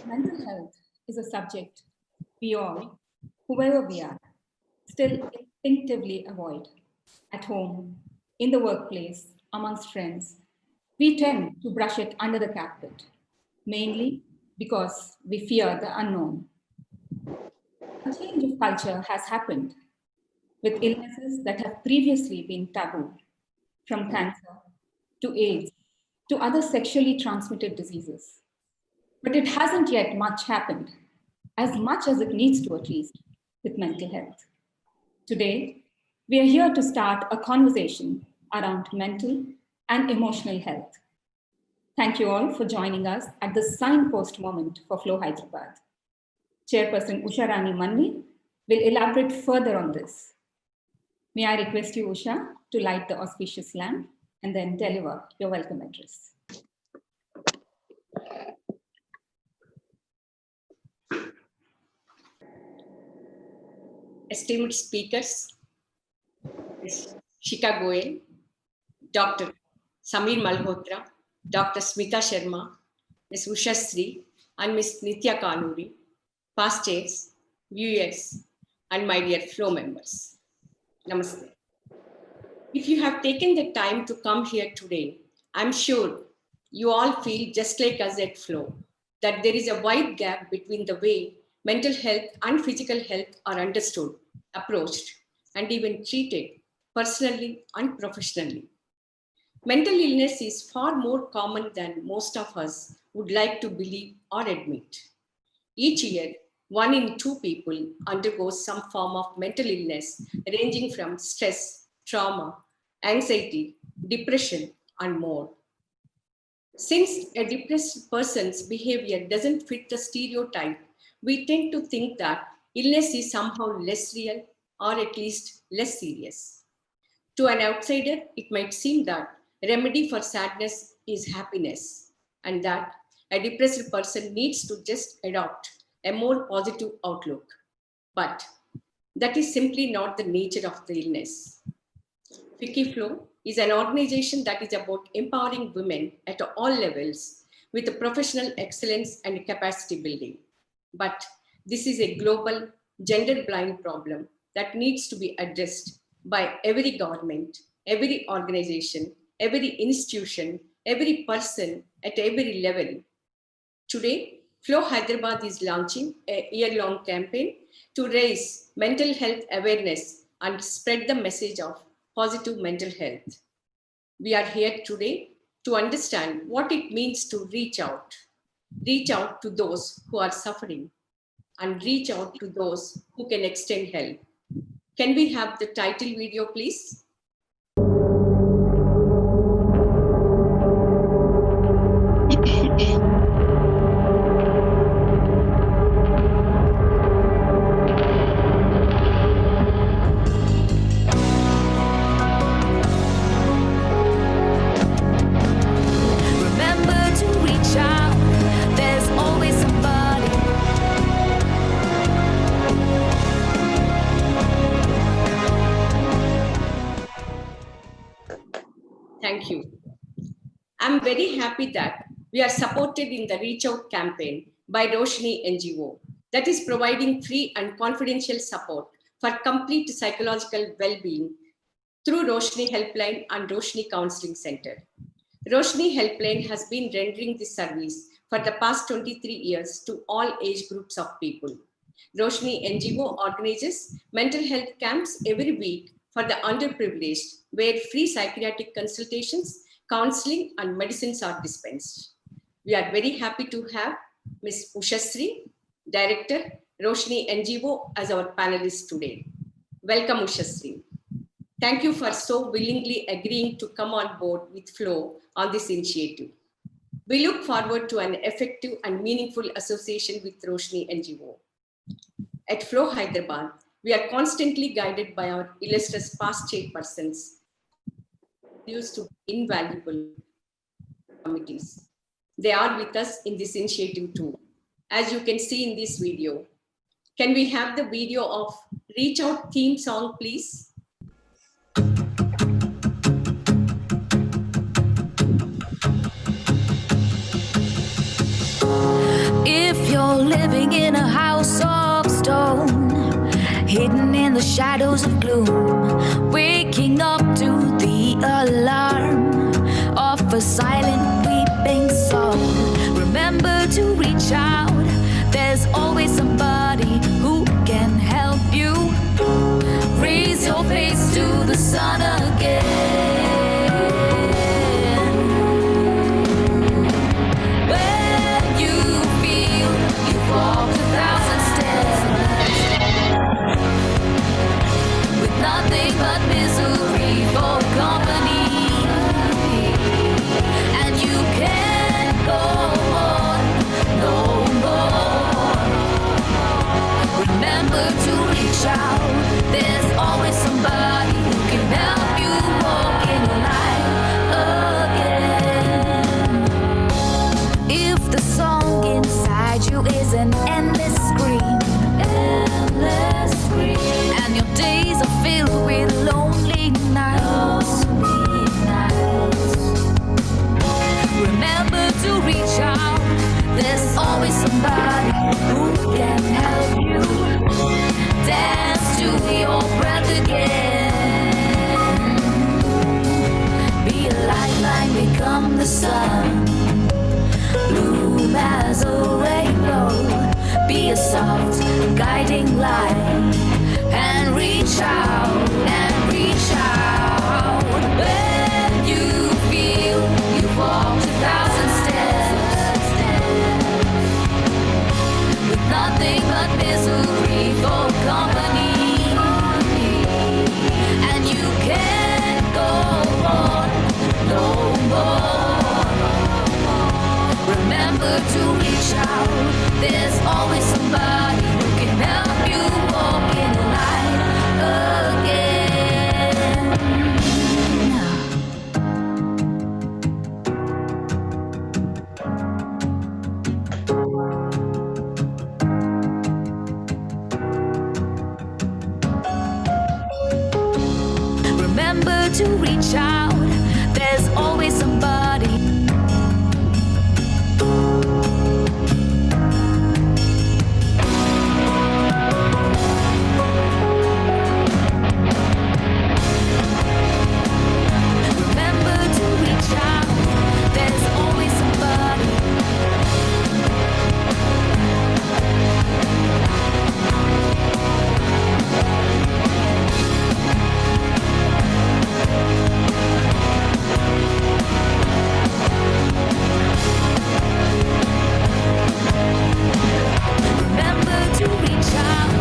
Mental health is a subject we all, whoever we are, still instinctively avoid. At home, in the workplace, amongst friends, we tend to brush it under the carpet, mainly because we fear the unknown. A change of culture has happened with illnesses that have previously been taboo, from cancer to AIDS to other sexually transmitted diseases. But it hasn't yet much happened, as much as it needs to at least, with mental health. Today, we are here to start a conversation around mental and emotional health. Thank you all for joining us at this signpost moment for Flow Hyderabad. Chairperson Usha Rani Manvi will elaborate further on this. May I request you, Usha, to light the auspicious lamp and then deliver your welcome address. Esteemed speakers, Ms. Shika Goel, Dr. Samir Malhotra, Dr. Smita Sharma, Ms. Usha Sri, and Ms. Nitya Kanuri, past chairs, viewers, and my dear Flow members. Namaste. If you have taken the time to come here today, I'm sure you all feel just like us at Flow, that there is a wide gap between the way mental health and physical health are understood, approached, and even treated personally and professionally. Mental illness is far more common than most of us would like to believe or admit. Each year, 1 in 2 people undergoes some form of mental illness, ranging from stress, trauma, anxiety, depression, and more. Since a depressed person's behavior doesn't fit the stereotype, we tend to think that illness is somehow less real or at least less serious. To an outsider, it might seem that a remedy for sadness is happiness, and that a depressed person needs to just adopt a more positive outlook. But that is simply not the nature of the illness. FICCI FLO is an organization that is about empowering women at all levels with professional excellence and capacity building. But this is a global, gender-blind problem that needs to be addressed by every government, every organization, every institution, every person at every level. Today, Flow Hyderabad is launching a year-long campaign to raise mental health awareness and spread the message of positive mental health. We are here today to understand what it means to reach out to those who are suffering, and reach out to those who can extend help. Can we have the title video, please? Thank you. I'm very happy that we are supported in the Reach Out campaign by Roshni NGO that is providing free and confidential support for complete psychological well-being through Roshni Helpline and Roshni Counseling Center. Roshni Helpline has been rendering this service for the past 23 years to all age groups of people. Roshni NGO organizes mental health camps every week for the underprivileged, where free psychiatric consultations, counseling, and medicines are dispensed. We are very happy to have Ms. Usha Sri, Director, Roshni NGO, as our panelist today. Welcome, Usha Sri. Thank you for so willingly agreeing to come on board with Flow on this initiative. We look forward to an effective and meaningful association with Roshni NGO. At Flow Hyderabad, we are constantly guided by our illustrious past chairpersons, used to be invaluable committees. They are with us in this initiative too. As you can see in this video, can we have the video of Reach Out theme song, please? If living in a house of stone, hidden in the shadows of gloom, waking up to the alarm of a silent weeping soul. Remember to reach out, there's always somebody who can help you. Raise your face to the sun again. When you feel you've walked 1,000 steps with nothing but misery for company, and you can't go on no more. Remember to reach out, there's always somebody who can help you walk in the light again. If the song inside you is an endless scream, and your days are filled with lonely nights, remember to reach out, there's always somebody who can help you dance to your breath again. Be a lifeline, become the sun, bloom as a rainbow. Be a soft guiding light, and reach out and reach out. When you feel you've walked 1,000 steps with nothing but misery for company, and you can't go on no more. Remember to reach out, there's always somebody who can help you walk in the light again. Remember to reach out, there's always somebody. Remember to reach out, there's always somebody. Remember to reach out,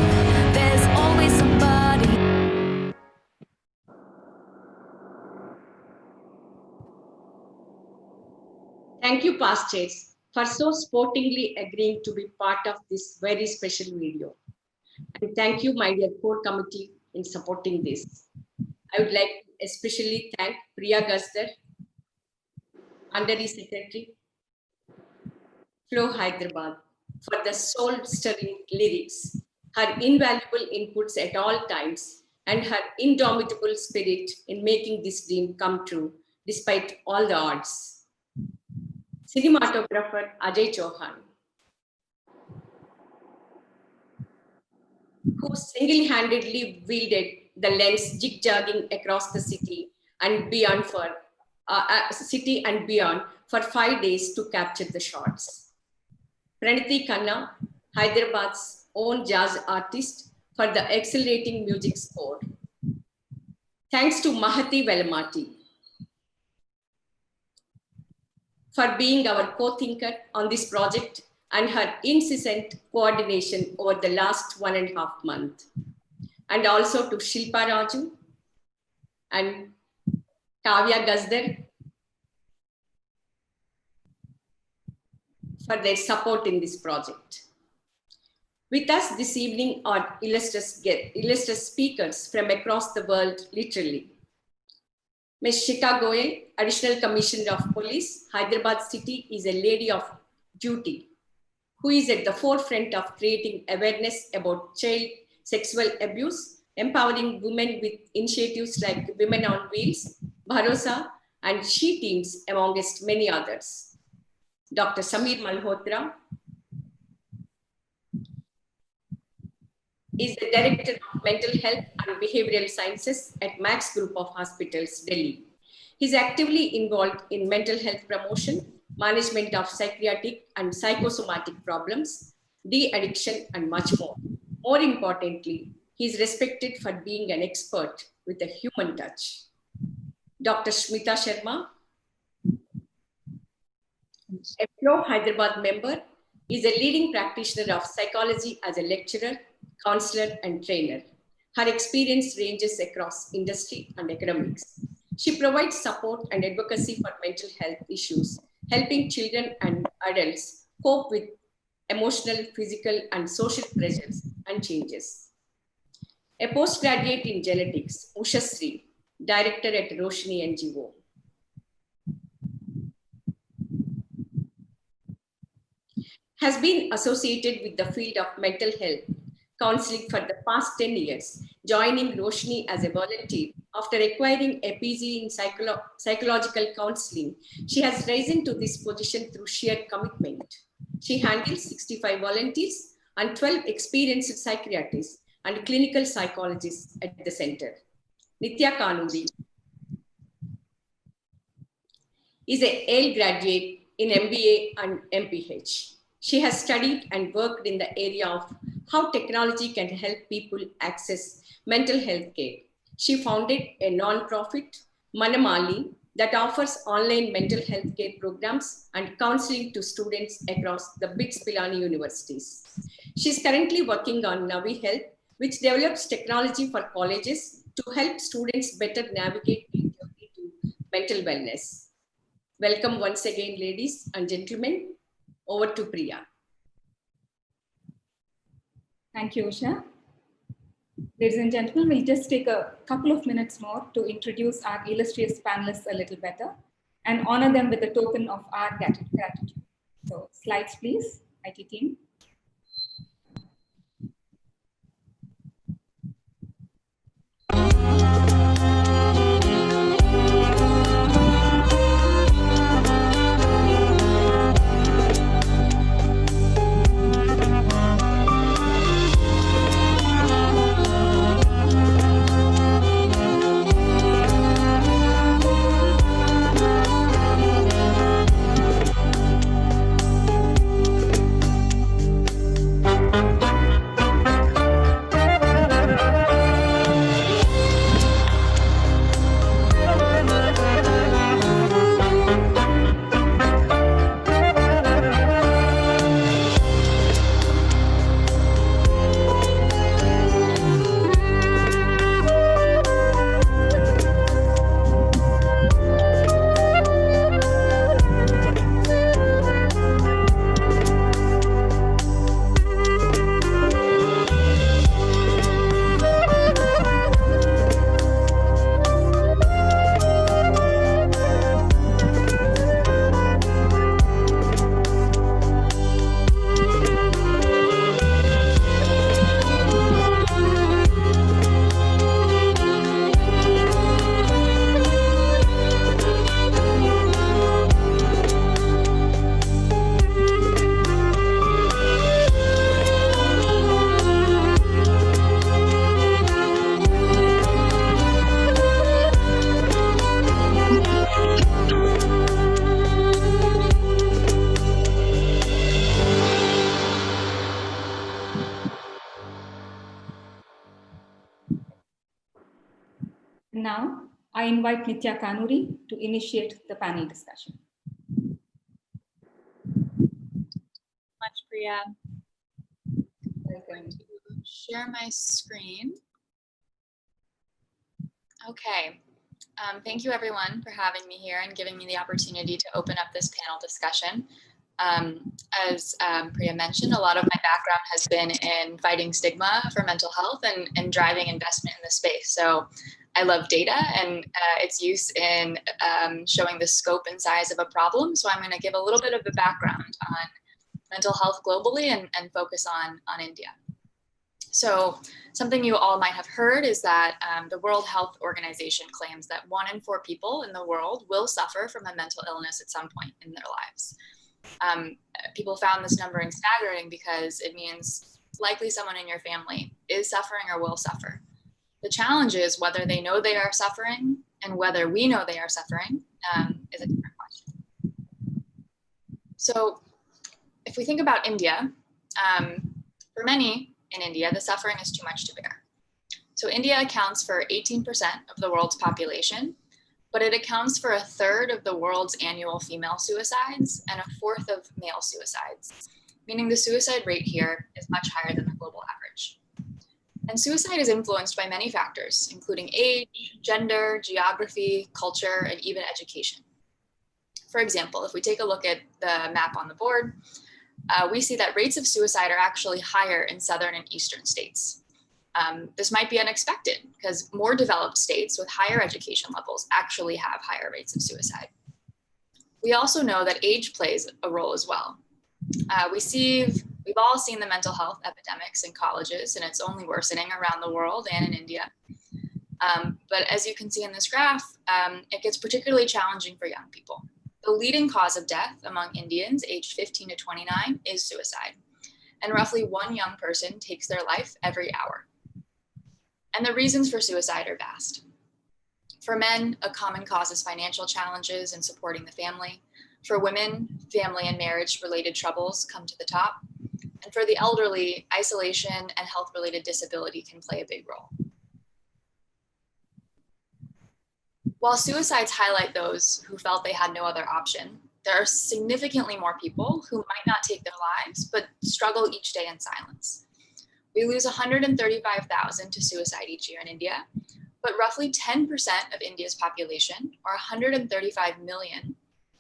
there's always somebody. Thank you, pastors, for so sportingly agreeing to be part of this very special video. And thank you, my dear core committee, in supporting this. I would like to especially thank Priya Gazdar, Honorary Secretary, Flo Hyderabad, for the soul-stirring lyrics, her invaluable inputs at all times, and her indomitable spirit in making this dream come true, despite all the odds. Cinematographer Ajay Chauhan, who single-handedly wielded the lens jig-jagging across the city and beyond for 5 days to capture the shots. Praniti Khanna, Hyderabad's own jazz artist, for the exhilarating music score. Thanks to Mahati Velamati for being our co-thinker on this project and her incessant coordination over the last 1.5 months. And also to Shilpa Raju and Kavya Gazdar for their support in this project. With us this evening are illustrious speakers from across the world, literally. Ms. Shika Goyal, Additional Commissioner of Police, Hyderabad City, is a lady of duty who is at the forefront of creating awareness about child sexual abuse, empowering women with initiatives like Women on Wheels, Bharosa, and She Teams, amongst many others. Dr. Samir Malhotra, is the Director of Mental Health and Behavioral Sciences at Max Group of Hospitals, Delhi. He is actively involved in mental health promotion, management of psychiatric and psychosomatic problems, de-addiction, and much more. More importantly, he is respected for being an expert with a human touch. Dr. Smita Sharma, a FLO Hyderabad member, is a leading practitioner of psychology as a lecturer, counselor, and trainer. Her experience ranges across industry and academics. She provides support and advocacy for mental health issues, helping children and adults cope with emotional, physical, and social pressures and changes. A postgraduate in genetics, Ushasri, director at Roshni NGO. Has been associated with the field of mental health counseling for the past 10 years, joining Roshni as a volunteer. After acquiring a PG in psychological counseling, she has risen to this position through sheer commitment. She handles 65 volunteers and 12 experienced psychiatrists and clinical psychologists at the center. Nithya Kanuri is a Yale graduate in MBA and MPH. She has studied and worked in the area of how technology can help people access mental health care. She founded a non-profit, Manamali, that offers online mental health care programs and counseling to students across the BITS Pilani universities. She's currently working on Navi Health, which develops technology for colleges to help students better navigate the journey to mental wellness. Welcome once again, ladies and gentlemen. Over to Priya. Thank you, Usha. Ladies and gentlemen, we'll just take a couple of minutes more to introduce our illustrious panelists a little better and honor them with a token of our gratitude. So slides, please, IT team. Now, I invite Nithya Kanuri to initiate the panel discussion. Much, Priya. I'm going to share my screen. Okay. Thank you, everyone, for having me here and giving me the opportunity to open up this panel discussion. As Priya mentioned, a lot of my background has been in fighting stigma for mental health and driving investment in the space. So I love data and its use in showing the scope and size of a problem. So I'm going to give a little bit of a background on mental health globally and focus on India. So something you all might have heard is that the World Health Organization claims that 1 in 4 people in the world will suffer from a mental illness at some point in their lives. People found this number staggering because it means likely someone in your family is suffering or will suffer. The challenge is whether they know they are suffering, and whether we know they are suffering is a different question. So if we think about India, for many in India, the suffering is too much to bear. So India accounts for 18% of the world's population, but it accounts for 1/3 of the world's annual female suicides and 1/4 of male suicides, meaning the suicide rate here is much higher than the global average. And suicide is influenced by many factors, including age, gender, geography, culture, and even education. For example, if we take a look at the map on the board, we see that rates of suicide are actually higher in southern and eastern states. This might be unexpected because more developed states with higher education levels actually have higher rates of suicide. We also know that age plays a role as well. We've all seen the mental health epidemics in colleges, and it's only worsening around the world and in India. But as you can see in this graph, it gets particularly challenging for young people. The leading cause of death among Indians aged 15 to 29 is suicide, and roughly 1 young person takes their life every hour. And the reasons for suicide are vast. For men, a common cause is financial challenges in supporting the family. For women, family and marriage-related troubles come to the top. And for the elderly, isolation and health-related disability can play a big role. While suicides highlight those who felt they had no other option, there are significantly more people who might not take their lives, but struggle each day in silence. We lose 135,000 to suicide each year in India, but roughly 10% of India's population, or 135 million,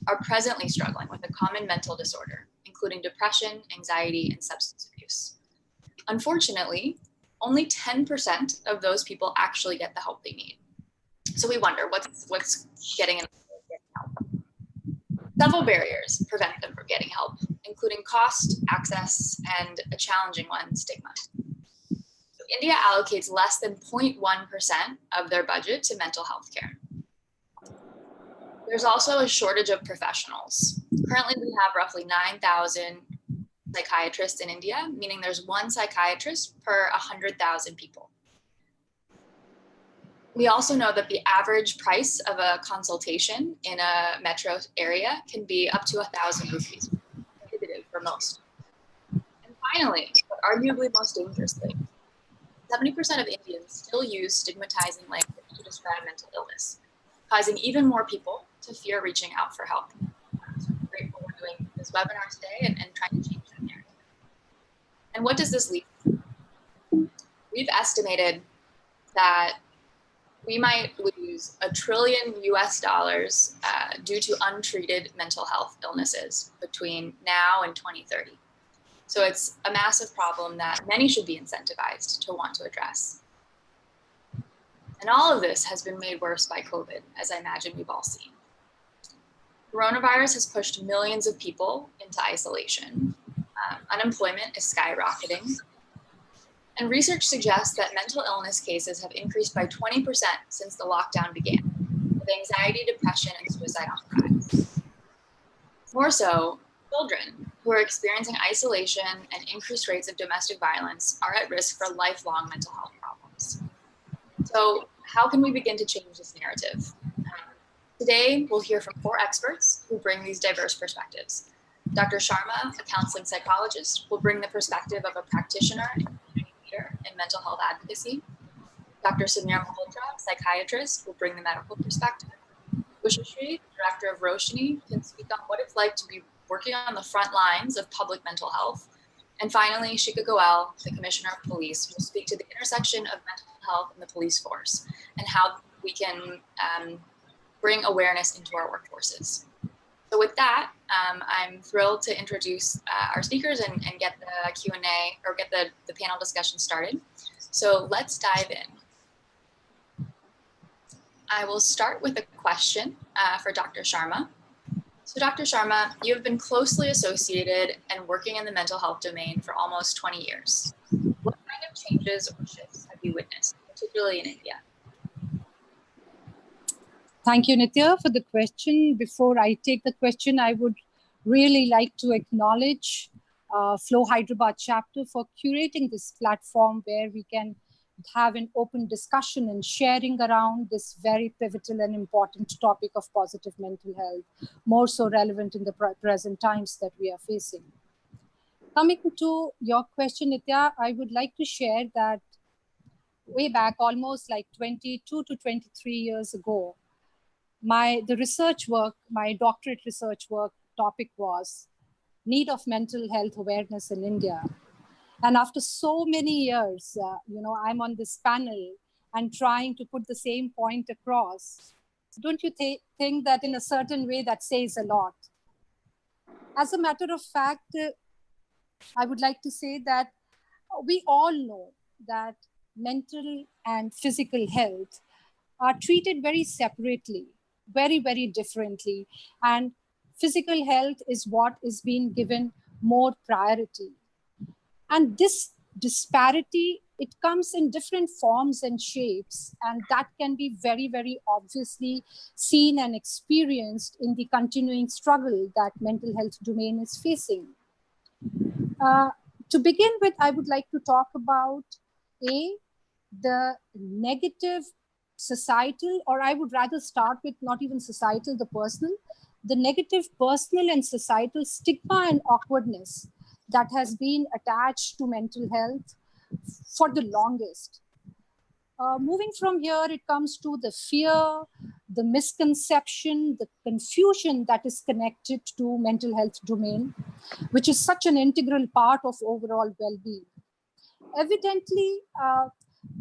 are presently struggling with a common mental disorder, including depression, anxiety, and substance abuse. Unfortunately, only 10% of those people actually get the help they need. So we wonder what's getting in the way of getting help. Several barriers prevent them from getting help, including cost, access, and a challenging one, stigma. So India allocates less than 0.1% of their budget to mental health care. There's also a shortage of professionals. Currently, we have roughly 9,000 psychiatrists in India, meaning there's 1 psychiatrist per 100,000 people. We also know that the average price of a consultation in a metro area can be up to 1,000 rupees, prohibitive for most. And finally, but arguably most dangerously, 70% of Indians still use stigmatizing language to describe mental illness, causing even more people to fear reaching out for help. So I'm grateful we're doing this webinar today and trying to change that narrative. And what does this lead to? We've estimated that we might lose $1 trillion due to untreated mental health illnesses between now and 2030. So it's a massive problem that many should be incentivized to want to address. And all of this has been made worse by COVID, as I imagine we've all seen. Coronavirus has pushed millions of people into isolation. Unemployment is skyrocketing. And research suggests that mental illness cases have increased by 20% since the lockdown began, with anxiety, depression, and suicide on the rise. More so, children who are experiencing isolation and increased rates of domestic violence are at risk for lifelong mental health problems. So how can we begin to change this narrative? Today, we'll hear from 4 experts who bring these diverse perspectives. Dr. Sharma, a counseling psychologist, will bring the perspective of a practitioner and community leader in mental health advocacy. Dr. Samir Malhotra, psychiatrist, will bring the medical perspective. Ushashri, director of Roshni, can speak on what it's like to be working on the front lines of public mental health. And finally, Shika Goel, the commissioner of police, will speak to the intersection of mental health and the police force and how we can bring awareness into our workforces. So with that, I'm thrilled to introduce our speakers and get the Q&A or get the panel discussion started. So let's dive in. I will start with a question for Dr. Sharma. So Dr. Sharma, you have been closely associated and working in the mental health domain for almost 20 years. What kind of changes or shifts have you witnessed, particularly in India? Thank you, Nitya, for the question. Before I take the question, I would really like to acknowledge Flow Hyderabad chapter for curating this platform where we can have an open discussion and sharing around this very pivotal and important topic of positive mental health, more so relevant in the present times that we are facing. Coming to your question, Nitya, I would like to share that way back, almost like 22 to 23 years ago, the research work, my doctorate research work topic was need of mental health awareness in India. And after so many years, I'm on this panel and trying to put the same point across. Don't you think that in a certain way that says a lot? As a matter of fact, I would like to say that we all know that mental and physical health are treated very separately, very, very differently. And physical health is what is being given more priority. And this disparity, it comes in different forms and shapes, and that can be very, very obviously seen and experienced in the continuing struggle that mental health domain is facing. To begin with, I would like to talk about the negative societal, or I would rather start with not even societal, the personal, the negative personal and societal stigma and awkwardness that has been attached to mental health for the longest. Moving from here, it comes to the fear, the misconception, the confusion that is connected to mental health domain, which is such an integral part of overall well-being. Evidently,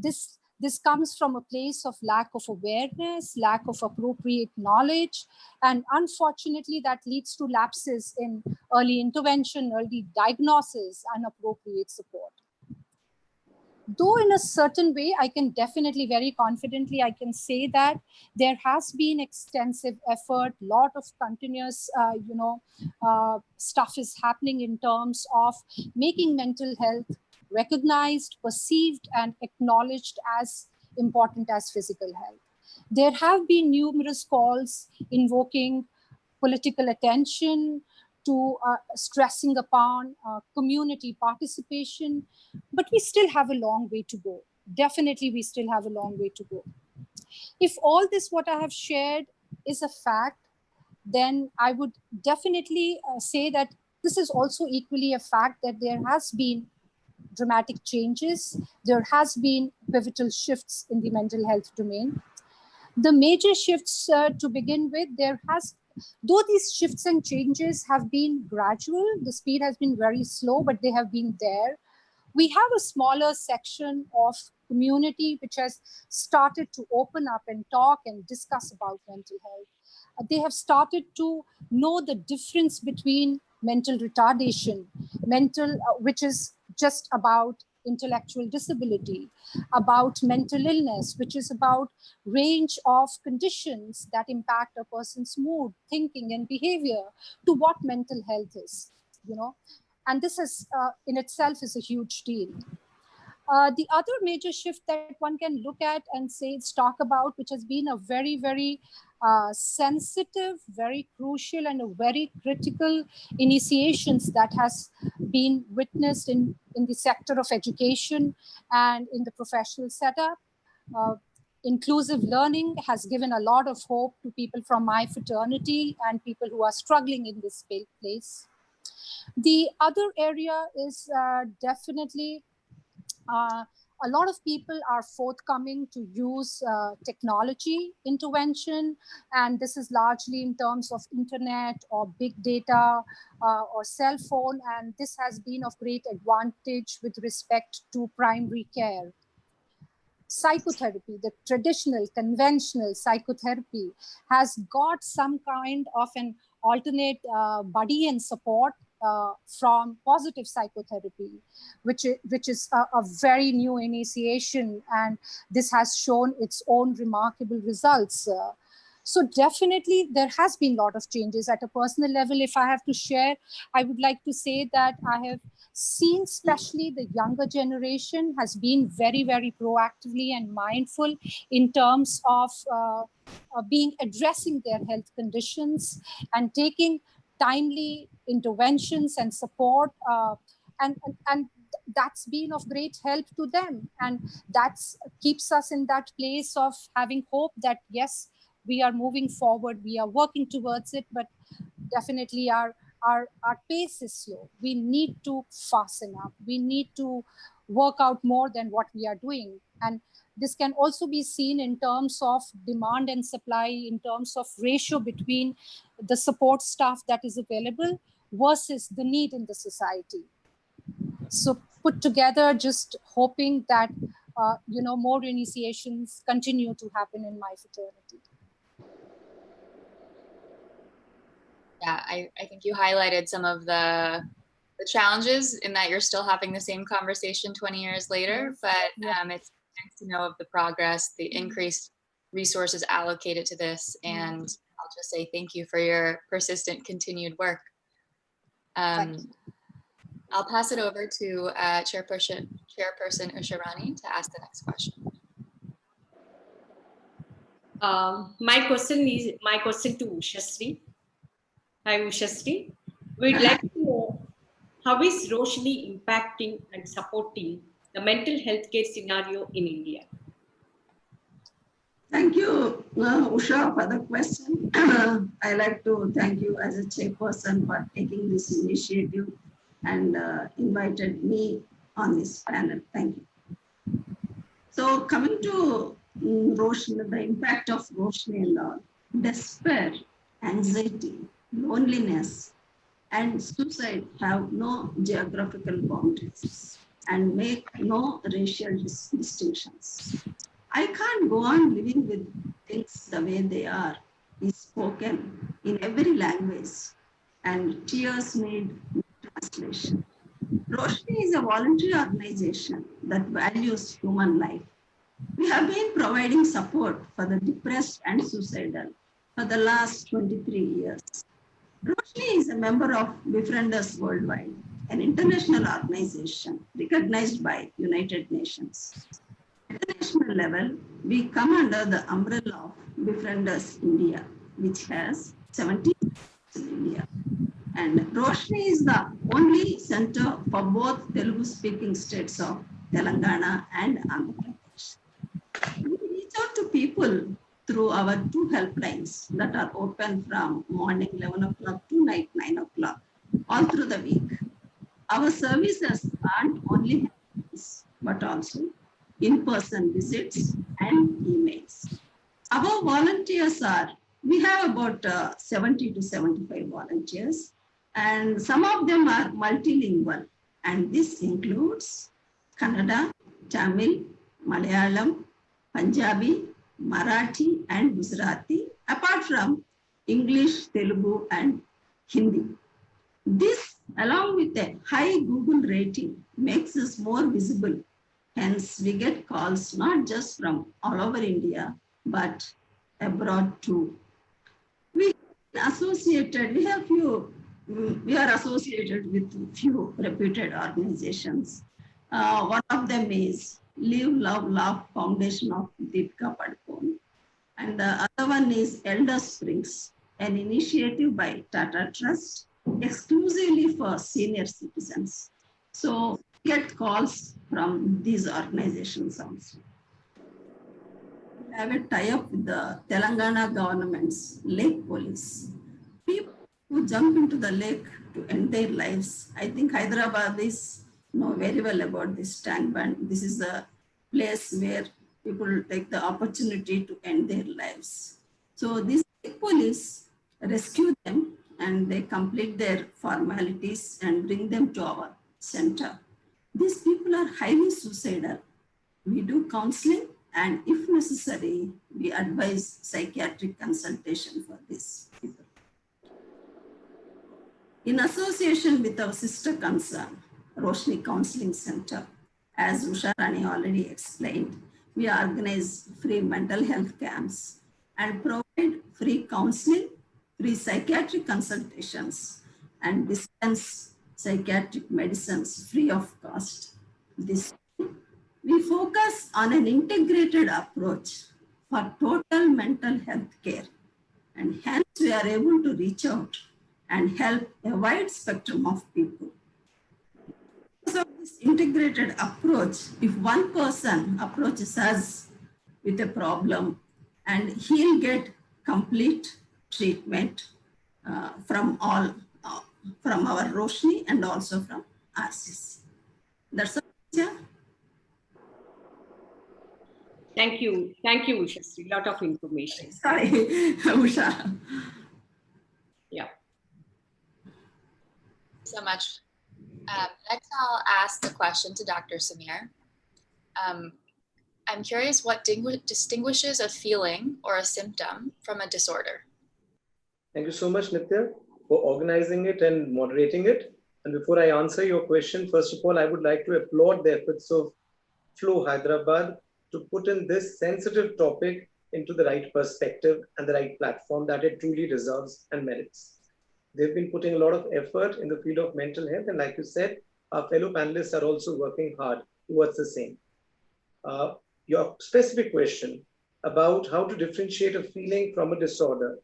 this comes from a place of lack of awareness, lack of appropriate knowledge, and unfortunately that leads to lapses in early intervention, early diagnosis, and appropriate support. Though in a certain way, I can definitely very confidently, I can say that there has been extensive effort, lot of continuous, stuff is happening in terms of making mental health recognized, perceived, and acknowledged as important as physical health. There have been numerous calls invoking political attention to stressing upon community participation, but we still have a long way to go. Definitely, we still have a long way to go. If all this, what I have shared, is a fact, then I would definitely say that this is also equally a fact that there has been dramatic changes. There has been pivotal shifts in the mental health domain. The major shifts to begin with, though these shifts and changes have been gradual, the speed has been very slow, but they have been there. We have a smaller section of community which has started to open up and talk and discuss about mental health. They have started to know the difference between mental retardation, which is just about intellectual disability, about mental illness, which is about range of conditions that impact a person's mood, thinking, and behavior, to what mental health is, and this is in itself is a huge deal. The other major shift that one can look at and talk about, which has been a very, very sensitive, very crucial, and a very critical initiations that has been witnessed in the sector of education and in the professional setup. Inclusive learning has given a lot of hope to people from my fraternity and people who are struggling in this place. The other area is definitely a lot of people are forthcoming to use technology intervention, and this is largely in terms of internet or big data or cell phone, and this has been of great advantage with respect to primary care. Psychotherapy, the traditional, conventional psychotherapy, has got some kind of an alternate buddy and support from positive psychotherapy, which is a very new initiation, and this has shown its own remarkable results. So definitely there has been a lot of changes at a personal level. If I have to share, I would like to say that I have seen, especially the younger generation has been very, very proactively and mindful in terms of addressing their health conditions and taking timely interventions and support, and that's been of great help to them, and that keeps us in that place of having hope that yes, we are moving forward, we are working towards it, but definitely our pace is slow. We need to fasten up, we need to work out more than what we are doing. And this can also be seen in terms of demand and supply, in terms of ratio between the support staff that is available versus the need in the society. So put together, just hoping that more initiations continue to happen in my fraternity. Yeah, I think you highlighted some of the challenges in that you're still having the same conversation 20 years later, but it's nice to know of the progress, the increased resources allocated to this, and I'll just say thank you for your persistent continued work. I'll pass it over to Chairperson Usharani to ask the next question. My question to Ushasri. Hi, Ushasri. We'd like to know, how is Roshni impacting and supporting the mental health care scenario in India? Thank you, Usha, for the question. I like to thank you as a chairperson for taking this initiative and invited me on this panel. Thank you. So coming to Roshni, the impact of Roshni and all, despair, anxiety, loneliness, and suicide have no geographical boundaries and make no racial distinctions. I can't go on living with things the way they are, is spoken in every language, and tears need translation. Roshni is a voluntary organization that values human life. We have been providing support for the depressed and suicidal for the last 23 years. Roshni is a member of Befrienders Worldwide, an international organization recognized by United Nations. At the national level, we come under the umbrella of Befrienders India, which has 17 in India. And Roshni is the only center for both Telugu-speaking states of Telangana and Andhra Pradesh. We reach out to people through our 2 helplines that are open from morning 11 o'clock to night 9 o'clock, all through the week. Our services aren't only helplines, but also in-person visits and emails. Our volunteers we have about 70 to 75 volunteers, and some of them are multilingual, and this includes Kannada, Tamil, Malayalam, Punjabi, Marathi, and Gujarati, apart from English, Telugu, and Hindi. This, along with a high Google rating, makes us more visible. Hence, we get calls not just from all over India, but abroad too. We are associated with few reputed organizations. One of them is Live, Love, Laugh Foundation of Deepika Padukone. And the other one is Elder Springs, an initiative by Tata Trust exclusively for senior citizens. So we get calls from these organizations also. We have a tie-up with the Telangana government's lake police. People who jump into the lake to end their lives. I think Hyderabadis know very well about this tank band. This is a place where people take the opportunity to end their lives. So these police rescue them and they complete their formalities and bring them to our center. These people are highly suicidal. We do counseling, and if necessary, we advise psychiatric consultation for these people. In association with our sister concern, Roshni Counseling Center, as Usharani already explained, we organize free mental health camps and provide free counseling, free psychiatric consultations, and dispense psychiatric medicines free of cost. We focus on an integrated approach for total mental health care, and hence we are able to reach out and help a wide spectrum of people. So this integrated approach, if one person approaches us with a problem, and he'll get complete treatment from all, from our Roshni and also from RCC. That's all. Yeah. Thank you, Ushasri. Lot of information. Sorry, Usha. Yeah. So much. Next, I'll ask the question to Dr. Samir. I'm curious what distinguishes a feeling or a symptom from a disorder. Thank you so much, Nitya, for organizing it and moderating it. And before I answer your question, first of all, I would like to applaud the efforts of FLO Hyderabad to put in this sensitive topic into the right perspective and the right platform that it truly deserves and merits. They've been putting a lot of effort in the field of mental health. And like you said, our fellow panelists are also working hard towards the same. Your specific question about how to differentiate a feeling from a disorder.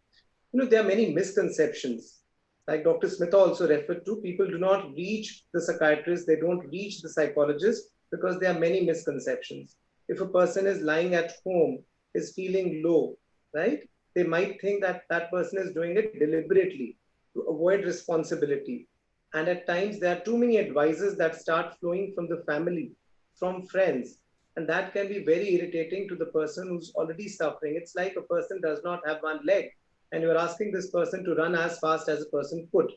You know, there are many misconceptions. Like Dr. Smith also referred to, people do not reach the psychiatrist, they don't reach the psychologist because there are many misconceptions. If a person is lying at home, is feeling low, right? They might think that that person is doing it deliberately to avoid responsibility. And at times there are too many advices that start flowing from the family, from friends. And that can be very irritating to the person who's already suffering. It's like a person does not have one leg and you're asking this person to run as fast as a person could.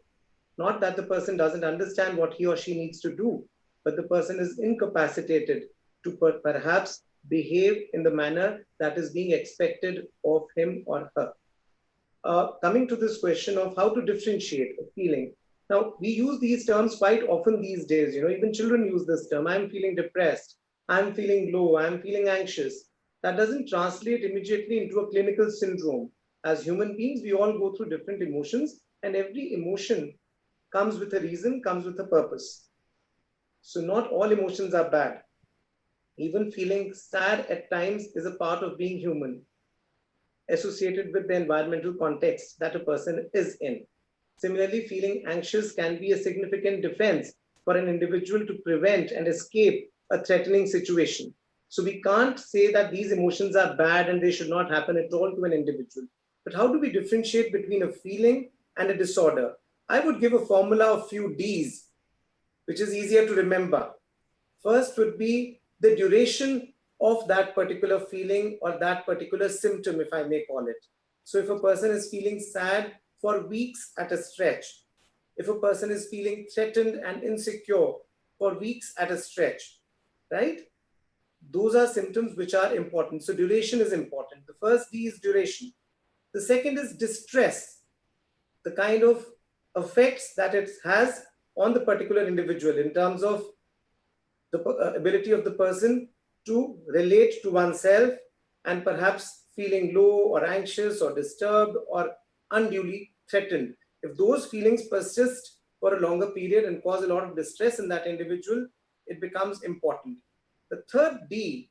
Not that the person doesn't understand what he or she needs to do, but the person is incapacitated to perhaps behave in the manner that is being expected of him or her. Coming to this question of how to differentiate a feeling. Now, we use these terms quite often these days. You know, even children use this term. I'm feeling depressed. I'm feeling low. I'm feeling anxious. That doesn't translate immediately into a clinical syndrome. As human beings, we all go through different emotions, and every emotion comes with a reason, comes with a purpose. So not all emotions are bad. Even feeling sad at times is a part of being human, associated with the environmental context that a person is in. Similarly, feeling anxious can be a significant defense for an individual to prevent and escape a threatening situation. So we can't say that these emotions are bad and they should not happen at all to an individual. But how do we differentiate between a feeling and a disorder? I would give a formula of few Ds, which is easier to remember. First would be the duration of that particular feeling or that particular symptom, if I may call it. So if a person is feeling sad for weeks at a stretch, if a person is feeling threatened and insecure for weeks at a stretch, right? Those are symptoms which are important. So duration is important. The first D is duration. The second is distress, the kind of effects that it has on the particular individual in terms of the ability of the person to relate to oneself and perhaps feeling low or anxious or disturbed or unduly threatened. If those feelings persist for a longer period and cause a lot of distress in that individual, it becomes important. The third D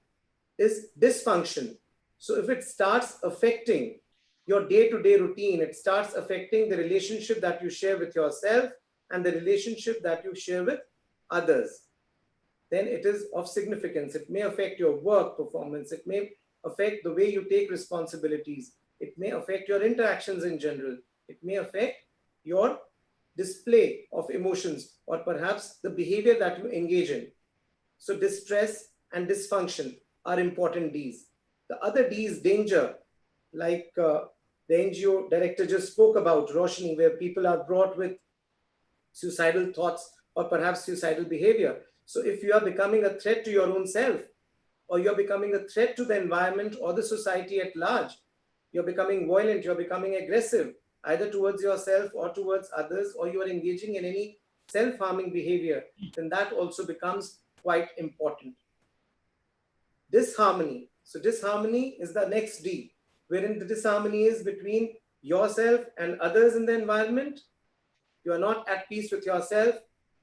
is dysfunction. So if it starts affecting your day-to-day routine, it starts affecting the relationship that you share with yourself and the relationship that you share with others, then it is of significance. It may affect your work performance. It may affect the way you take responsibilities. It may affect your interactions in general. It may affect your display of emotions or perhaps the behavior that you engage in. So distress and dysfunction are important Ds. The other D is danger, like the NGO director just spoke about, Roshni, where people are brought with suicidal thoughts or perhaps suicidal behavior. So if you are becoming a threat to your own self, or you're becoming a threat to the environment or the society at large, you're becoming violent, you're becoming aggressive, either towards yourself or towards others, or you are engaging in any self-harming behavior, then that also becomes quite important. Disharmony. So disharmony is the next D, wherein the disharmony is between yourself and others in the environment. You are not at peace with yourself.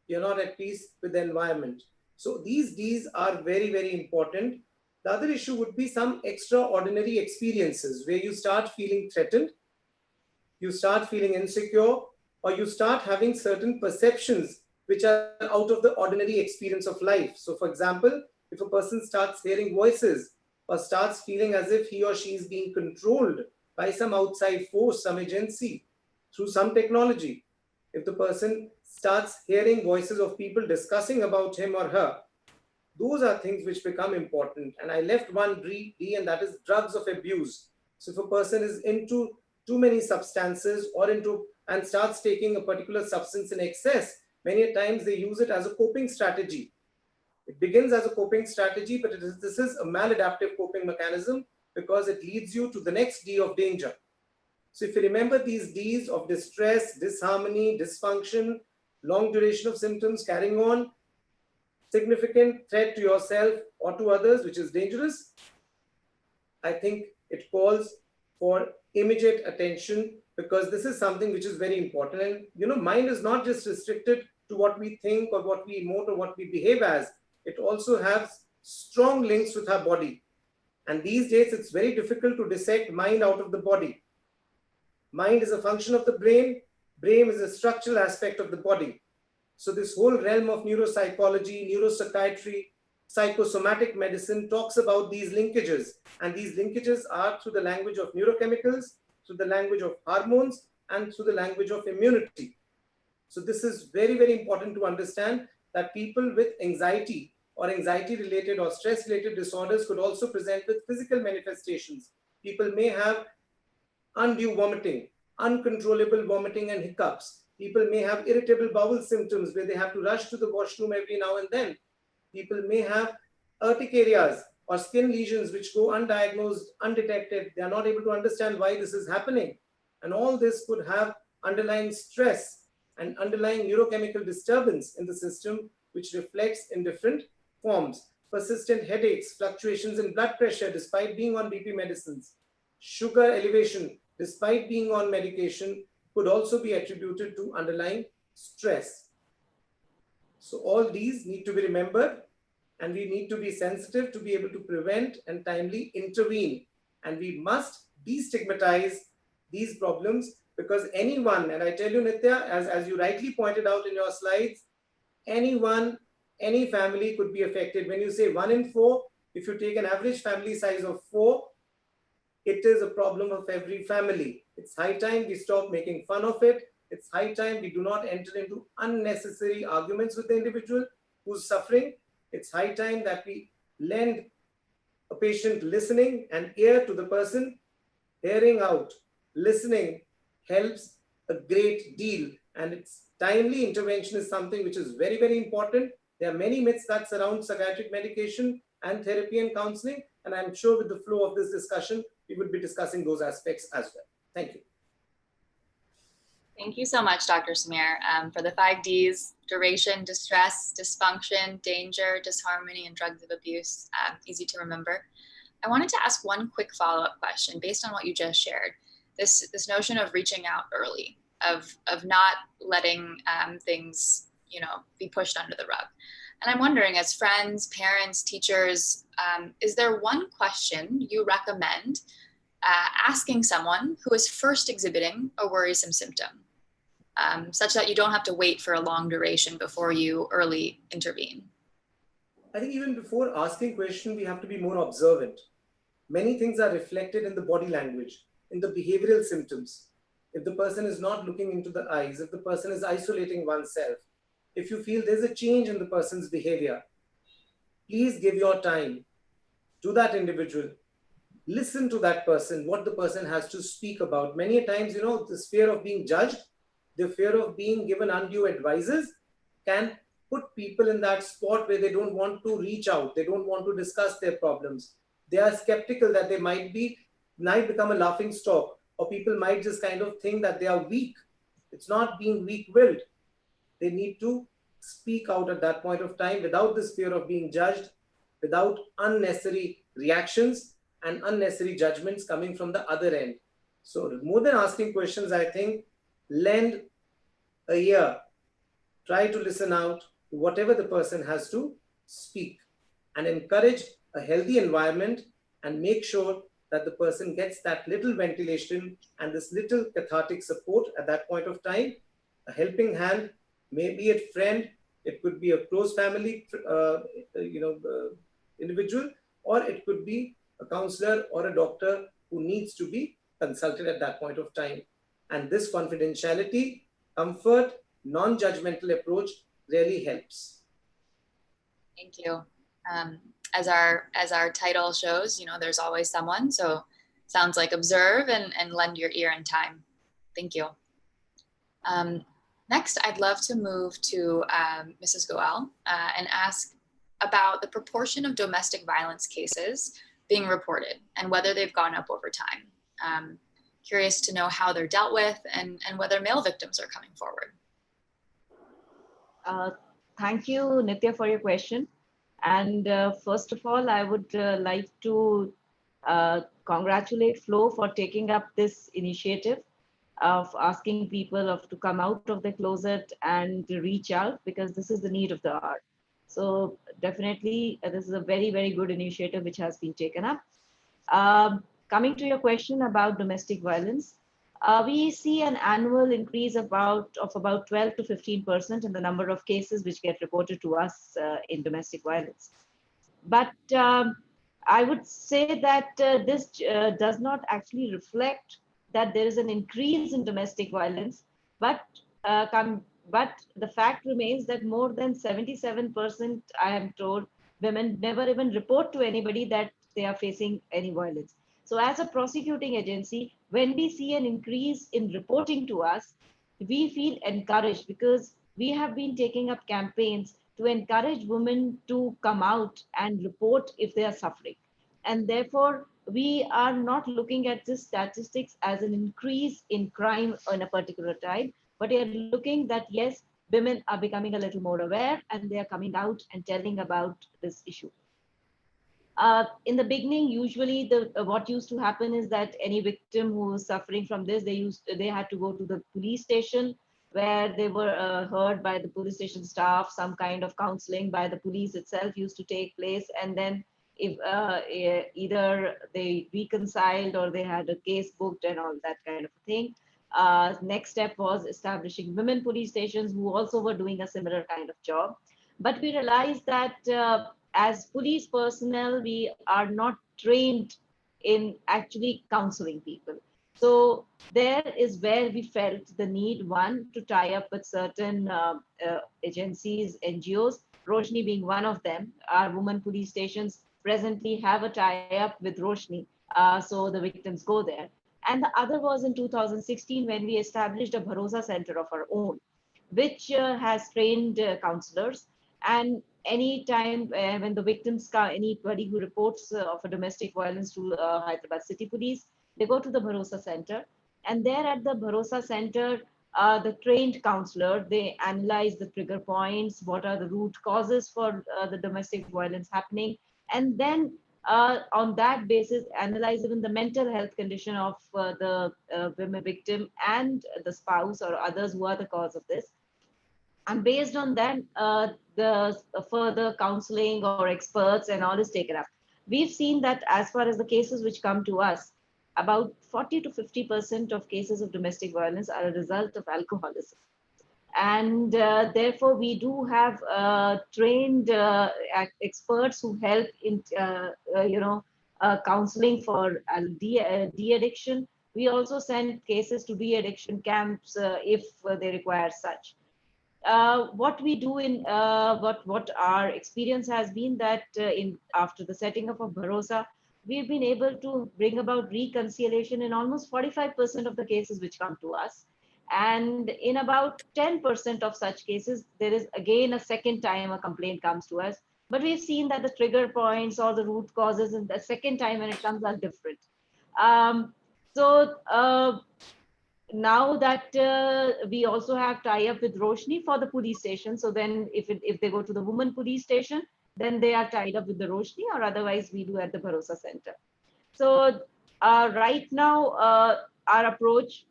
You're not at peace with the environment. So these Ds are very, very important. The other issue would be some extraordinary experiences where you start feeling threatened, you start feeling insecure, or you start having certain perceptions which are out of the ordinary experience of life. So for example, if a person starts hearing voices or starts feeling as if he or she is being controlled by some outside force, some agency, through some technology, if the person starts hearing voices of people discussing about him or her, those are things which become important. And I left one D, and that is drugs of abuse. So if a person is into too many substances or and starts taking a particular substance in excess, many times they use it as a coping strategy. It begins as a coping strategy, but this is a maladaptive coping mechanism because it leads you to the next D of danger. So if you remember these Ds of distress, disharmony, dysfunction, long duration of symptoms carrying on, significant threat to yourself or to others, which is dangerous, I think it calls for immediate attention, because this is something which is very important. And mind is not just restricted to what we think or what we emote or what we behave as. It also has strong links with our body. And these days, it's very difficult to dissect mind out of the body. Mind is a function of the brain. Brain is a structural aspect of the body. So this whole realm of neuropsychology, neuropsychiatry, psychosomatic medicine talks about these linkages. And these linkages are through the language of neurochemicals, through the language of hormones, and through the language of immunity. So this is very, very important to understand that people with anxiety or anxiety-related or stress-related disorders could also present with physical manifestations. People may have undue vomiting, uncontrollable vomiting and hiccups. People may have irritable bowel symptoms where they have to rush to the washroom every now and then. People may have urticarias or skin lesions which go undiagnosed, undetected. They are not able to understand why this is happening. And all this could have underlying stress and underlying neurochemical disturbance in the system, which reflects in different forms. Persistent headaches, fluctuations in blood pressure despite being on BP medicines, sugar elevation despite being on medication could also be attributed to underlying stress. So all these need to be remembered, and we need to be sensitive to be able to prevent and timely intervene. And we must destigmatize these problems, because anyone, and I tell you, Nitya, as you rightly pointed out in your slides, anyone, any family could be affected. When you say 1 in 4, if you take an average family size of 4, it is a problem of every family. It's high time we stop making fun of it. It's high time we do not enter into unnecessary arguments with the individual who's suffering. It's high time that we lend a patient listening and ear to the person. Hearing out, listening helps a great deal, and its timely intervention is something which is very, very important. There are many myths that surround psychiatric medication and therapy and counseling, and I'm sure with the flow of this discussion, we would be discussing those aspects as well. Thank you. Thank you so much, Dr. Samir, for the 5 Ds: duration, distress, dysfunction, danger, disharmony, and drugs of abuse. Easy to remember. I wanted to ask one quick follow-up question based on what you just shared. This notion of reaching out early, of not letting things, be pushed under the rug. And I'm wondering, as friends, parents, teachers, is there one question you recommend asking someone who is first exhibiting a worrisome symptom, such that you don't have to wait for a long duration before you early intervene? I think even before asking question, we have to be more observant. Many things are reflected in the body language, in the behavioral symptoms. If the person is not looking into the eyes, if the person is isolating oneself, if you feel there's a change in the person's behavior, please give your time to that individual. Listen to that person, what the person has to speak about. Many times, this fear of being judged, the fear of being given undue advices can put people in that spot where they don't want to reach out. They don't want to discuss their problems. They are skeptical that they might become a laughing stock, or people might just kind of think that they are weak. It's not being weak-willed. They need to speak out at that point of time without this fear of being judged, without unnecessary reactions and unnecessary judgments coming from the other end. So more than asking questions, I think, lend a ear. Try to listen out to whatever the person has to speak, and encourage a healthy environment, and make sure that the person gets that little ventilation and this little cathartic support at that point of time, A helping hand may be a friend, it could be a close family, individual, or it could be a counselor or a doctor who needs to be consulted at that point of time. And this confidentiality, comfort, non-judgmental approach really helps. Thank you. As our title shows, there's always someone. So sounds like observe and lend your ear in time. Thank you. Next, I'd love to move to Mrs. Goel and ask about the proportion of domestic violence cases being reported and whether they've gone up over time. Curious to know how they're dealt with and whether male victims are coming forward. Thank you, Nitya, for your question. And first of all, I would like to congratulate FLO for taking up this initiative of asking people to come out of the closet and to reach out, because this is the need of the hour. So definitely, this is a very, very good initiative which has been taken up. Coming to your question about domestic violence, we see an annual increase of about 12 to 15% in the number of cases which get reported to us in domestic violence. But I would say that this does not actually reflect that there is an increase in domestic violence, but the fact remains that more than 77%, I am told, women never even report to anybody that they are facing any violence. So as a prosecuting agency, when we see an increase in reporting to us, we feel encouraged, because we have been taking up campaigns to encourage women to come out and report if they are suffering. And therefore, we are not looking at the statistics as an increase in crime on a particular time, but we are looking that, yes, women are becoming a little more aware and they are coming out and telling about this issue. In the beginning, usually what used to happen is that any victim who was suffering from this, they had to go to the police station, where they were heard by the police station staff. Some kind of counseling by the police itself used to take place, and then if either they reconciled or they had a case booked and all that kind of thing. Next step was establishing women police stations who also were doing a similar kind of job. But we realized that as police personnel, we are not trained in actually counseling people. So there is where we felt the need, one, to tie up with certain agencies, NGOs, Roshni being one of them. Our women police stations presently have a tie-up with Roshni, so the victims go there. And the other was in 2016 when we established a Bharosa Center of our own, which has trained counselors. And any time when the victims, anybody who reports of a domestic violence to Hyderabad City Police, they go to the Bharosa Center. And there at the Bharosa Center, the trained counselor, they analyze the trigger points, what are the root causes for the domestic violence happening, and then on that basis, analyze even the mental health condition of the women victim and the spouse or others who are the cause of this. And based on that, the further counseling or experts and all is taken up. We've seen that as far as the cases which come to us, about 40 to 50% of cases of domestic violence are a result of alcoholism. And therefore, we do have trained experts who help in, counseling for de-addiction. We also send cases to de-addiction camps if they require such. What we do in what our experience has been that after the setting up of Bharosa, we've been able to bring about reconciliation in almost 45% of the cases which come to us. And in about 10% of such cases, there is again a second time a complaint comes to us. But we've seen that the trigger points or the root causes in the second time when it comes are different. Now that we also have tie-up with Roshni for the police station. So then if they go to the women police station, then they are tied up with the Roshni, or otherwise we do at the Bharosa Center. So right now, our approach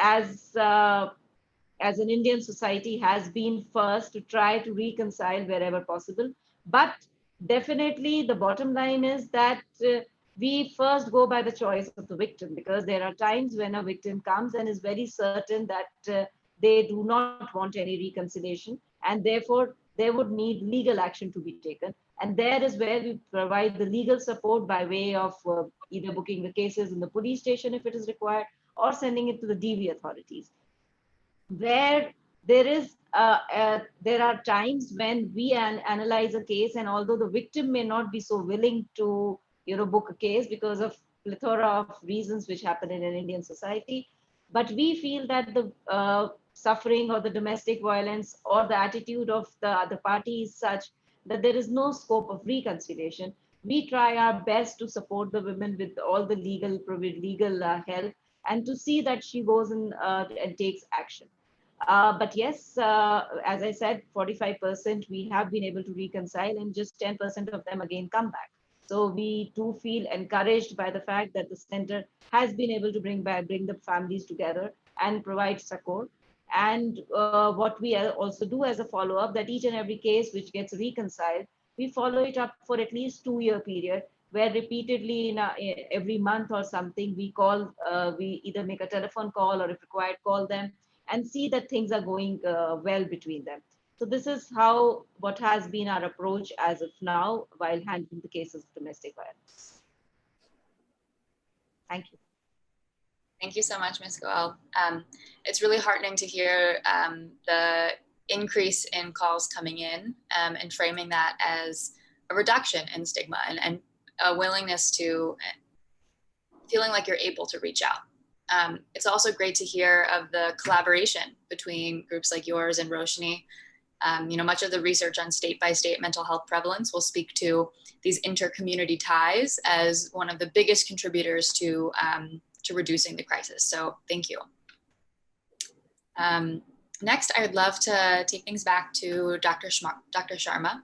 as an Indian society has been first to try to reconcile wherever possible. But definitely the bottom line is that we first go by the choice of the victim, because there are times when a victim comes and is very certain that they do not want any reconciliation, and therefore they would need legal action to be taken. And there is where we provide the legal support by way of either booking the cases in the police station if it is required, or sending it to the DV authorities. Where there are times when we analyze a case, and although the victim may not be so willing to book a case because of plethora of reasons which happen in an Indian society, but we feel that the suffering or the domestic violence or the attitude of the other party is such that there is no scope of reconciliation. We try our best to support the women with all the legal help, and to see that she goes and takes action. But yes, as I said, 45% we have been able to reconcile, and just 10% of them again come back. So we do feel encouraged by the fact that the center has been able to bring the families together and provide support. And what we also do as a follow-up, that each and every case which gets reconciled, we follow it up for at least 2-year period, where repeatedly every month or something, we either make a telephone call, or if required, call them and see that things are going well between them. So this is what has been our approach as of now while handling the cases of domestic violence. Thank you. Thank you so much, Ms. Goel. It's really heartening to hear the increase in calls coming in, and framing that as a reduction in stigma, and a willingness to feeling like you're able to reach out. It's also great to hear of the collaboration between groups like yours and Roshni. Much of the research on state-by-state mental health prevalence will speak to these inter-community ties as one of the biggest contributors to reducing the crisis. So thank you. Next, I would love to take things back to Dr. Sharma.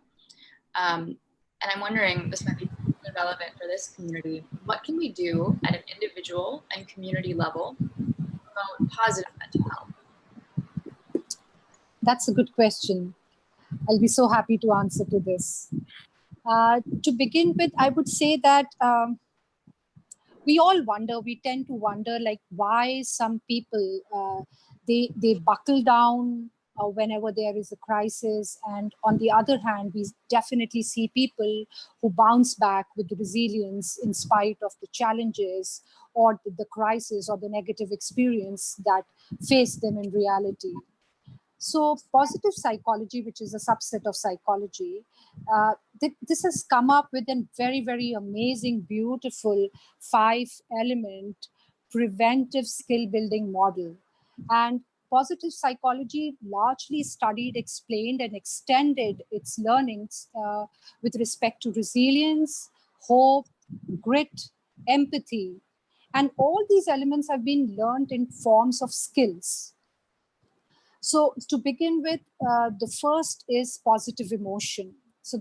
And I'm wondering, this might be relevant for this community, what can we do at an individual and community level to promote positive mental health? That's a good question. I'll be so happy to answer to this. To begin with, I would say that we tend to wonder, like, why some people, they buckle down whenever there is a crisis. And on the other hand, we definitely see people who bounce back with resilience in spite of the challenges or the crisis or the negative experience that face them in reality. So positive psychology, which is a subset of psychology, this has come up with a very, very amazing, beautiful 5-element preventive skill building model. And positive psychology largely studied, explained, and extended its learnings with respect to resilience, hope, grit, empathy. And all these elements have been learned in forms of skills. So to begin with, the first is positive emotion. So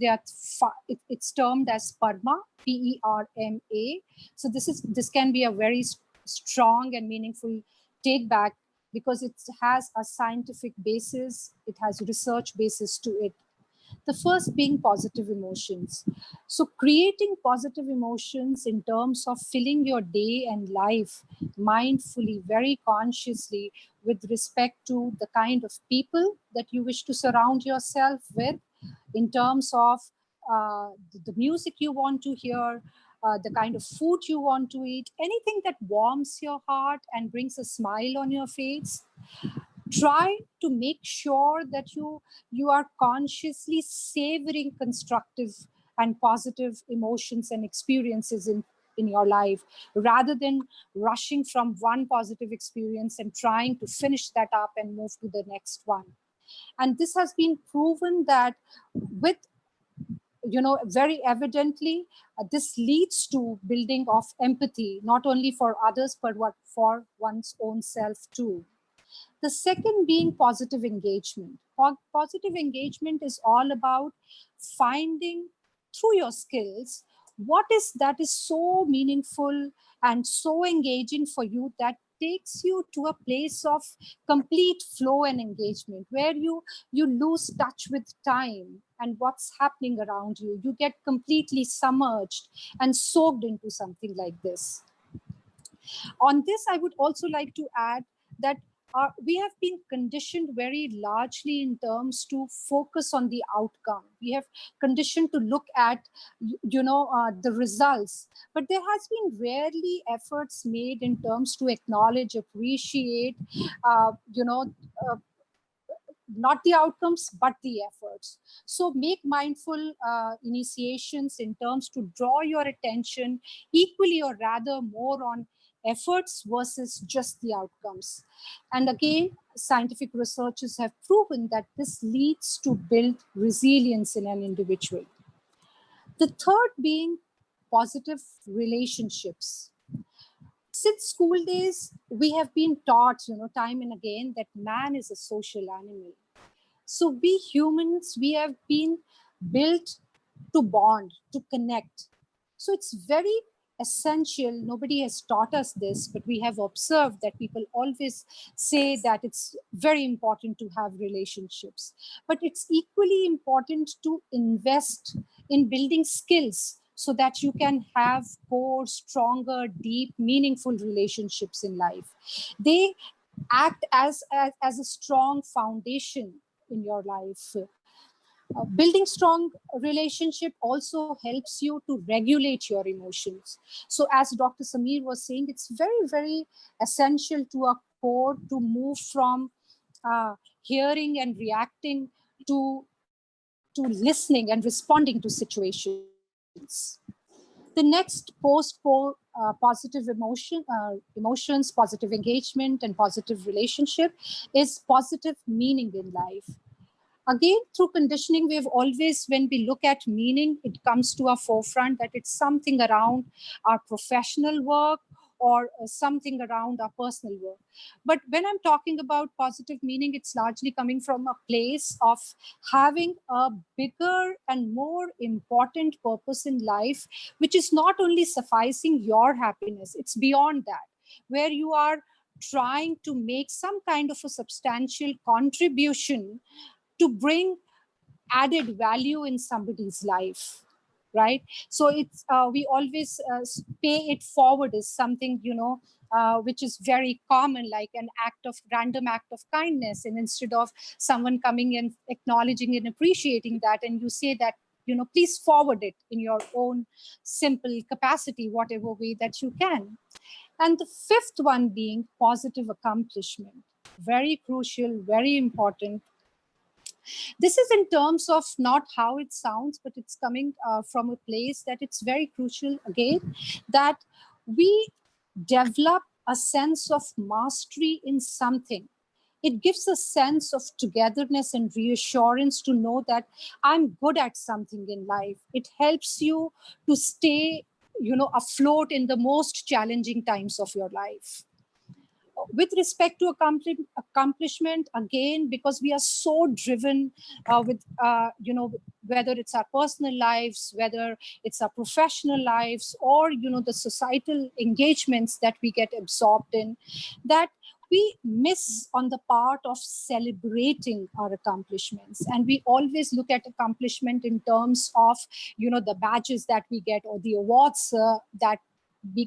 it's termed as PERMA, P-E-R-M-A. So this can be a very strong and meaningful take back, because it has a scientific basis, it has research basis to it. The first being positive emotions. So creating positive emotions in terms of filling your day and life mindfully, very consciously, with respect to the kind of people that you wish to surround yourself with, in terms of the music you want to hear, the kind of food you want to eat, anything that warms your heart and brings a smile on your face. Try to make sure that you are consciously savoring constructive and positive emotions and experiences in your life, rather than rushing from one positive experience and trying to finish that up and move to the next one. And this has been proven that with, very evidently, this leads to building of empathy, not only for others, but for one's own self too. The second being positive engagement. Positive engagement is all about finding through your skills what is that is so meaningful and so engaging for you, that takes you to a place of complete flow and engagement, where you lose touch with time and what's happening around you. You get completely submerged and soaked into something like this. On this, I would also like to add that we have been conditioned very largely in terms to focus on the outcome. We have conditioned to look at, the results. But there has been rarely efforts made in terms to acknowledge, appreciate, not the outcomes, but the efforts. So make mindful initiations in terms to draw your attention equally or rather more on efforts versus just the outcomes. And again, scientific researchers have proven that this leads to build resilience in an individual. The third being positive relationships. Since school days, we have been taught, time and again, that man is a social animal. So we humans, we have been built to bond, to connect. So it's very essential. Nobody has taught us this, but we have observed that people always say that it's very important to have relationships. But it's equally important to invest in building skills so that you can have core, stronger, deep, meaningful relationships in life. They act as a strong foundation in your life. Building strong relationship also helps you to regulate your emotions. So as Dr. Samir was saying, it's very, very essential to a core to move from hearing and reacting to listening and responding to situations. The next positive emotions, positive engagement, and positive relationship is positive meaning in life. Again, through conditioning, we've always, when we look at meaning, it comes to our forefront that it's something around our professional work or something around our personal work. But when I'm talking about positive meaning, it's largely coming from a place of having a bigger and more important purpose in life, which is not only sufficing your happiness, it's beyond that, where you are trying to make some kind of a substantial contribution to bring added value in somebody's life, right? So it's we always pay it forward is something, which is very common, like an random act of kindness. And instead of someone coming and acknowledging and appreciating that, and you say that, please forward it in your own simple capacity, whatever way that you can. And the fifth one being positive accomplishment. Very crucial, very important. This is in terms of not how it sounds, but it's coming from a place that it's very crucial, again, that we develop a sense of mastery in something. It gives a sense of togetherness and reassurance to know that I'm good at something in life. It helps you to stay, afloat in the most challenging times of your life. With respect to accomplishment, again, because we are so driven with, whether it's our personal lives, whether it's our professional lives, or, the societal engagements that we get absorbed in, that we miss on the part of celebrating our accomplishments. And we always look at accomplishment in terms of, the badges that we get or the awards that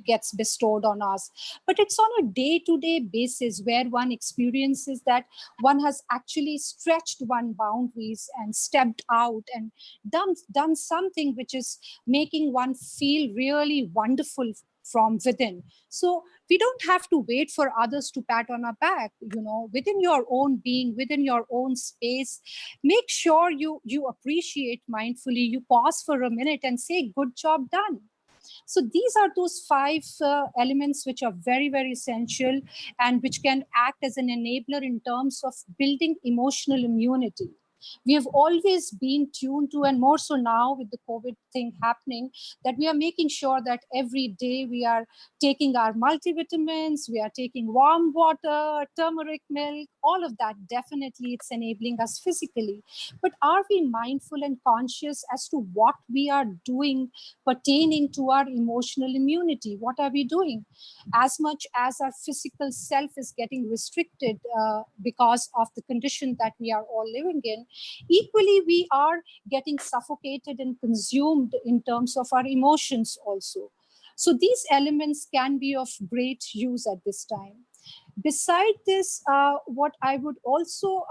gets bestowed on us. But it's on a day-to-day basis where one experiences that one has actually stretched one's boundaries and stepped out and done something which is making one feel really wonderful from within. So we don't have to wait for others to pat on our back, within your own being, within your own space. Make sure you appreciate mindfully, you pause for a minute and say, good job done. So these are those 5 elements which are very, very essential and which can act as an enabler in terms of building emotional immunity. We have always been tuned to, and more so now with the COVID thing happening, that we are making sure that every day we are taking our multivitamins, we are taking warm water, turmeric milk, all of that. Definitely it's enabling us physically. But are we mindful and conscious as to what we are doing pertaining to our emotional immunity? What are we doing? As much as our physical self is getting restricted because of the condition that we are all living in, equally we are getting suffocated and consumed in terms of our emotions also. So these elements can be of great use at this time. Beside this, what I would also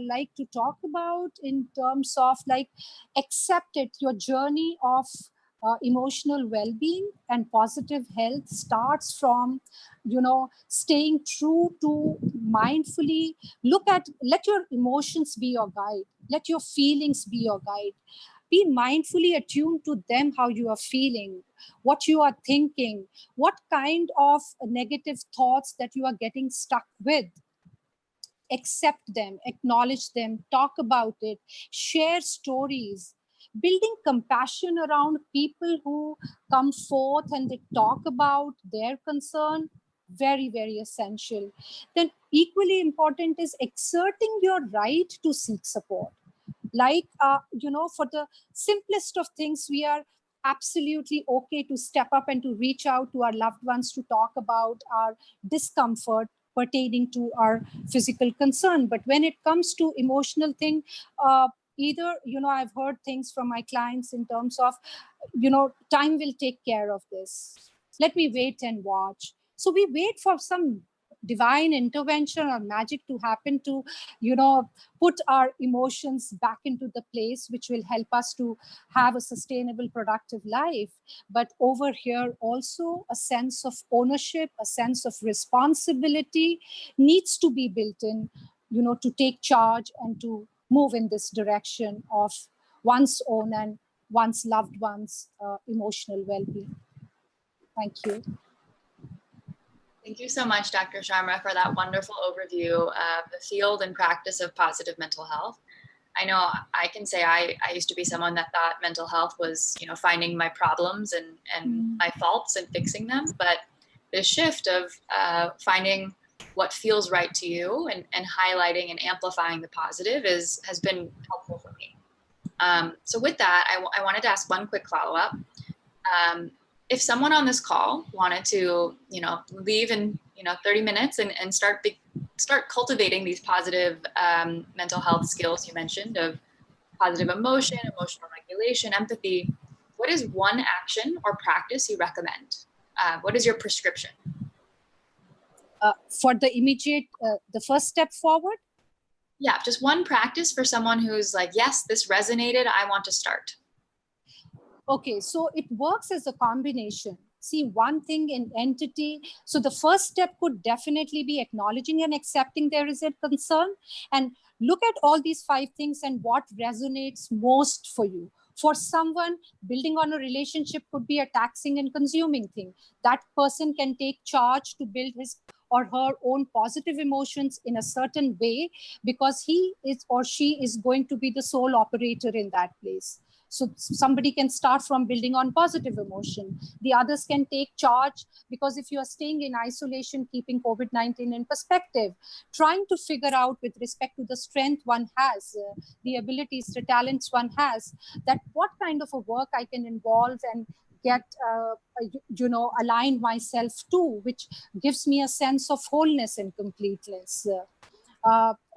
like to talk about in terms of like accept it, your journey of emotional well-being and positive health starts from, you know, staying true to mindfully let your emotions be your guide, let your feelings be your guide. Be mindfully attuned to them, how you are feeling, what you are thinking, what kind of negative thoughts that you are getting stuck with. Accept them, acknowledge them, talk about it, share stories. Building compassion around people who come forth and they talk about their concern, very, very essential. Then equally important is exerting your right to seek support. Like, you know, for the simplest of things, we are absolutely okay to step up and to reach out to our loved ones to talk about our discomfort pertaining to our physical concern. But when it comes to emotional thing, either, you know, I've heard things from my clients in terms of, you know, time will take care of this, let me wait and watch. So we wait for some divine intervention or magic to happen to, you know, put our emotions back into the place which will help us to have a sustainable, productive life. But over here also a sense of ownership, a sense of responsibility needs to be built in, you know, to take charge and to move in this direction of one's own and one's loved ones' emotional well-being. Thank you. Thank you so much, Dr. Sharma, for that wonderful overview of the field and practice of positive mental health. I know I can say I used to be someone that thought mental health was, you know, finding my problems and my faults and fixing them. But the shift of finding what feels right to you and highlighting and amplifying the positive has been helpful for me. So with that, I wanted to ask one quick follow-up. If someone on this call wanted to, you know, leave in, you know, 30 minutes and start cultivating these positive mental health skills you mentioned of positive emotion, emotional regulation, empathy, what is one action or practice you recommend? What is your prescription? For the immediate, the first step forward? Yeah, just one practice for someone who's like, yes, this resonated, I want to start. Okay, so it works as a combination. See, one thing in entity, so the first step could definitely be acknowledging and accepting there is a concern, and look at all these 5 things and what resonates most for you. For someone, building on a relationship could be a taxing and consuming thing. That person can take charge to build his or her own positive emotions in a certain way because he is or she is going to be the sole operator in that place. So somebody can start from building on positive emotion. The others can take charge because if you are staying in isolation, keeping COVID-19 in perspective, trying to figure out with respect to the strength one has, the abilities, the talents one has, that what kind of a work I can involve and get, you know, align myself to, which gives me a sense of wholeness and completeness.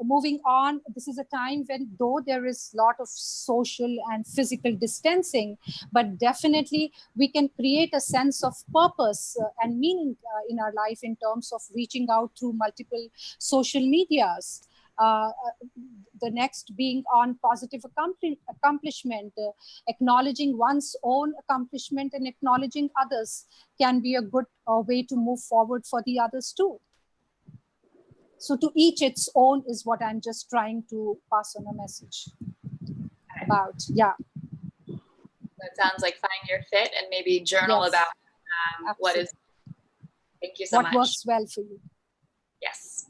Moving on, this is a time when though there is a lot of social and physical distancing, but definitely we can create a sense of purpose and meaning in our life in terms of reaching out through multiple social medias. The next being on positive accomplishment, acknowledging one's own accomplishment and acknowledging others can be a good way to move forward for the others too. So to each its own is what I'm just trying to pass on a message about. Yeah. That sounds like find your fit and maybe journal Yes, about what is. Thank you so what much. works well for you. Yes.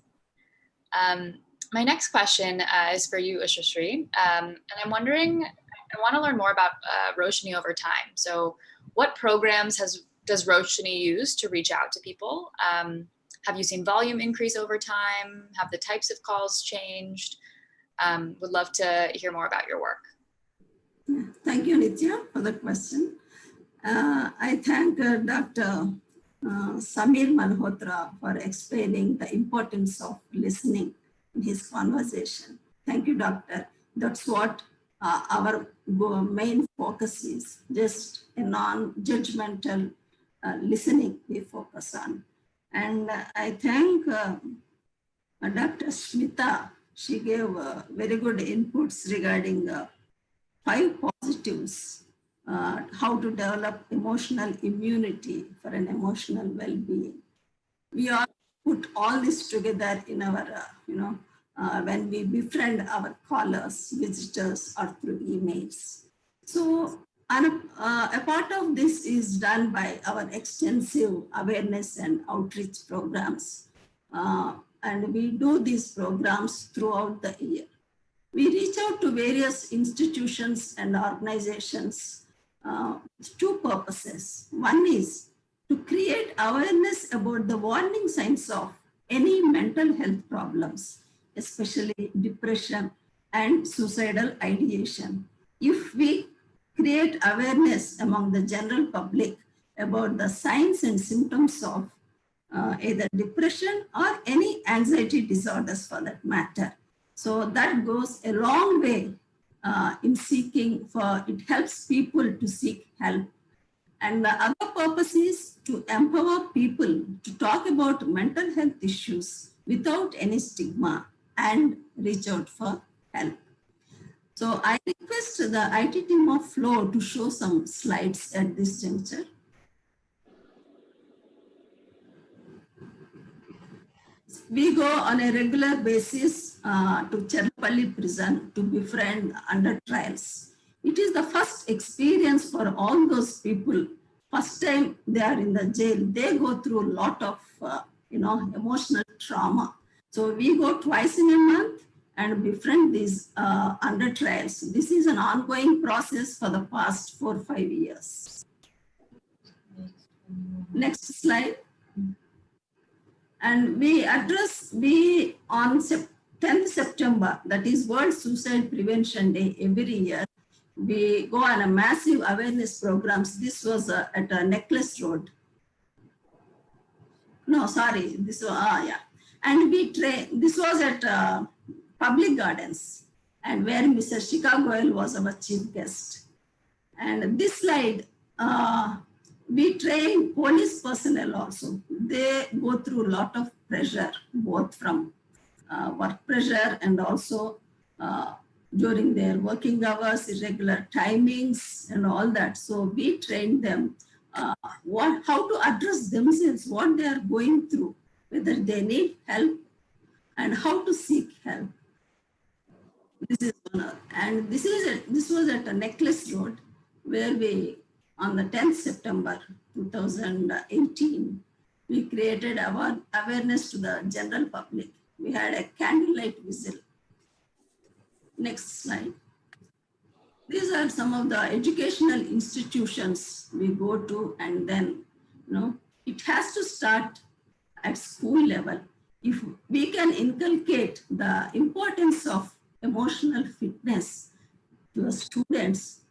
My next question is for you, Ushashree. And I'm wondering, I want to learn more about Roshni over time. So what programs does Roshni use to reach out to people? Have you seen volume increase over time? Have the types of calls changed? Would love to hear more about your work. Thank you, Nitya, for the question. I thank Dr. Samir Malhotra for explaining the importance of listening in his conversation. Thank you, Doctor. That's what our main focus is, just a non-judgmental listening we focus on. And I thank Dr. Smita. She gave very good inputs regarding 5 positives, how to develop emotional immunity for an emotional well-being. We all put all this together in our, when we befriend our callers, visitors, or through emails. So a part of this is done by our extensive awareness and outreach programs. And we do these programs throughout the year. We reach out to various institutions and organizations with 2 purposes. One is to create awareness about the warning signs of any mental health problems, especially depression and suicidal ideation. If we create awareness among the general public about the signs and symptoms of either depression or any anxiety disorders for that matter, so that goes a long way in seeking for, it helps people to seek help. And the other purpose is to empower people to talk about mental health issues without any stigma and reach out for help. So I request the IT team of FLO to show some slides at this juncture. We go on a regular basis to Cherlapalli prison to befriend under trials. It is the first experience for all those people. First time they are in the jail, they go through a lot of emotional trauma. So we go twice in a month and befriend these under trials. This is an ongoing process for the past 4 or 5 years. Next slide. And we on 10th September, that is World Suicide Prevention Day every year, we go on a massive awareness programs. This was at Necklace Road. No, sorry, this was, yeah. And this was at Public Gardens, and where Mr. Shika Goyal was our chief guest. And this slide, we train police personnel also. They go through a lot of pressure, both from work pressure and also during their working hours, irregular timings and all that. So we train them how to address themselves, what they are going through, whether they need help and how to seek help. This is one, and this was at a Necklace Road, where we, on the 10th September 2018, we created awareness to the general public. We had a candlelight whistle. Next slide. These are some of the educational institutions we go to, and then, it has to start at school level. If we can inculcate the importance of emotional fitness to the students,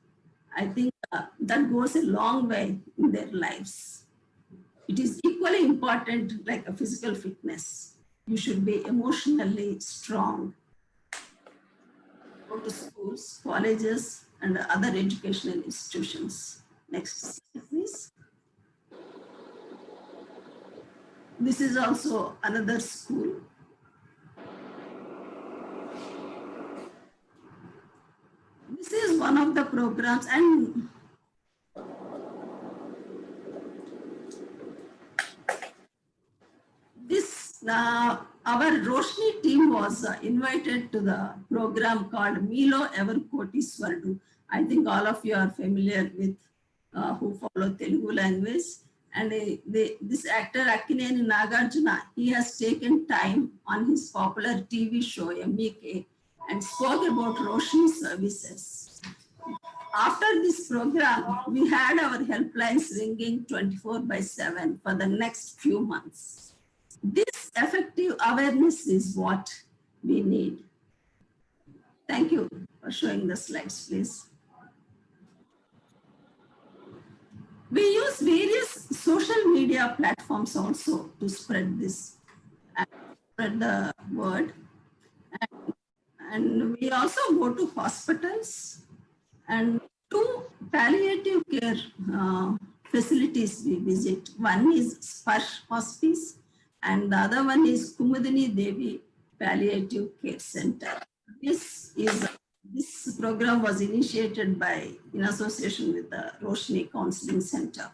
I think that goes a long way in their lives. It is equally important like a physical fitness. You should be emotionally strong. Go to schools, colleges, and other educational institutions. Next slide, please. This is also another school. This is one of the programs, and our Roshni team was invited to the program called Milo Everkoti Swardu. I think all of you are familiar with who follow Telugu language. And this actor Akkineni Nagarjuna, he has taken time on his popular TV show MEK and spoke about Roshni services. After this program, we had our helplines ringing 24/7 for the next few months. This effective awareness is what we need. Thank you for showing the slides, please. We use various social media platforms also to spread this, spread the word. And we also go to hospitals and 2 palliative care facilities we visit. One is Sparsh Hospice And the other one is Kumudini Devi Palliative Care Center. This program was initiated in association with the Roshni Counseling Center.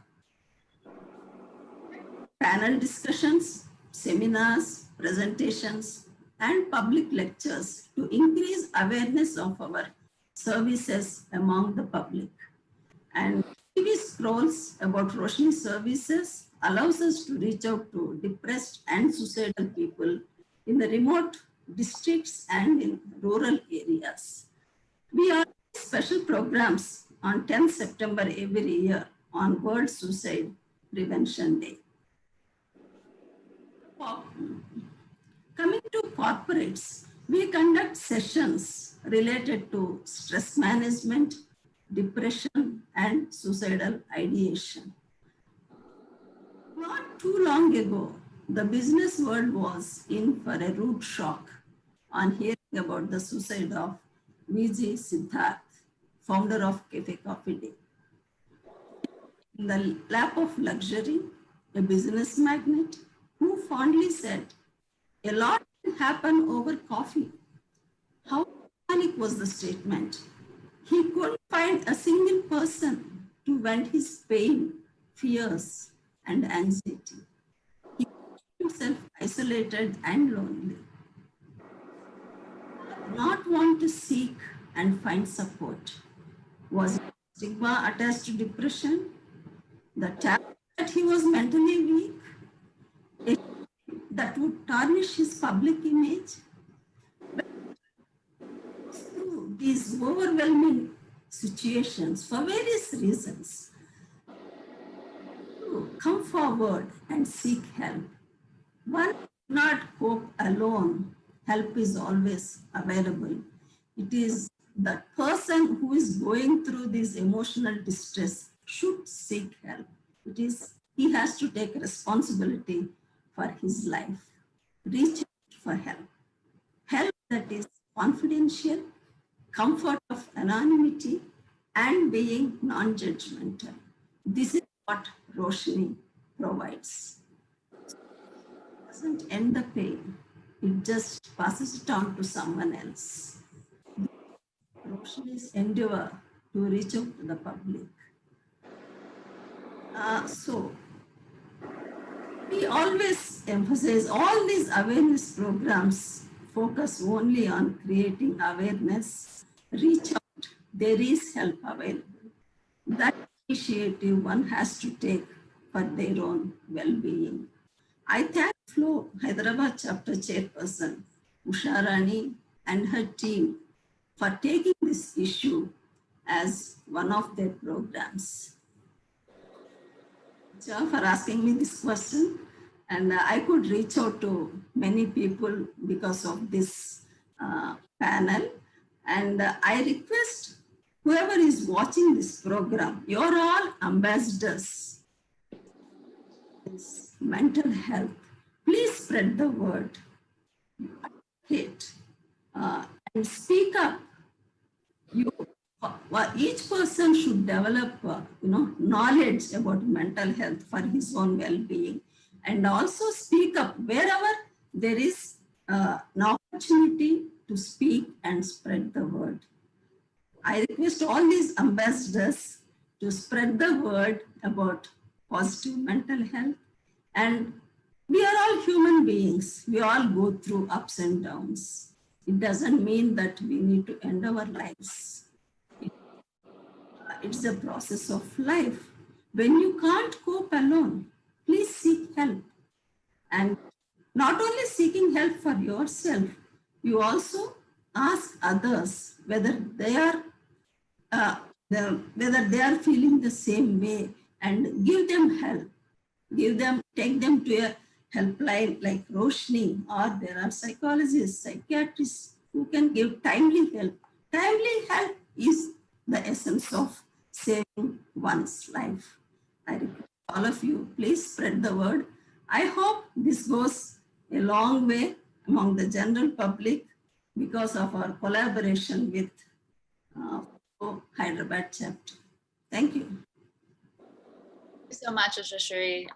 Panel discussions, seminars, presentations, and public lectures to increase awareness of our services among the public. And TV scrolls about Roshni services allows us to reach out to depressed and suicidal people in the remote districts and in rural areas. We have special programs on 10th September every year on World Suicide Prevention Day. Coming to corporates, we conduct sessions related to stress management, depression, and suicidal ideation. Not too long ago, the business world was in for a rude shock on hearing about the suicide of V.G. Siddharth, founder of Cafe Coffee Day. In the lap of luxury, a business magnate who fondly said, "A lot can happen over coffee." How ironic was the statement? He couldn't find a single person to vent his pain, fears, and anxiety. He found himself isolated and lonely. He did not want to seek and find support. Was it stigma attached to depression? The fact that he was mentally weak? That would tarnish his public image? Through these overwhelming situations, for various reasons, to come forward and seek help. One cannot cope alone. Help is always available. It is the person who is going through this emotional distress should seek help. He has to take responsibility for his life. Reach out for help. Help that is confidential, comfort of anonymity, and being non-judgmental. This is what Roshni provides. It doesn't end the pain. It just passes it on to someone else. Roshni's endeavor to reach out to the public. So we always emphasize all these awareness programs focus only on creating awareness. Reach out. There is help available. That initiative one has to take for their own well-being. I thank FLO Hyderabad chapter chairperson Usha Rani and her team for taking this issue as one of their programs. For asking me this question, and I could reach out to many people because of this panel, and I request whoever is watching this program, you're all ambassadors. It's mental health. Please spread the word, and speak up. Each person should develop, knowledge about mental health for his own well-being, and also speak up wherever there is an opportunity to speak and spread the word. I request all these ambassadors to spread the word about positive mental health. And we are all human beings. We all go through ups and downs. It doesn't mean that we need to end our lives. It's a process of life. When you can't cope alone, please seek help. And not only seeking help for yourself, you also ask others whether they are feeling the same way, and give them help. Take them to a helpline like Roshni, or there are psychologists, psychiatrists who can give timely help. Timely help is the essence of saving one's life. I request all of you, please spread the word. I hope this goes a long way among the general public because of our collaboration with Hyderabad chapter. Thank you. Thank you so much, Ushashri.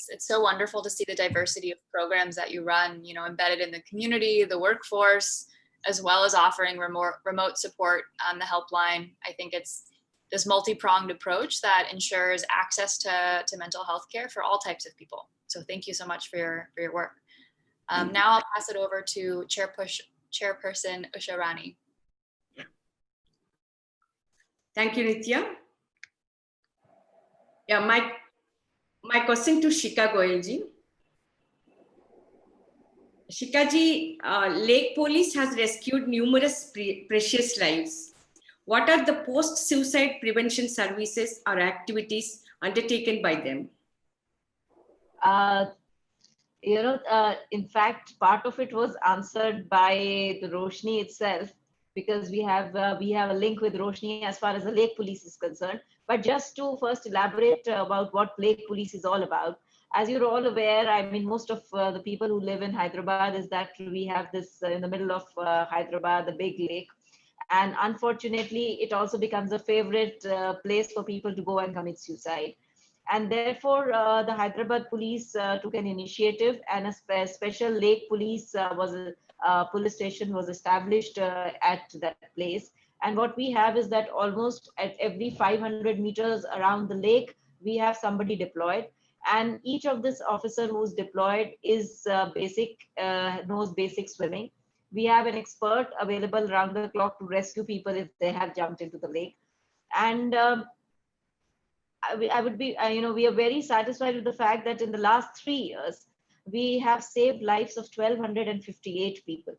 It's so wonderful to see the diversity of programs that you run, embedded in the community, the workforce, as well as offering remote support on the helpline. I think it's this multi-pronged approach that ensures access to mental health care for all types of people. So thank you so much for your work. Now I'll pass it over to Chairperson Usha Rani. Thank you, Nitya. Yeah, my question to Shika Goyalji. Shikaji, Lake Police has rescued numerous precious lives. What are the post-suicide prevention services or activities undertaken by them? In fact, part of it was answered by the Roshni itself, because we have a link with Roshni as far as the Lake Police is concerned. But just to first elaborate about what Lake Police is all about, as you're all aware, I mean, most of the people who live in Hyderabad is that we have this in the middle of Hyderabad, the big lake. And unfortunately, it also becomes a favorite place for people to go and commit suicide. And therefore, the Hyderabad police took an initiative, and a special lake police police station was established at that place. And what we have is that almost at every 500 meters around the lake, we have somebody deployed. And each of this officer who's deployed is knows basic swimming. We have an expert available around the clock to rescue people if they have jumped into the lake. And I would be, we are very satisfied with the fact that in the last 3 years, we have saved lives of 1,258 people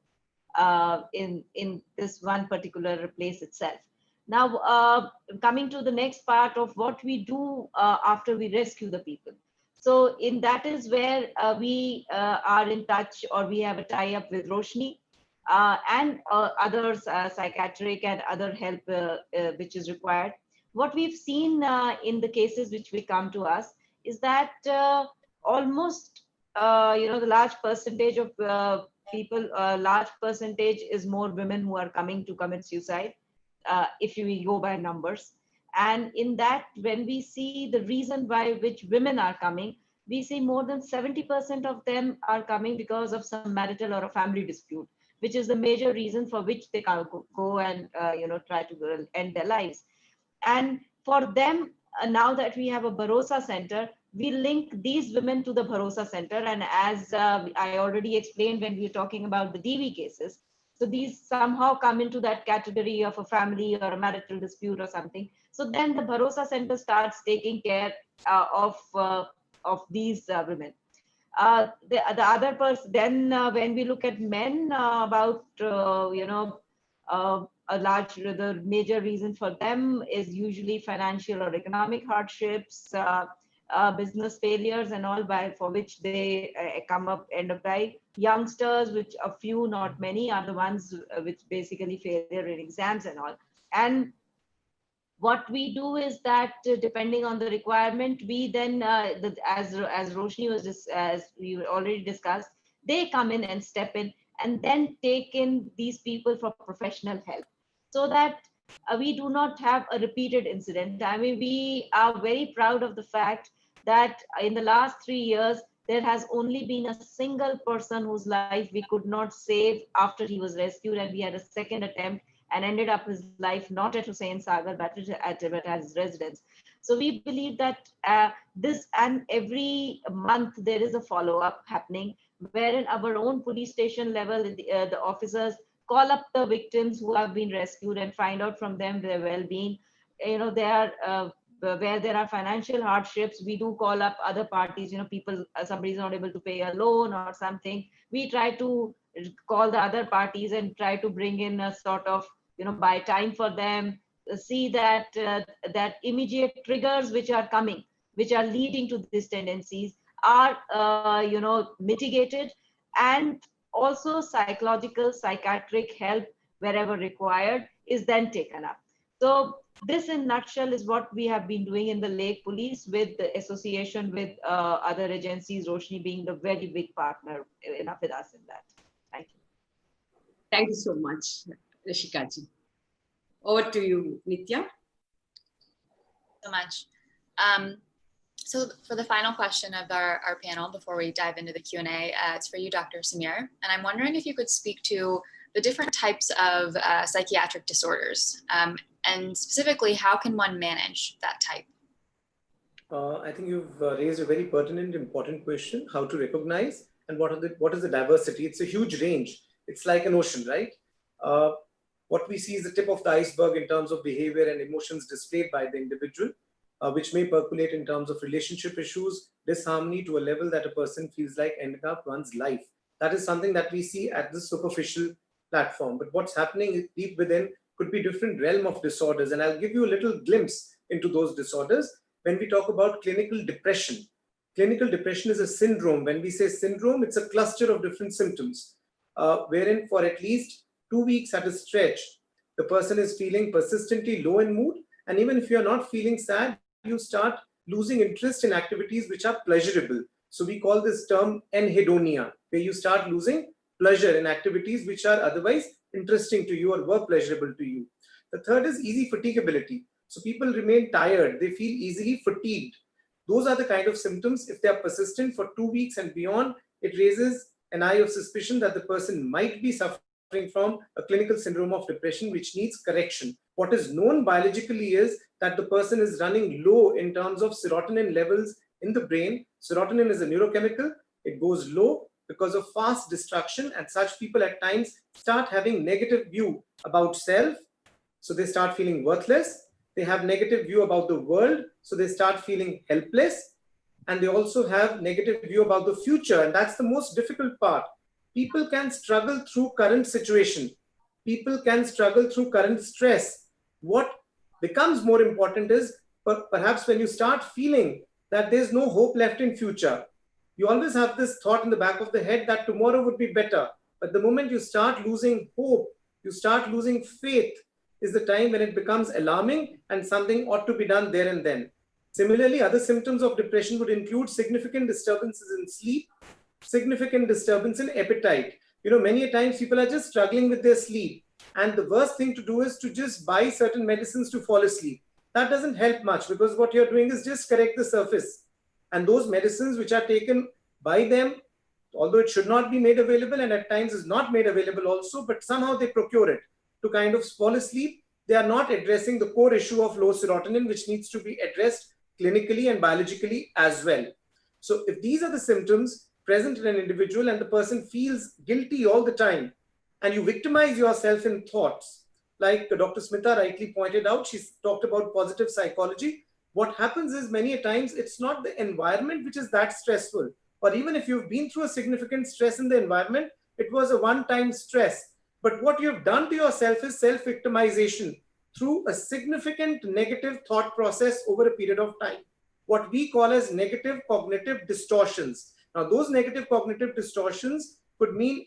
in this one particular place itself. Now, coming to the next part of what we do after we rescue the people. So that is where we are in touch, or we have a tie-up with Roshni and others, psychiatric and other help which is required. What we've seen in the cases which will come to us is that almost, the large percentage of people, large percentage is more women who are coming to commit suicide, if we go by numbers. And in that, when we see the reason by which women are coming, we see more than 70% of them are coming because of some marital or a family dispute, which is the major reason for which they go and try to end their lives. And for them, now that we have a Bharosa Center, we link these women to the Bharosa Center. And as I already explained when we were talking about the DV cases, so these somehow come into that category of a family or a marital dispute or something. So then the Bharosa Center starts taking care of these women. The other person, then when we look at men, about the major reason for them is usually financial or economic hardships, business failures and all, for which they end up dying. Youngsters, which a few, not many, are the ones which basically failure in exams and all. And what we do is that depending on the requirement, we then, as Roshni was as we already discussed, they come in and step in and then take in these people for professional help, so that we do not have a repeated incident. I mean, we are very proud of the fact that in the last 3 years, there has only been a single person whose life we could not save after he was rescued, and we had a second attempt and ended up his life not at Hussain Sagar, but at his residence. So we believe that this, and every month there is a follow-up happening, wherein our own police station level, the officers call up the victims who have been rescued and find out from them their well-being. They are where there are financial hardships, we do call up other parties. People, somebody is not able to pay a loan or something. We try to call the other parties and try to bring in a sort of buy time for them, see that that immediate triggers which are coming, which are leading to these tendencies, are mitigated, and also psychological, psychiatric help wherever required is then taken up. So this in nutshell is what we have been doing in the Lake Police, with the association with other agencies, Roshni being the very big partner with us in that. Thank you. Thank you so much, Rishikaji. Over to you, Nitya. So much. So for the final question of our panel, before we dive into the Q&A, it's for you, Dr. Samir. And I'm wondering if you could speak to the different types of psychiatric disorders, and specifically, how can one manage that type? I think you've raised a very pertinent, important question, how to recognize and what is the diversity. It's a huge range. It's like an ocean, right? What we see is the tip of the iceberg in terms of behavior and emotions displayed by the individual, which may percolate in terms of relationship issues, disharmony to a level that a person feels like ending up one's life. That is something that we see at the superficial platform. But what's happening deep within could be different realm of disorders. And I'll give you a little glimpse into those disorders. When we talk about clinical depression is a syndrome. When we say syndrome, it's a cluster of different symptoms, wherein for at least 2 weeks at a stretch, the person is feeling persistently low in mood. And even if you're not feeling sad, you start losing interest in activities which are pleasurable. So we call this term anhedonia, where you start losing pleasure in activities which are otherwise interesting to you or were pleasurable to you. The third is easy fatigability. So people remain tired, they feel easily fatigued. Those are the kind of symptoms. If they are persistent for 2 weeks and beyond, it raises an eye of suspicion that the person might be suffering from a clinical syndrome of depression, which needs correction. What is known biologically is that the person is running low in terms of serotonin levels in the brain. Serotonin is a neurochemical. It goes low because of fast destruction, and such people at times start having negative view about self. So they start feeling worthless. They have negative view about the world, so they start feeling helpless, and they also have negative view about the future, and that's the most difficult part. People can struggle through current situation. People can struggle through current stress. What becomes more important is perhaps when you start feeling that there's no hope left in future. You always have this thought in the back of the head that tomorrow would be better, but the moment you start losing hope, you start losing faith, is the time when it becomes alarming and something ought to be done there and then. Similarly, other symptoms of depression would include significant disturbances in sleep, significant disturbance in appetite. Many times people are just struggling with their sleep, and the worst thing to do is to just buy certain medicines to fall asleep. That doesn't help much, because what you're doing is just correct the surface. And those medicines which are taken by them, although it should not be made available, and at times is not made available also, but somehow they procure it to kind of fall asleep, they are not addressing the core issue of low serotonin, which needs to be addressed clinically and biologically as well. So if these are the symptoms present in an individual and the person feels guilty all the time, and you victimize yourself in thoughts, like Dr. Smita rightly pointed out, she's talked about positive psychology. What happens is many a times it's not the environment which is that stressful, or even if you've been through a significant stress in the environment, it was a one-time stress. But what you've done to yourself is self-victimization through a significant negative thought process over a period of time, what we call as negative cognitive distortions. Now, those negative cognitive distortions could mean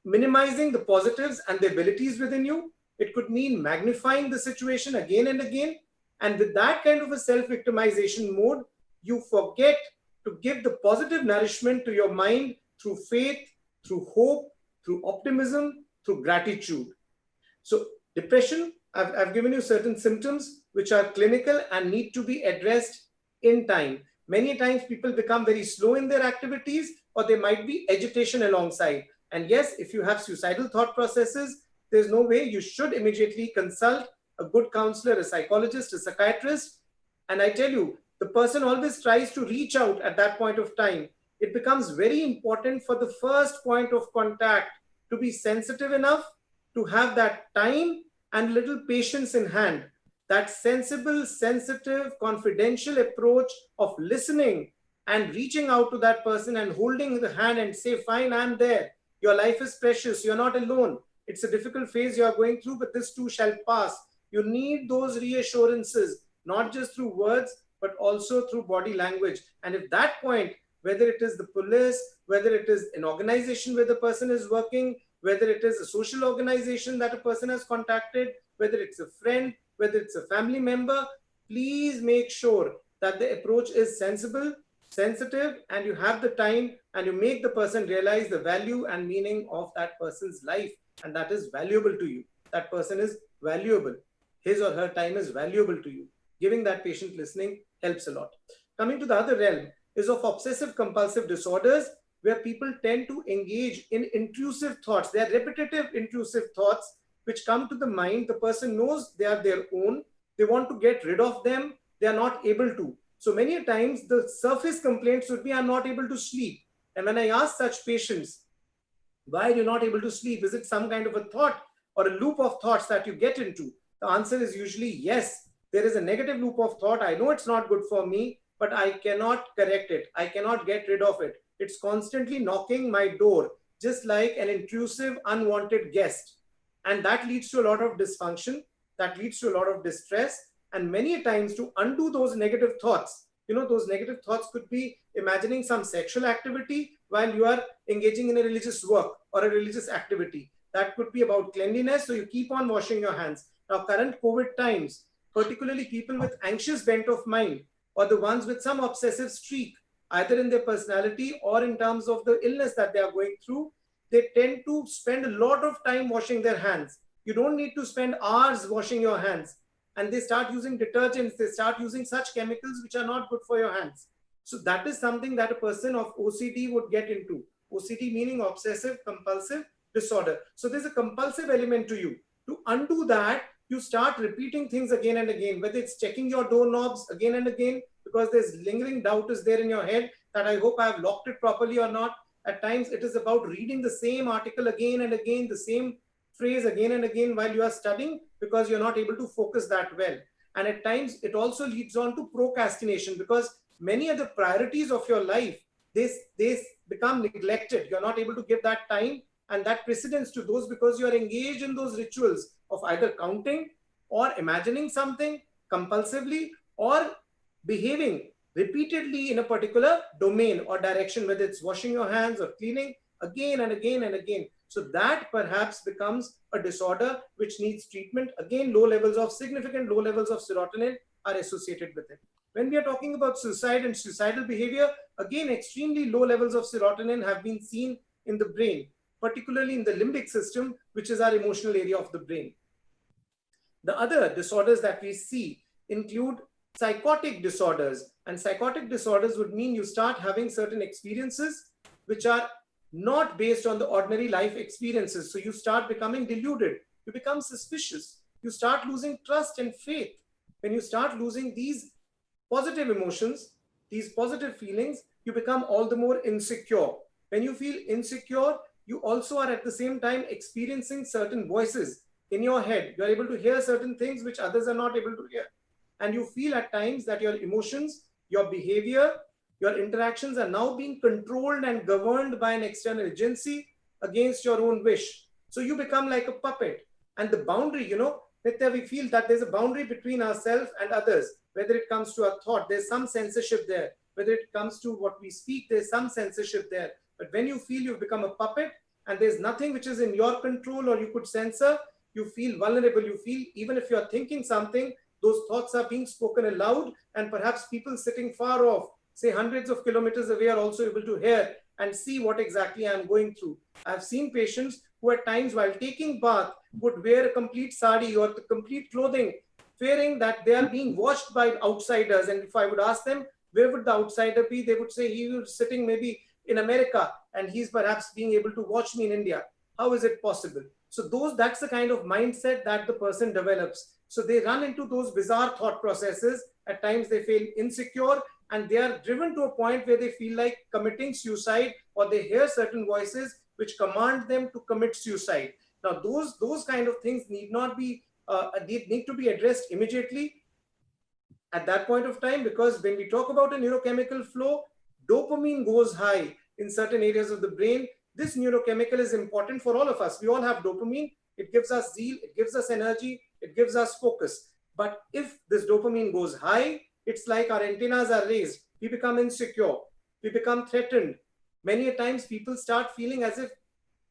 minimizing the positives and the abilities within you. It could mean magnifying the situation again and again. And with that kind of a self-victimization mode, you forget to give the positive nourishment to your mind through faith, through hope, through optimism, through gratitude. So depression, I've given you certain symptoms which are clinical and need to be addressed in time. Many times people become very slow in their activities, or there might be agitation alongside. And yes, if you have suicidal thought processes, there's no way, you should immediately consult a good counselor, a psychologist, a psychiatrist. And I tell you, the person always tries to reach out at that point of time. It becomes very important for the first point of contact to be sensitive enough to have that time and little patience in hand. That sensible, sensitive, confidential approach of listening and reaching out to that person and holding the hand and say, fine, I'm there. Your life is precious. You're not alone. It's a difficult phase you're going through, but this too shall pass. You need those reassurances, not just through words, but also through body language. And if that point, whether it is the police, whether it is an organization where the person is working, whether it is a social organization that a person has contacted, whether it's a friend, whether it's a family member, please make sure that the approach is sensible, sensitive, and you have the time and you make the person realize the value and meaning of that person's life. And that is valuable to you. That person is valuable. His or her time is valuable to you. Giving that patient listening helps a lot. Coming to the other realm is of obsessive compulsive disorders, where people tend to engage in intrusive thoughts. They are repetitive intrusive thoughts which come to the mind. The person knows they are their own. They want to get rid of them. They are not able to. So many times the surface complaints would be, I'm not able to sleep. And when I ask such patients, why are you not able to sleep? Is it some kind of a thought or a loop of thoughts that you get into? The answer is usually yes. There is a negative loop of thought. I know it's not good for me, but I cannot correct it. I cannot get rid of it. It's constantly knocking my door, just like an intrusive, unwanted guest. And that leads to a lot of dysfunction. That leads to a lot of distress. And many times, to undo those negative thoughts, those negative thoughts could be imagining some sexual activity while you are engaging in a religious work or a religious activity. That could be about cleanliness, so you keep on washing your hands. Now, current COVID times, particularly people with anxious bent of mind, or the ones with some obsessive streak, either in their personality or in terms of the illness that they are going through, they tend to spend a lot of time washing their hands. You don't need to spend hours washing your hands. And they start using detergents, they start using such chemicals which are not good for your hands. So that is something that a person of OCD would get into. OCD meaning obsessive compulsive disorder. So there's a compulsive element to you. To undo that, you start repeating things again and again, whether it's checking your doorknobs again and again, because there's lingering doubt is there in your head that I hope I have locked it properly or not. At times it is about reading the same article again and again, the same phrase again and again while you are studying, because you're not able to focus that well. And at times it also leads on to procrastination, because many of the priorities of your life, they become neglected. You're not able to give that time and that precedence to those, because you're engaged in those rituals of either counting or imagining something compulsively or behaving repeatedly in a particular domain or direction, whether it's washing your hands or cleaning again and again and again. So that perhaps becomes a disorder which needs treatment. Again, significant low levels of serotonin are associated with it. When we are talking about suicide and suicidal behavior, again, extremely low levels of serotonin have been seen in the brain, particularly in the limbic system, which is our emotional area of the brain. The other disorders that we see include psychotic disorders. And psychotic disorders would mean you start having certain experiences which are not based on the ordinary life experiences. So you start becoming deluded. You become suspicious. You start losing trust and faith. When you start losing these positive emotions, these positive feelings, you become all the more insecure. When you feel insecure, you also are at the same time experiencing certain voices in your head. You're able to hear certain things which others are not able to hear. And you feel at times that your emotions, your behavior, your interactions are now being controlled and governed by an external agency against your own wish. So you become like a puppet. And the boundary, Nitya, we feel that there's a boundary between ourselves and others. Whether it comes to our thought, there's some censorship there. Whether it comes to what we speak, there's some censorship there. But when you feel you've become a puppet and there's nothing which is in your control or you could censor, you feel vulnerable. You feel even if you're thinking something, those thoughts are being spoken aloud, and perhaps people sitting far off, say hundreds of kilometers away, are also able to hear and see what exactly I'm going through. I've seen patients who at times while taking bath would wear a complete sari or the complete clothing, fearing that they are being watched by outsiders. And if I would ask them, where would the outsider be? They would say he was sitting maybe in America and he's perhaps being able to watch me in India. How is it possible? So that's the kind of mindset that the person develops. So they run into those bizarre thought processes. At times they feel insecure and they are driven to a point where they feel like committing suicide, or they hear certain voices which command them to commit suicide. Now, those kind of things need not be, they need to be addressed immediately at that point of time, because when we talk about a neurochemical flow, dopamine goes high in certain areas of the brain. This neurochemical is important for all of us. We all have dopamine. It gives us zeal, it gives us energy, it gives us focus. But if this dopamine goes high, it's like our antennas are raised. We become insecure. We become threatened. Many a times people start feeling as if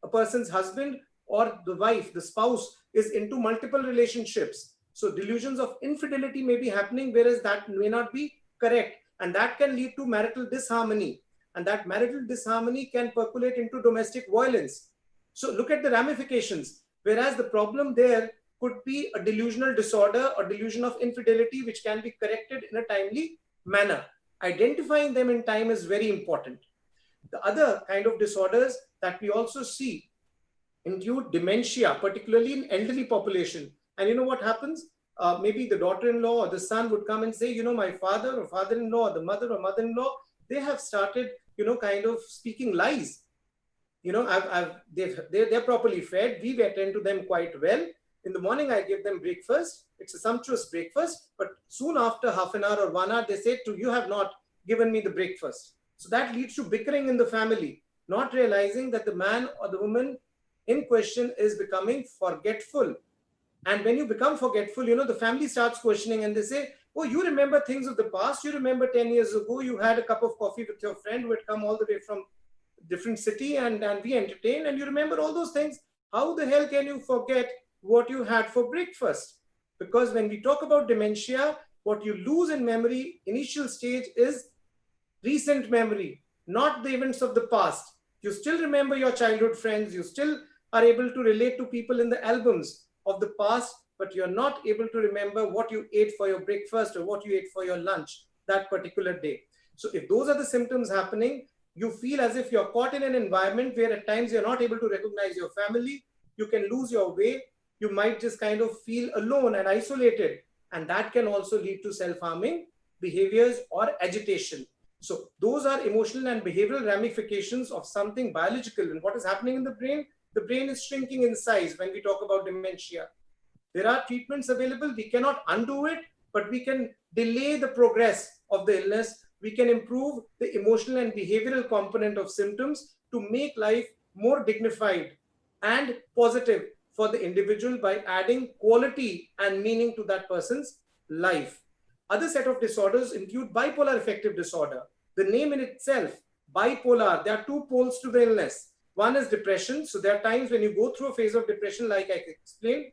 a person's husband or the wife, the spouse, is into multiple relationships. So delusions of infidelity may be happening, whereas that may not be correct. And that can lead to marital disharmony. And that marital disharmony can percolate into domestic violence. So look at the ramifications. Whereas the problem there could be a delusional disorder or delusion of infidelity, which can be corrected in a timely manner. identifying them in time is very important. The other kind of disorders that we also see include dementia, particularly in elderly population. And you know what happens? Maybe the daughter-in-law or the son would come and say, you know, my father or father-in-law or the mother or mother-in-law, they have started, you know, kind of speaking lies. You know, they're properly fed. We attend to them quite well. In the morning, I give them breakfast. It's a sumptuous breakfast. But soon after half an hour or 1 hour, they say, you have not given me the breakfast. So that leads to bickering in the family, not realizing that the man or the woman in question is becoming forgetful. And when you become forgetful, you know, the family starts questioning and they say, oh, you remember things of the past. You remember 10 years ago, you had a cup of coffee with your friend who had come all the way from different city and we entertained, and you remember all those things. How the hell can you forget what you had for breakfast? Because when we talk about dementia, what you lose in memory initial stage is recent memory, not the events of the past. You still remember your childhood friends, you still are able to relate to people in the albums of the past, but you're not able to remember what you ate for your breakfast or what you ate for your lunch that particular day. So if those are the symptoms happening, you feel as if you're caught in an environment where at times you're not able to recognize your family, you can lose your way, you might just kind of feel alone and isolated, and that can also lead to self-harming behaviors or agitation. So those are emotional and behavioral ramifications of something biological. And what is happening in the brain is shrinking in size when we talk about dementia. There are treatments available. We cannot undo it, but we can delay the progress of the illness. We can improve the emotional and behavioral component of symptoms to make life more dignified and positive for the individual by adding quality and meaning to that person's life. Other set of disorders include bipolar affective disorder. The name in itself, bipolar, there are two poles to the illness. One is depression. So there are times when you go through a phase of depression, like I explained.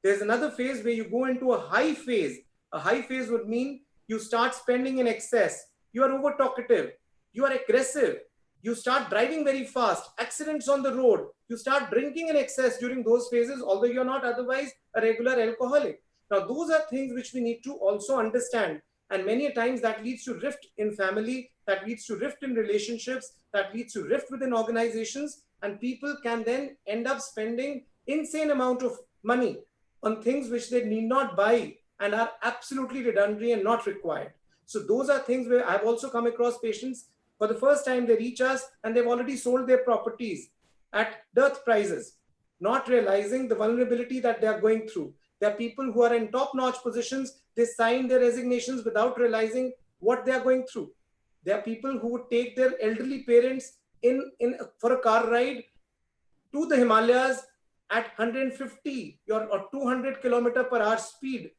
There's another phase where you go into a high phase. A high phase would mean you start spending in excess. You are over talkative. You are aggressive. You start driving very fast. Accidents on the road. You start drinking in excess during those phases, although you're not otherwise a regular alcoholic. Now, those are things which we need to also understand. And many times that leads to rift in family, that leads to rift in relationships, that leads to rift within organizations. And people can then end up spending insane amount of money on things which they need not buy and are absolutely redundant and not required. So those are things where I've also come across patients for the first time. They reach us and they've already sold their properties at dearth prices, not realizing the vulnerability that they are going through. There are people who are in top-notch positions. They sign their resignations without realizing what they are going through. There are people who would take their elderly parents for a car ride to the Himalayas at 150 or 200 km/h speed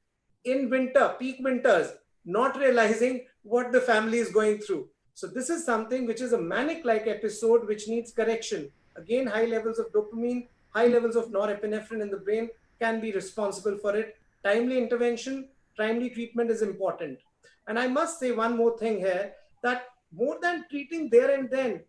in winter, peak winters, not realizing what the family is going through. So this is something which is a manic-like episode which needs correction. Again, high levels of dopamine, high levels of norepinephrine in the brain can be responsible for it. Timely intervention, timely treatment is important. And I must say one more thing here, that more than treating there and then,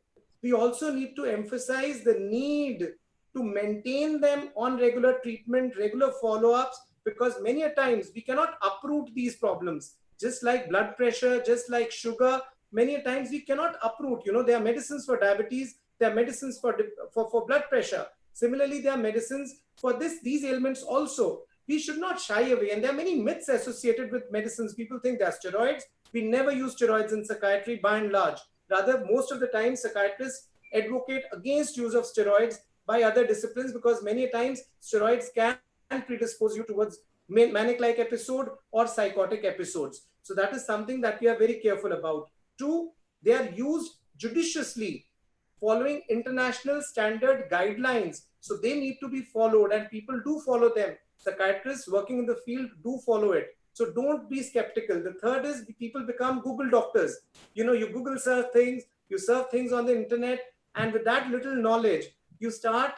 we also need to emphasize the need to maintain them on regular treatment, regular follow-ups, because many a times we cannot uproot these problems. Just like blood pressure, just like sugar, many a times we cannot uproot. You know, there are medicines for diabetes, there are medicines for blood pressure. Similarly, there are medicines for these ailments also. We should not shy away. And there are many myths associated with medicines. People think they are steroids. We never use steroids in psychiatry by and large. Rather, most of the time, psychiatrists advocate against use of steroids by other disciplines, because many times steroids can predispose you towards manic-like episode or psychotic episodes. So that is something that we are very careful about. Two, they are used judiciously, following international standard guidelines. So they need to be followed, and people do follow them. Psychiatrists working in the field do follow it. So don't be skeptical. The third is people become Google doctors. You know, you Google search things, you surf things on the internet, and with that little knowledge, you start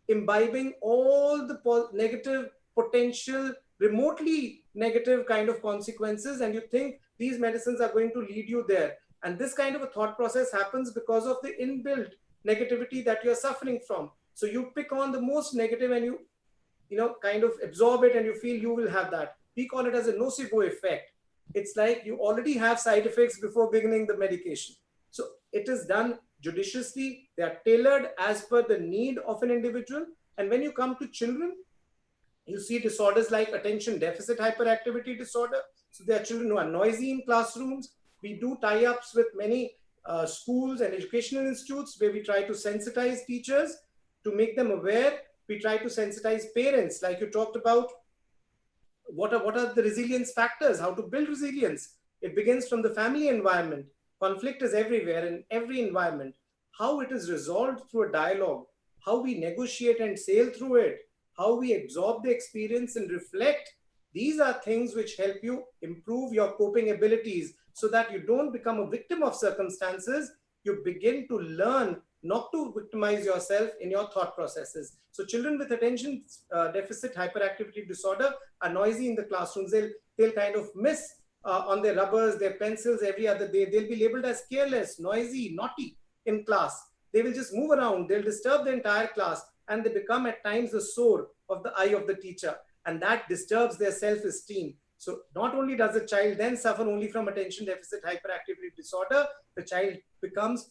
imbibing all the negative, potential, remotely negative kind of consequences, and you think these medicines are going to lead you there. And this kind of a thought process happens because of the inbuilt negativity that you're suffering from. So you pick on the most negative and you know, kind of absorb it, and you feel you will have that. We call it as a nocebo effect. it's like you already have side effects before beginning the medication. So it is done judiciously. They are tailored as per the need of an individual. And when you come to children, you see disorders like attention deficit hyperactivity disorder. So there are children who are noisy in classrooms. We do tie-ups with many schools and educational institutes where we try to sensitize teachers to make them aware. We try to sensitize parents, like you talked about. What are the resilience factors? How to build resilience? It begins from the family environment. Conflict is everywhere in every environment. How it is resolved through a dialogue, how we negotiate and sail through it, how we absorb the experience and reflect. These are things which help you improve your coping abilities so that you don't become a victim of circumstances. You begin to learn not to victimize yourself in your thought processes. So children with attention deficit hyperactivity disorder are noisy in the classrooms. They'll kind of miss on their rubbers, their pencils every other day. They'll be labeled as careless, noisy, naughty in class. They will just move around. They'll disturb the entire class, and they become at times the sore of the eye of the teacher. And that disturbs their self-esteem. So not only does the child then suffer only from attention deficit hyperactivity disorder, the child becomes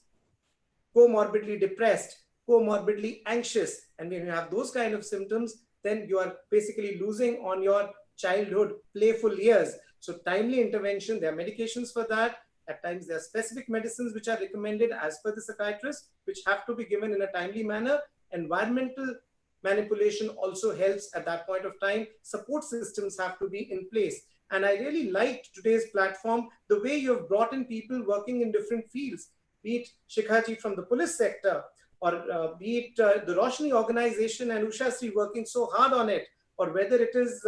comorbidly depressed, comorbidly anxious. And when you have those kind of symptoms, then you are basically losing on your childhood playful years. So timely intervention, there are medications for that. At times there are specific medicines which are recommended as per the psychiatrist, which have to be given in a timely manner. Environmental manipulation also helps at that point of time. Support systems have to be in place. And I really liked today's platform, the way you have brought in people working in different fields, be it Shikhaji from the police sector, or be it the Roshni organization and Usha Sri working so hard on it, or whether it is,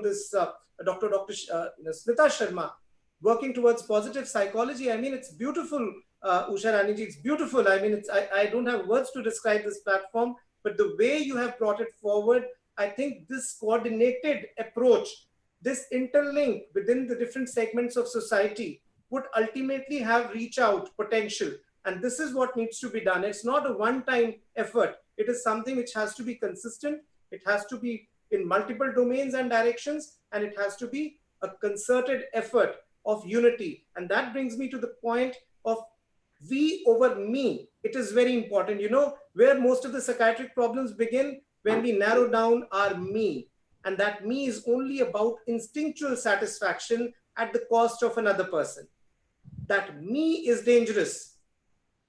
this Dr. Smita Sharma working towards positive psychology. I mean, it's beautiful, Usha Raniji, it's beautiful. I mean, I don't have words to describe this platform, but the way you have brought it forward, I think this coordinated approach, this interlink within the different segments of society would ultimately have reach out potential. And this is what needs to be done. It's not a one-time effort. It is something which has to be consistent. It has to be in multiple domains and directions, and it has to be a concerted effort of unity. And that brings me to the point of we over me. It is very important, where most of the psychiatric problems begin when we narrow down our me. And that me is only about instinctual satisfaction at the cost of another person. That me is dangerous.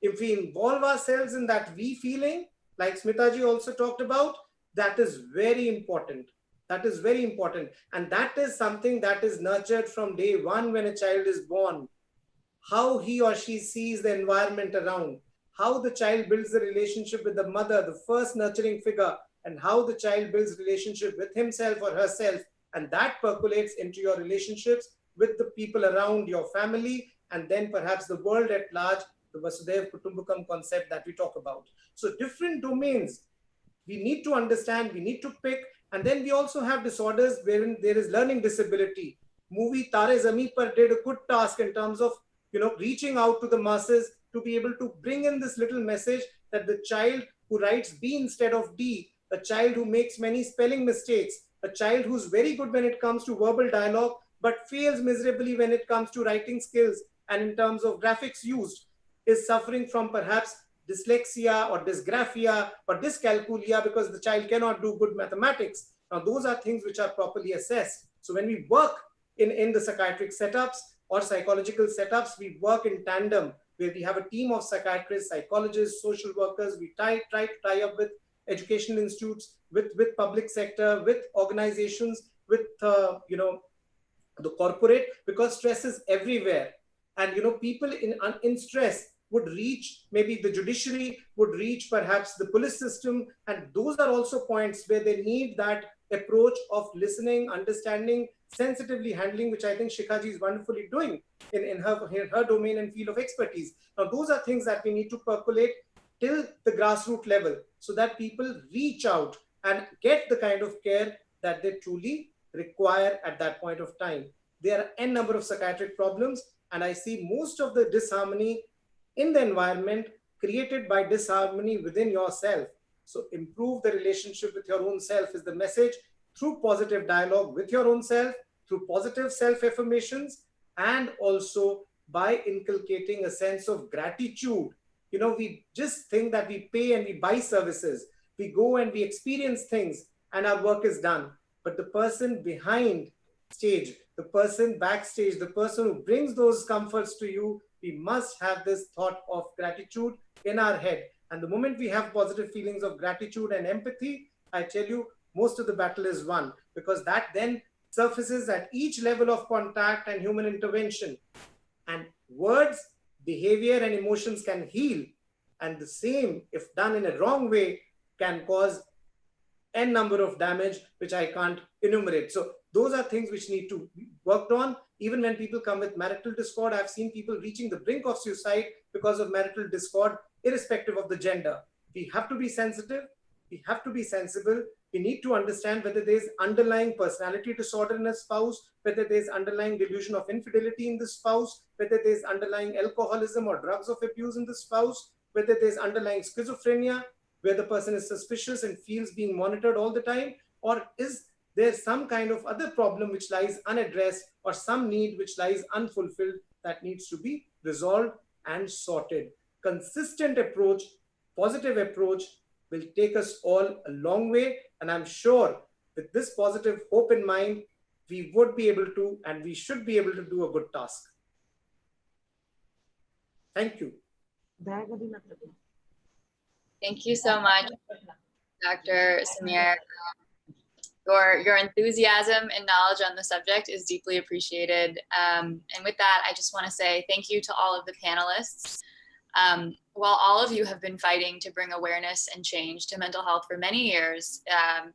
If we involve ourselves in that we feeling, like Smitaji also talked about, that is very important. That is very important. And that is something that is nurtured from day one when a child is born. How he or she sees the environment around, how the child builds the relationship with the mother, the first nurturing figure, and how the child builds relationship with himself or herself. And that percolates into your relationships with the people around your family, and then perhaps the world at large, the Vasudhaiva Kutumbakam concept that we talk about. So different domains we need to understand, we need to pick. And then we also have disorders wherein there is learning disability. Movie Tare Zameen Par did a good task in terms of reaching out to the masses to be able to bring in this little message that the child who writes B instead of D, a child who makes many spelling mistakes, a child who's very good when it comes to verbal dialogue, but fails miserably when it comes to writing skills and in terms of graphics used, is suffering from perhaps dyslexia or dysgraphia or dyscalculia because the child cannot do good mathematics. Now, those are things which are properly assessed. So when we work in the psychiatric setups or psychological setups, we work in tandem where we have a team of psychiatrists, psychologists, social workers. We try to tie up with educational institutes, with public sector, with organizations, with the corporate, because stress is everywhere. And people in stress would reach maybe the judiciary, would reach perhaps the police system. And those are also points where they need that approach of listening, understanding, sensitively handling, which I think Shikhaji is wonderfully doing in her domain and field of expertise. Now, those are things that we need to percolate till the grassroots level so that people reach out and get the kind of care that they truly require at that point of time. There are n number of psychiatric problems, and I see most of the disharmony in the environment created by disharmony within yourself. So improve the relationship with your own self is the message through positive dialogue with your own self, through positive self-affirmations and also by inculcating a sense of gratitude. You know, we just think that we pay and we buy services. We go and we experience things and our work is done. But the person behind stage, the person backstage, the person who brings those comforts to you, we must have this thought of gratitude in our head. And the moment we have positive feelings of gratitude and empathy, I tell you, most of the battle is won, because that then surfaces at each level of contact and human intervention. And words, behavior, and emotions can heal. And the same, if done in a wrong way, can cause n number of damage, which I can't enumerate. So those are things which need to be worked on. Even when people come with marital discord, I've seen people reaching the brink of suicide because of marital discord, irrespective of the gender. We have to be sensitive. We have to be sensible. We need to understand whether there's underlying personality disorder in a spouse, whether there's underlying delusion of infidelity in the spouse, whether there's underlying alcoholism or drugs of abuse in the spouse, whether there's underlying schizophrenia, where the person is suspicious and feels being monitored all the time, or is there some kind of other problem which lies unaddressed, or some need which lies unfulfilled that needs to be resolved and sorted. Consistent approach, positive approach will take us all a long way. And I'm sure with this positive hope in mind, we would be able to, and we should be able to do a good task. Thank you. Thank you so much, Dr. Samir. Your enthusiasm and knowledge on the subject is deeply appreciated. And with that, I just want to say thank you to all of the panelists. While all of you have been fighting to bring awareness and change to mental health for many years,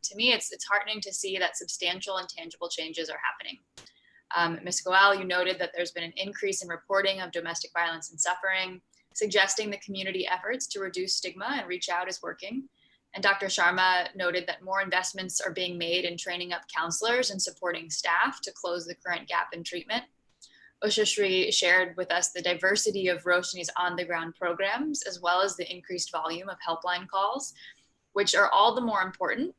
to me, it's heartening to see that substantial and tangible changes are happening. Ms. Goel, you noted that there's been an increase in reporting of domestic violence and suffering, suggesting the community efforts to reduce stigma and reach out is working. And Dr. Sharma noted that more investments are being made in training up counselors and supporting staff to close the current gap in treatment. Ushashri shared with us the diversity of Roshni's on-the-ground programs, as well as the increased volume of helpline calls, which are all the more important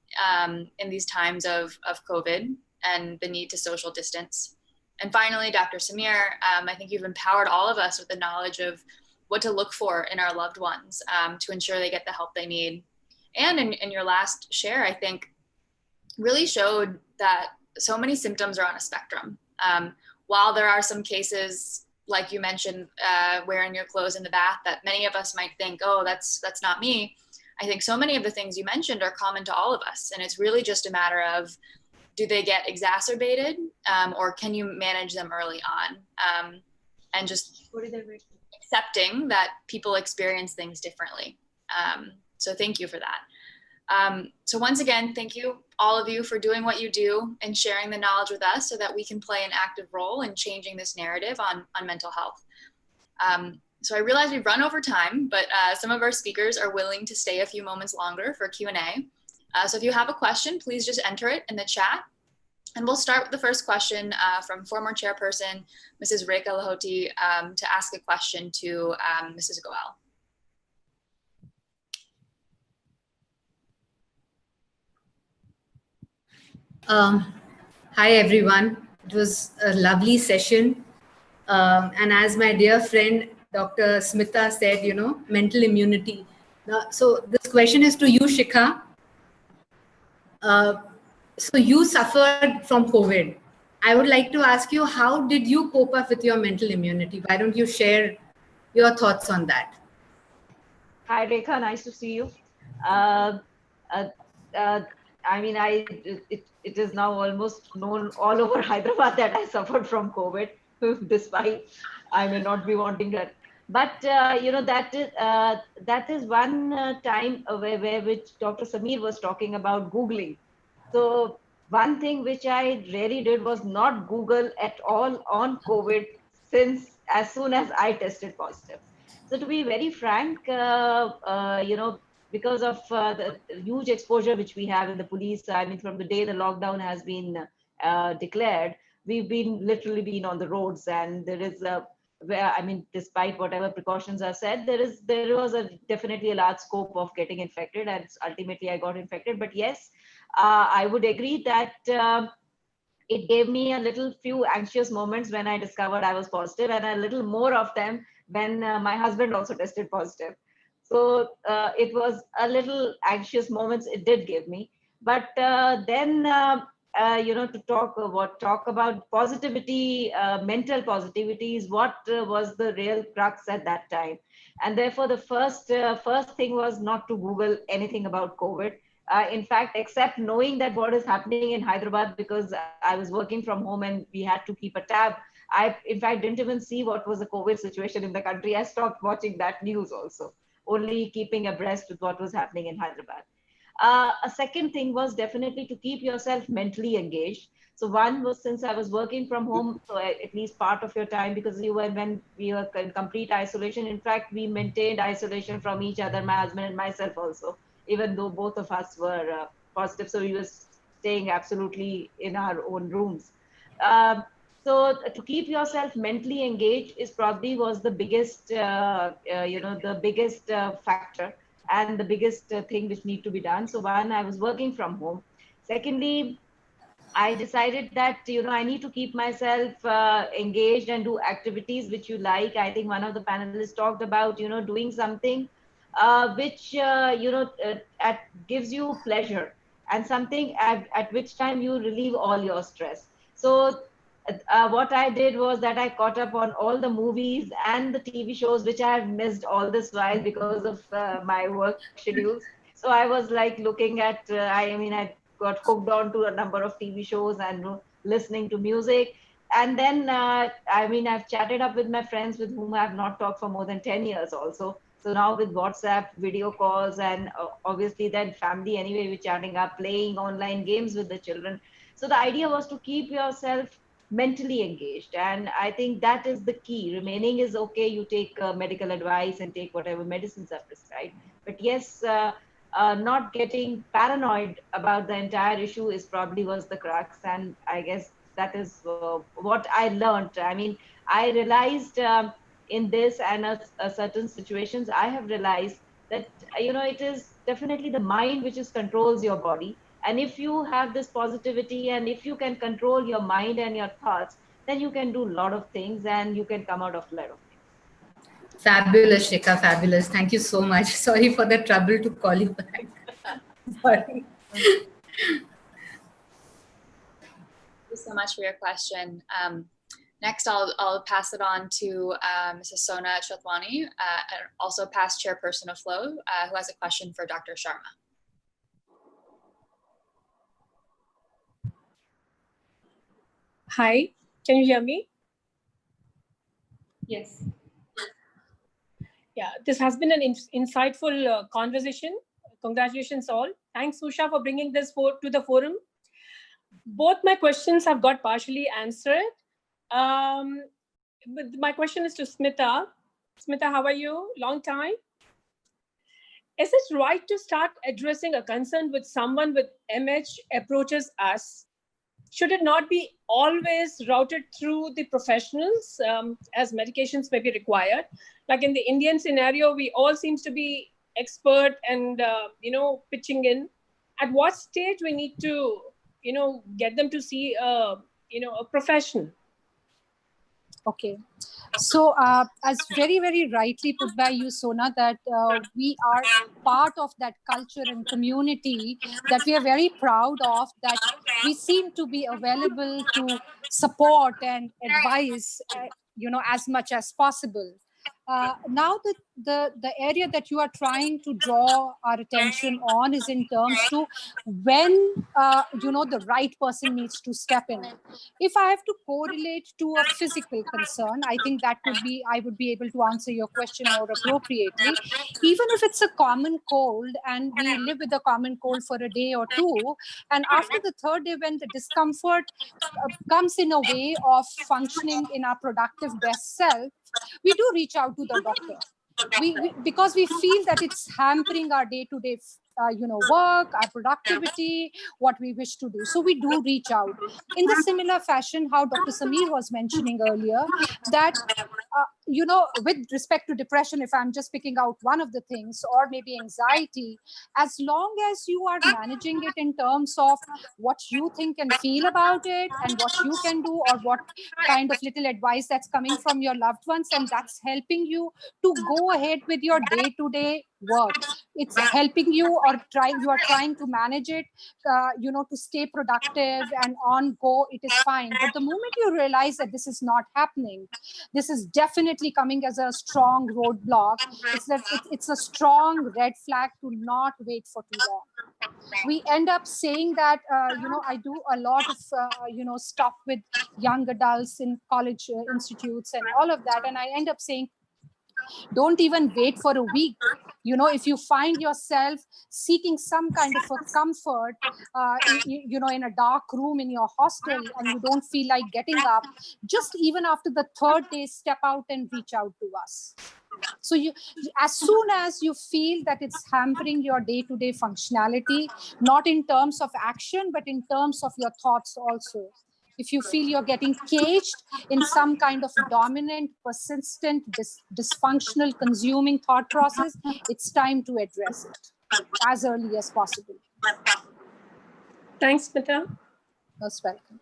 in these times of COVID and the need to social distance. And finally, Dr. Samir, I think you've empowered all of us with the knowledge of what to look for in our loved ones to ensure they get the help they need. And in your last share, I think really showed that so many symptoms are on a spectrum. While there are some cases, like you mentioned, wearing your clothes in the bath, that many of us might think, oh, that's not me. I think so many of the things you mentioned are common to all of us. And it's really just a matter of, do they get exacerbated or can you manage them early on? And just accepting that people experience things differently. So thank you for that. So once again, thank you all of you for doing what you do and sharing the knowledge with us so that we can play an active role in changing this narrative on mental health. So I realize we've run over time, but some of our speakers are willing to stay a few moments longer for Q&A. So if you have a question, please just enter it in the chat. And we'll start with the first question from former chairperson, Mrs. Rekha Lahoti, to ask a question to Mrs. Goel. Hi, everyone. It was a lovely session. And as my dear friend, Dr. Smita said, you know, mental immunity. So this question is to you, Shikha. So you suffered from COVID. I would like to ask you, how did you cope up with your mental immunity? Why don't you share your thoughts on that? Hi, Rekha. Nice to see you. I mean, it is now almost known all over Hyderabad that I suffered from COVID, despite I may not be wanting that. But you know, that is one time where which Dr. Samir was talking about Googling. So one thing which I really did was not Google at all on COVID since as soon as I tested positive. So to be very frank, you know, because of the huge exposure which we have in the police, I mean, from the day the lockdown has been declared, we've been literally been on the roads, and there is where, I mean, despite whatever precautions are said, there was definitely a large scope of getting infected, and ultimately I got infected. But yes, I would agree that it gave me a little few anxious moments when I discovered I was positive, and a little more of them when my husband also tested positive. So it was a little anxious moments it did give me. But then, to talk about positivity, mental positivity is what was the real crux at that time. And therefore, the first thing was not to Google anything about COVID. In fact, except knowing that what is happening in Hyderabad, because I was working from home and we had to keep a tab. I, in fact, didn't even see what was the COVID situation in the country. I stopped watching that news also, only keeping abreast with what was happening in Hyderabad. A second thing was definitely to keep yourself mentally engaged. So one was, since I was working from home, so at least part of your time, because when we were in complete isolation, in fact, we maintained isolation from each other, my husband and myself also, even though both of us were positive. So we were staying absolutely in our own rooms. So to keep yourself mentally engaged is probably was the biggest, the biggest factor and the biggest thing which need to be done. So one, I was working from home. Secondly, I decided that, I need to keep myself engaged and do activities which you like. I think one of the panelists talked about, doing something which, gives you pleasure, and something at which time you relieve all your stress. So what I did was that I caught up on all the movies and the TV shows which I have missed all this while because of my work schedules. So I was like looking at, I got hooked on to a number of TV shows and listening to music. And then, I've chatted up with my friends with whom I have not talked for more than 10 years also. So now with WhatsApp, video calls, and obviously then family anyway, we're chatting up, playing online games with the children. So the idea was to keep yourself mentally engaged. And I think that is the key. Remaining is okay, you take medical advice and take whatever medicines are prescribed. But yes, not getting paranoid about the entire issue is probably was the crux. And I guess that is what I learned. I realized in this and certain situations, I have realized that, it is definitely the mind which is controls your body. And if you have this positivity and if you can control your mind and your thoughts, then you can do a lot of things and you can come out of a lot of things. Fabulous, Shikha, fabulous. Thank you so much. Sorry for the trouble to call you back. Sorry. Thank you so much for your question. Next, I'll pass it on to Mrs. Sona Chatwani, also past chairperson of FLO, who has a question for Dr. Sharma. Hi, can you hear me? Yes. Yeah, this has been an insightful conversation. Congratulations all. Thanks, Usha, for bringing this to the forum. Both my questions have got partially answered. But my question is to Smita. Smita, how are you? Long time. Is it right to start addressing a concern with someone with MH approaches us? Should it not be always routed through the professionals as medications may be required? Like in the Indian scenario, we all seems to be expert and, pitching in. At what stage we need to, get them to see, a profession? Okay. So as very, very rightly put by you, Sona, that we are part of that culture and community that we are very proud of, that we seem to be available to support and advise, as much as possible. Now the area that you are trying to draw our attention on is in terms to when the right person needs to step in. If I have to correlate to a physical concern, I think that I would be able to answer your question more appropriately. Even if it's a common cold and we live with a common cold for a day or two, and after the third day when the discomfort comes in a way of functioning in our productive best self, we do reach out to the doctor. Because we feel that it's hampering our day-to-day work, our productivity, what we wish to do. So we do reach out. In the similar fashion, how Dr. Samir was mentioning earlier, that with respect to depression, if I'm just picking out one of the things, or maybe anxiety, as long as you are managing it in terms of what you think and feel about it, and what you can do, or what kind of little advice that's coming from your loved ones, and that's helping you to go ahead with your day-to-day work. It's helping you, or you are trying to manage it, to stay productive and on go, it is fine. But the moment you realize that this is not happening, this is definitely coming as a strong roadblock. It's a strong red flag to not wait for too long. We end up saying that, I do a lot of, stuff with young adults in college institutes and all of that. And I end up saying, don't even wait for a week. If you find yourself seeking some kind of a comfort, in a dark room in your hostel, and you don't feel like getting up, just even after the third day, step out and reach out to us. So as soon as you feel that it's hampering your day-to-day functionality, not in terms of action, but in terms of your thoughts also. If you feel you're getting caged in some kind of dominant, persistent, dysfunctional, consuming thought process, it's time to address it as early as possible. Thanks, Smita. Most welcome.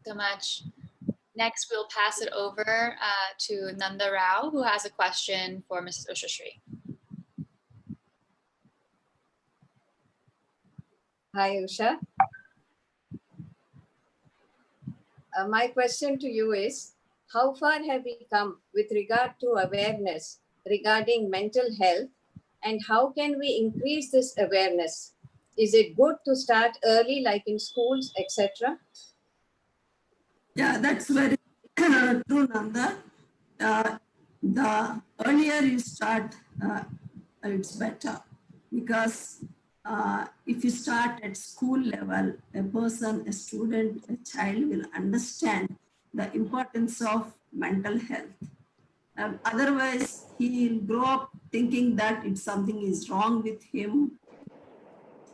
So much. Next, we'll pass it over to Nanda Rao, who has a question for Mrs. Ushashree. Hi, Usha. My question to you is, how far have we come with regard to awareness regarding mental health, and how can we increase this awareness? Is it good to start early, like in schools, etc.? Yeah, that's very true, Nanda. The earlier you start, it's better, because if you start at school level, a person, a student, a child will understand the importance of mental health. Otherwise, he'll grow up thinking that it's something is wrong with him,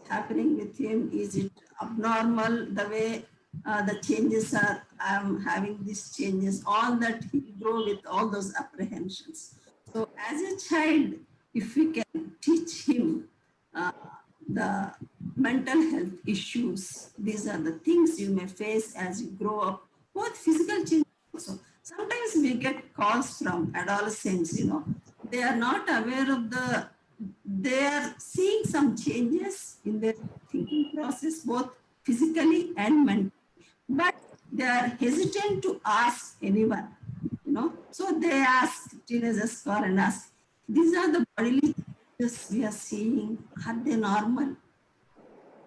happening with him. Is it abnormal the way the changes are, I'm having these changes, all that he'll grow with all those apprehensions. So as a child, if we can teach him the mental health issues, these are the things you may face as you grow up, both physical changes also. Sometimes we get calls from adolescents, they are not aware of they are seeing some changes in their thinking process, both physically and mentally, but they are hesitant to ask anyone, So they ask, teenagers call and ask, these are the bodily changes we are seeing, are they normal?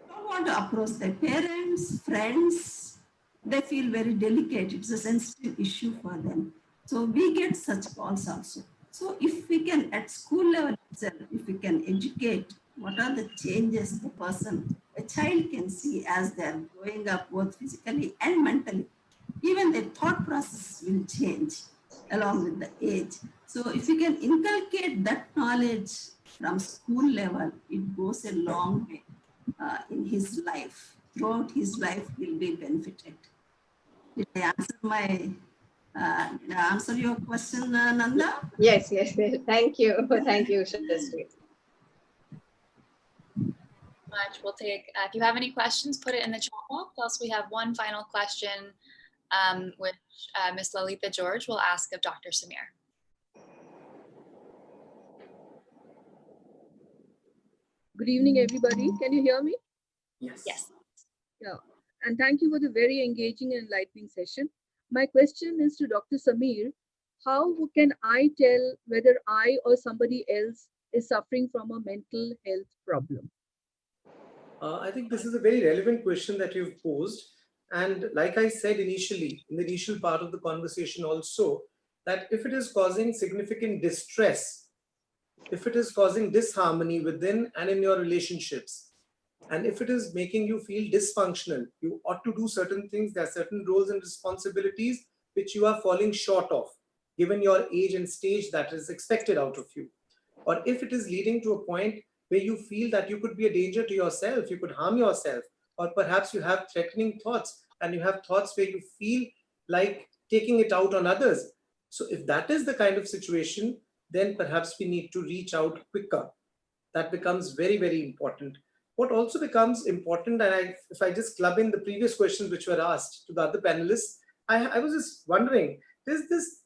Don't want to approach their parents, friends. They feel very delicate. It's a sensitive issue for them. So we get such calls also. So if we can, at school level itself, if we can educate what are the changes a child can see as they're growing up, both physically and mentally, even their thought process will change along with the age. So if you can inculcate that knowledge from school level, it goes a long way in his life. Throughout his life, will be benefited. Did I answer your question, Nanda? Yes. Thank you. Thank you, Shastri. Much. We'll take, if you have any questions, put it in the chat box. Else we have one final question, which Ms. Lalita George will ask of Dr. Samir. Good evening, everybody. Can you hear me? Yes. Yes. Yeah. And thank you for the very engaging and enlightening session. My question is to Dr. Samir. How can I tell whether I or somebody else is suffering from a mental health problem? I think this is a very relevant question that you've posed. And like I said initially, in the initial part of the conversation also, that if it is causing significant distress, if it is causing disharmony within and in your relationships, and if it is making you feel dysfunctional, you ought to do certain things. There are certain roles and responsibilities which you are falling short of, given your age and stage that is expected out of you. or if it is leading to a point where you feel that you could be a danger to yourself, you could harm yourself, or perhaps you have threatening thoughts and you have thoughts where you feel like taking it out on others. So if that is the kind of situation, then perhaps we need to reach out quicker. That becomes very, very important. What also becomes important, and if I just club in the previous questions which were asked to the other panelists, I was just wondering, there's this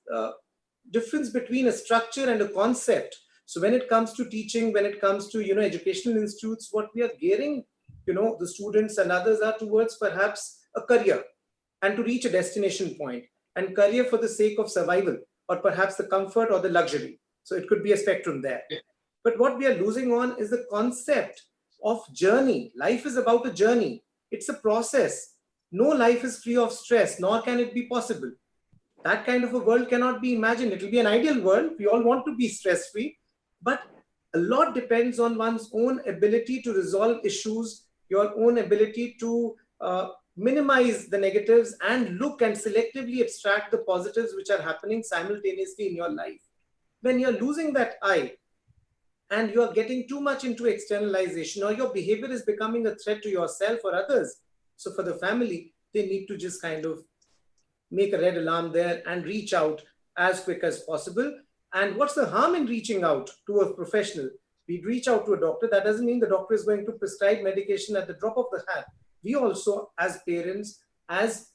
difference between a structure and a concept. So when it comes to teaching, when it comes to, educational institutes, what we are gearing, the students and others are towards perhaps a career and to reach a destination point, and career for the sake of survival, or perhaps the comfort or the luxury. So it could be a spectrum there. But what we are losing on is the concept of journey. Life is about a journey. It's a process. No life is free of stress, nor can it be possible. That kind of a world cannot be imagined. It will be an ideal world. We all want to be stress-free, but a lot depends on one's own ability to resolve issues, your own ability to minimize the negatives and look and selectively abstract the positives which are happening simultaneously in your life. When you're losing that eye and you're getting too much into externalization, or your behavior is becoming a threat to yourself or others, so for the family, they need to just kind of make a red alarm there and reach out as quick as possible. And what's the harm in reaching out to a professional? We reach out to a doctor. That doesn't mean the doctor is going to prescribe medication at the drop of the hat. We also, as parents, as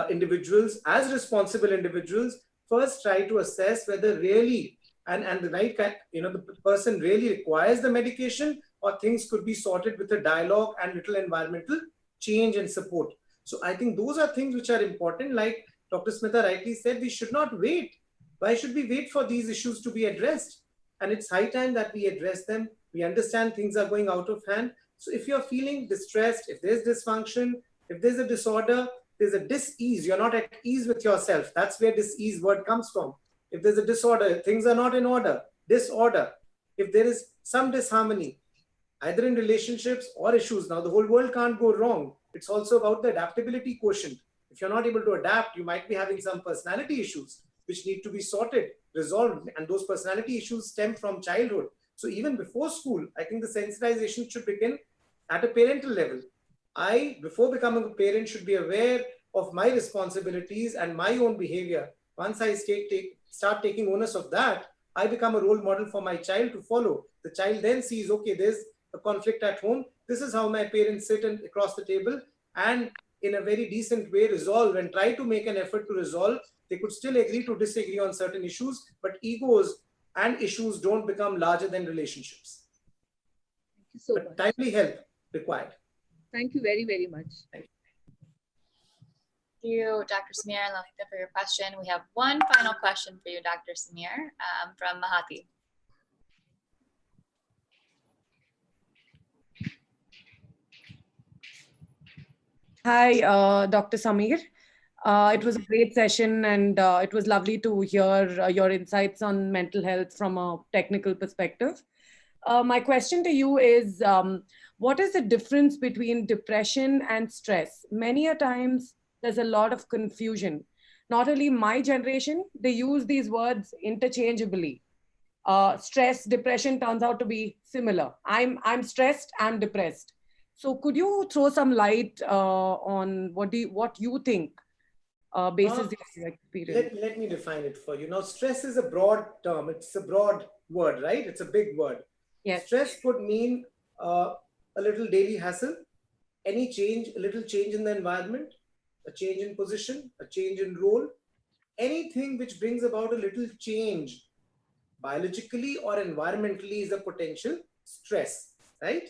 individuals, as responsible individuals, first try to assess whether really and the right kind, the person really requires the medication, or things could be sorted with a dialogue and little environmental change and support. So I think those are things which are important. Like Dr. Smita rightly said, we should not wait. Why should we wait for these issues to be addressed? And it's high time that we address them. We understand things are going out of hand. So if you're feeling distressed, if there's dysfunction, if there's a disorder, there's a dis-ease, you're not at ease with yourself. That's where dis-ease word comes from. If there's a disorder, things are not in order, disorder. If there is some disharmony, either in relationships or issues, now the whole world can't go wrong. It's also about the adaptability quotient. If you're not able to adapt, you might be having some personality issues which need to be sorted, resolved, and those personality issues stem from childhood. So even before school, I think the sensitization should begin at a parental level. I, before becoming a parent, should be aware of my responsibilities and my own behavior. Once I start taking onus of that, I become a role model for my child to follow. The child then sees, okay, there's a conflict at home. This is how my parents sit across the table and in a very decent way resolve and try to make an effort to resolve. They could still agree to disagree on certain issues, but egos and issues don't become larger than relationships. Thank you so but much. Timely help required. Thank you very, very much. Thank you, Dr. Samir and Lalita, for your question. We have one final question for you, Dr. Samir, from Mahati. Hi, Dr. Samir. It was a great session, and it was lovely to hear your insights on mental health from a technical perspective. My question to you is, what is the difference between depression and stress? Many a times, there's a lot of confusion. Not only my generation, they use these words interchangeably. Stress, depression turns out to be similar. I'm stressed, I'm depressed. So could you throw some light on what you think basis your experience? Let me define it for you. Now, stress is a broad term. It's a broad word, right? It's a big word. Yes. Stress could mean a little daily hassle, any change, a little change in the environment, a change in position, a change in role, anything which brings about a little change biologically or environmentally is a potential stress, right?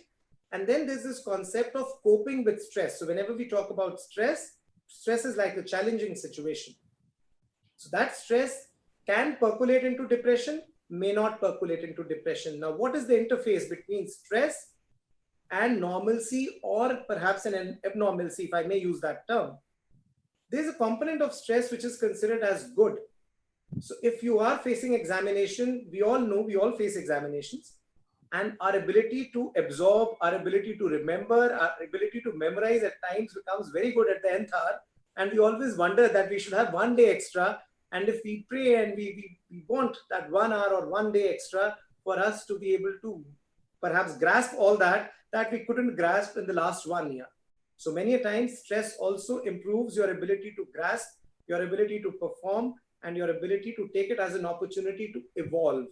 And then there's this concept of coping with stress. So whenever we talk about stress, stress is like a challenging situation. So that stress can percolate into depression, may not percolate into depression. Now, what is the interface between stress and normalcy, or perhaps an abnormalcy, if I may use that term? There's a component of stress which is considered as good. So if you are facing examination, we all know we all face examinations, and our ability to absorb, our ability to remember, our ability to memorize at times becomes very good at the nth hour. And we always wonder that we should have 1 day extra. And if we pray and we want that 1 hour or 1 day extra for us to be able to perhaps grasp all that we couldn't grasp in the last 1 year. So many times stress also improves your ability to grasp, your ability to perform, and your ability to take it as an opportunity to evolve.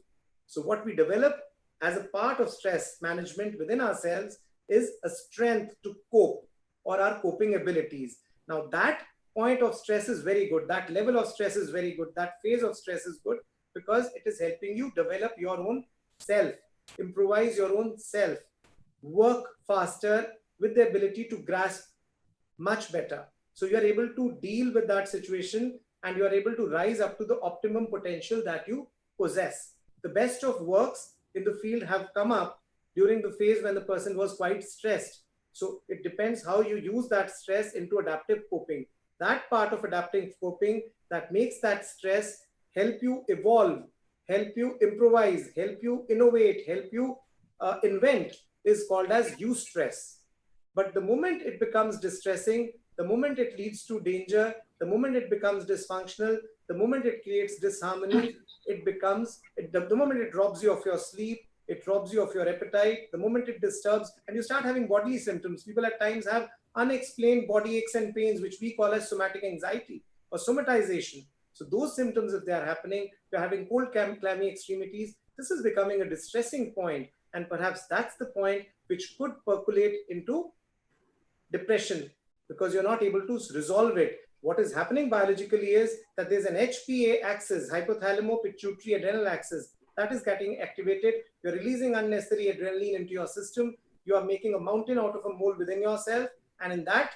So what we develop as a part of stress management within ourselves is a strength to cope, or our coping abilities. Now that point of stress is very good. That level of stress is very good. That phase of stress is good because it is helping you develop your own self, improvise your own self, work faster with the ability to grasp much better. So you are able to deal with that situation and you are able to rise up to the optimum potential that you possess. The best of works in the field have come up during the phase when the person was quite stressed. So it depends how you use that stress into adaptive coping. That part of adaptive coping that makes that stress help you evolve, help you improvise, help you innovate, help you invent is called as eustress. But the moment it becomes distressing, the moment it leads to danger, the moment it becomes dysfunctional, the moment it creates disharmony, the moment it robs you of your sleep, it robs you of your appetite, the moment it disturbs, and you start having bodily symptoms. People at times have unexplained body aches and pains, which we call as somatic anxiety or somatization. So those symptoms, if they are happening, you're having cold, clammy extremities, this is becoming a distressing point. And perhaps that's the point which could percolate into depression because you're not able to resolve it. What is happening biologically is that there's an HPA axis, hypothalamo-pituitary adrenal axis, that is getting activated. You're releasing unnecessary adrenaline into your system. You are making a mountain out of a mole within yourself. And in that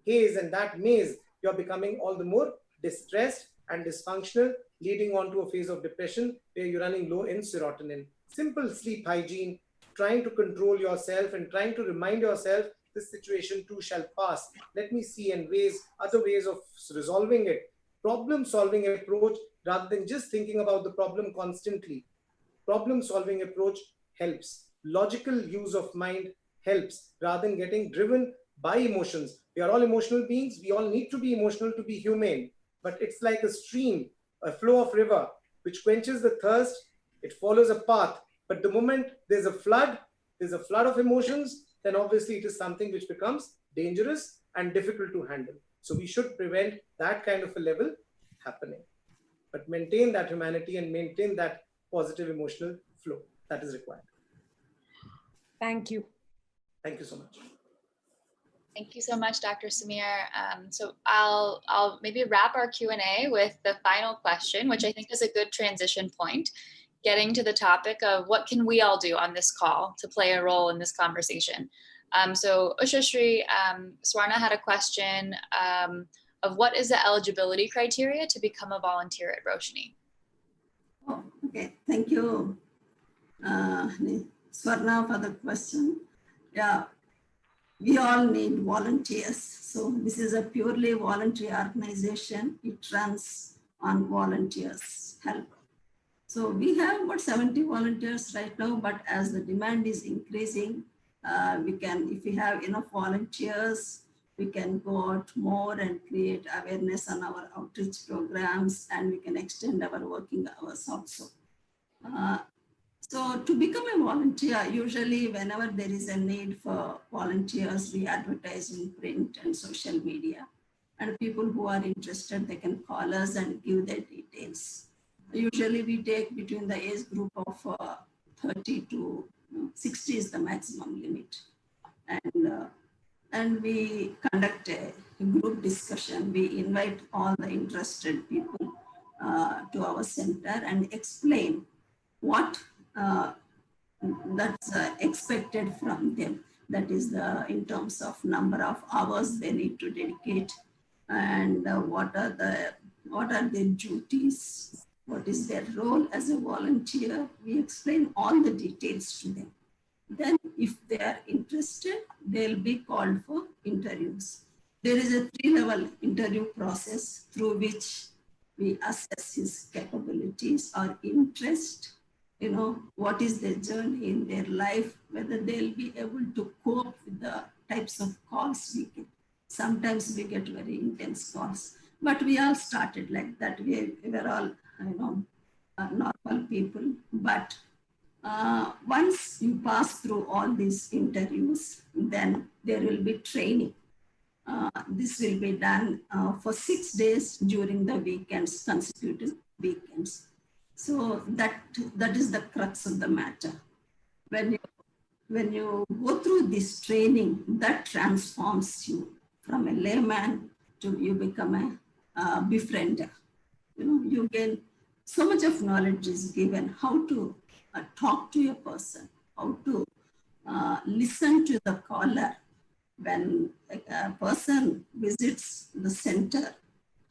haze and that maze, you're becoming all the more distressed and dysfunctional, leading on to a phase of depression where you're running low in serotonin. Simple sleep hygiene, trying to control yourself and trying to remind yourself this situation too shall pass. Let me see and other ways of resolving it. Problem-solving approach rather than just thinking about the problem constantly. Problem-solving approach helps. Logical use of mind helps rather than getting driven by emotions. We are all emotional beings. We all need to be emotional to be humane. But it's like a stream, a flow of river, which quenches the thirst. It follows a path. But the moment there's a flood of emotions, then obviously it is something which becomes dangerous and difficult to handle. So we should prevent that kind of a level happening, but maintain that humanity and maintain that positive emotional flow that is required. Thank you. Thank you so much. Thank you so much, Dr. Samir. So I'll maybe wrap our Q&A with the final question, which I think is a good transition point, getting to the topic of what can we all do on this call to play a role in this conversation. So Ushashri, Swarna had a question of what is the eligibility criteria to become a volunteer at Roshni? Oh, okay, thank you, Swarna, for the question. Yeah, we all need volunteers. So this is a purely voluntary organization. It runs on volunteers' help. So we have about 70 volunteers right now, but as the demand is increasing, if we have enough volunteers, we can go out more and create awareness on our outreach programs, and we can extend our working hours also. So to become a volunteer, usually whenever there is a need for volunteers, we advertise in print and social media. And people who are interested, they can call us and give their details. Usually we take between the age group of 30 to 60 is the maximum limit. And we conduct a group discussion. We invite all the interested people to our center and explain what that's expected from them. That is in terms of number of hours they need to dedicate, and what are their duties, what is their role as a volunteer. We explain all the details to them. Then if they are interested, they'll be called for interviews. There is a 3-level interview process through which we assess his capabilities or interest, what is their journey in their life, whether they'll be able to cope with the types of calls we get. Sometimes we get very intense calls, but we all started like that. We were all, normal people, but Once you pass through all these interviews, then there will be training. This will be done for 6 days during the weekends, consecutive weekends. So that is the crux of the matter. When you go through this training, that transforms you from a layman to you become a befriender. You gain so much of knowledge is given, how to talk to a person, how to listen to the caller when a person visits the center,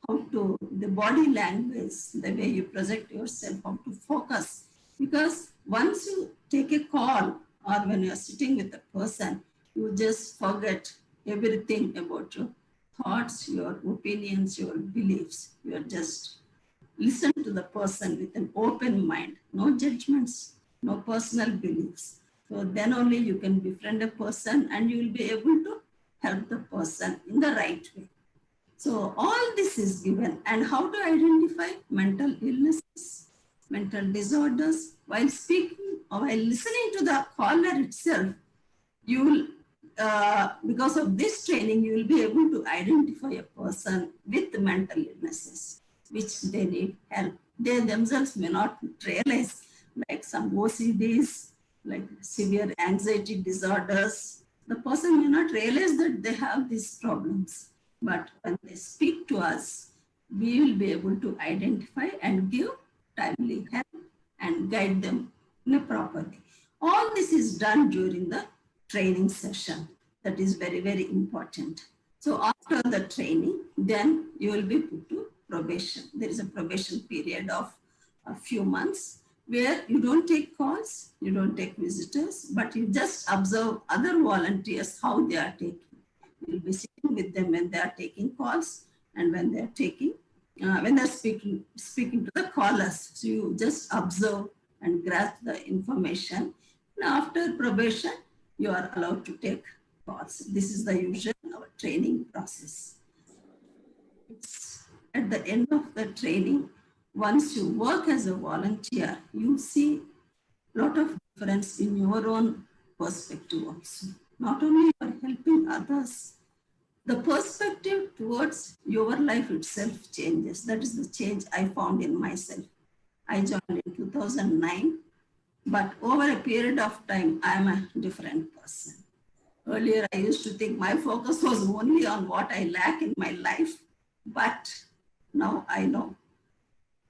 how to, the body language, the way you project yourself, how to focus. Because once you take a call or when you're sitting with a person, you just forget everything about your thoughts, your opinions, your beliefs. You are just listen to the person with an open mind, no judgments, no personal beliefs. So then only you can befriend a person and you will be able to help the person in the right way. So all this is given. And how to identify mental illnesses, mental disorders. While speaking or while listening to the caller itself, you will, because of this training, you will be able to identify a person with mental illnesses, which they need help. They themselves may not realize, like some OCDs, like severe anxiety disorders. The person may not realize that they have these problems. But when they speak to us, we will be able to identify and give timely help and guide them in a proper way. All this is done during the training session. That is very, very important. So after the training, then you will be put to probation. There is a probation period of a few months where you don't take calls, you don't take visitors, but you just observe other volunteers, how they are taking. You'll be sitting with them when they are taking calls and when they're taking, when they're speaking to the callers. So you just observe and grasp the information. And after probation, you are allowed to take calls. This is the usual our training process. At the end of the training, once you work as a volunteer, you see a lot of difference in your own perspective also. Not only you are helping others, the perspective towards your life itself changes. That is the change I found in myself. I joined in 2009, but over a period of time, I am a different person. Earlier, I used to think my focus was only on what I lack in my life, but now I know.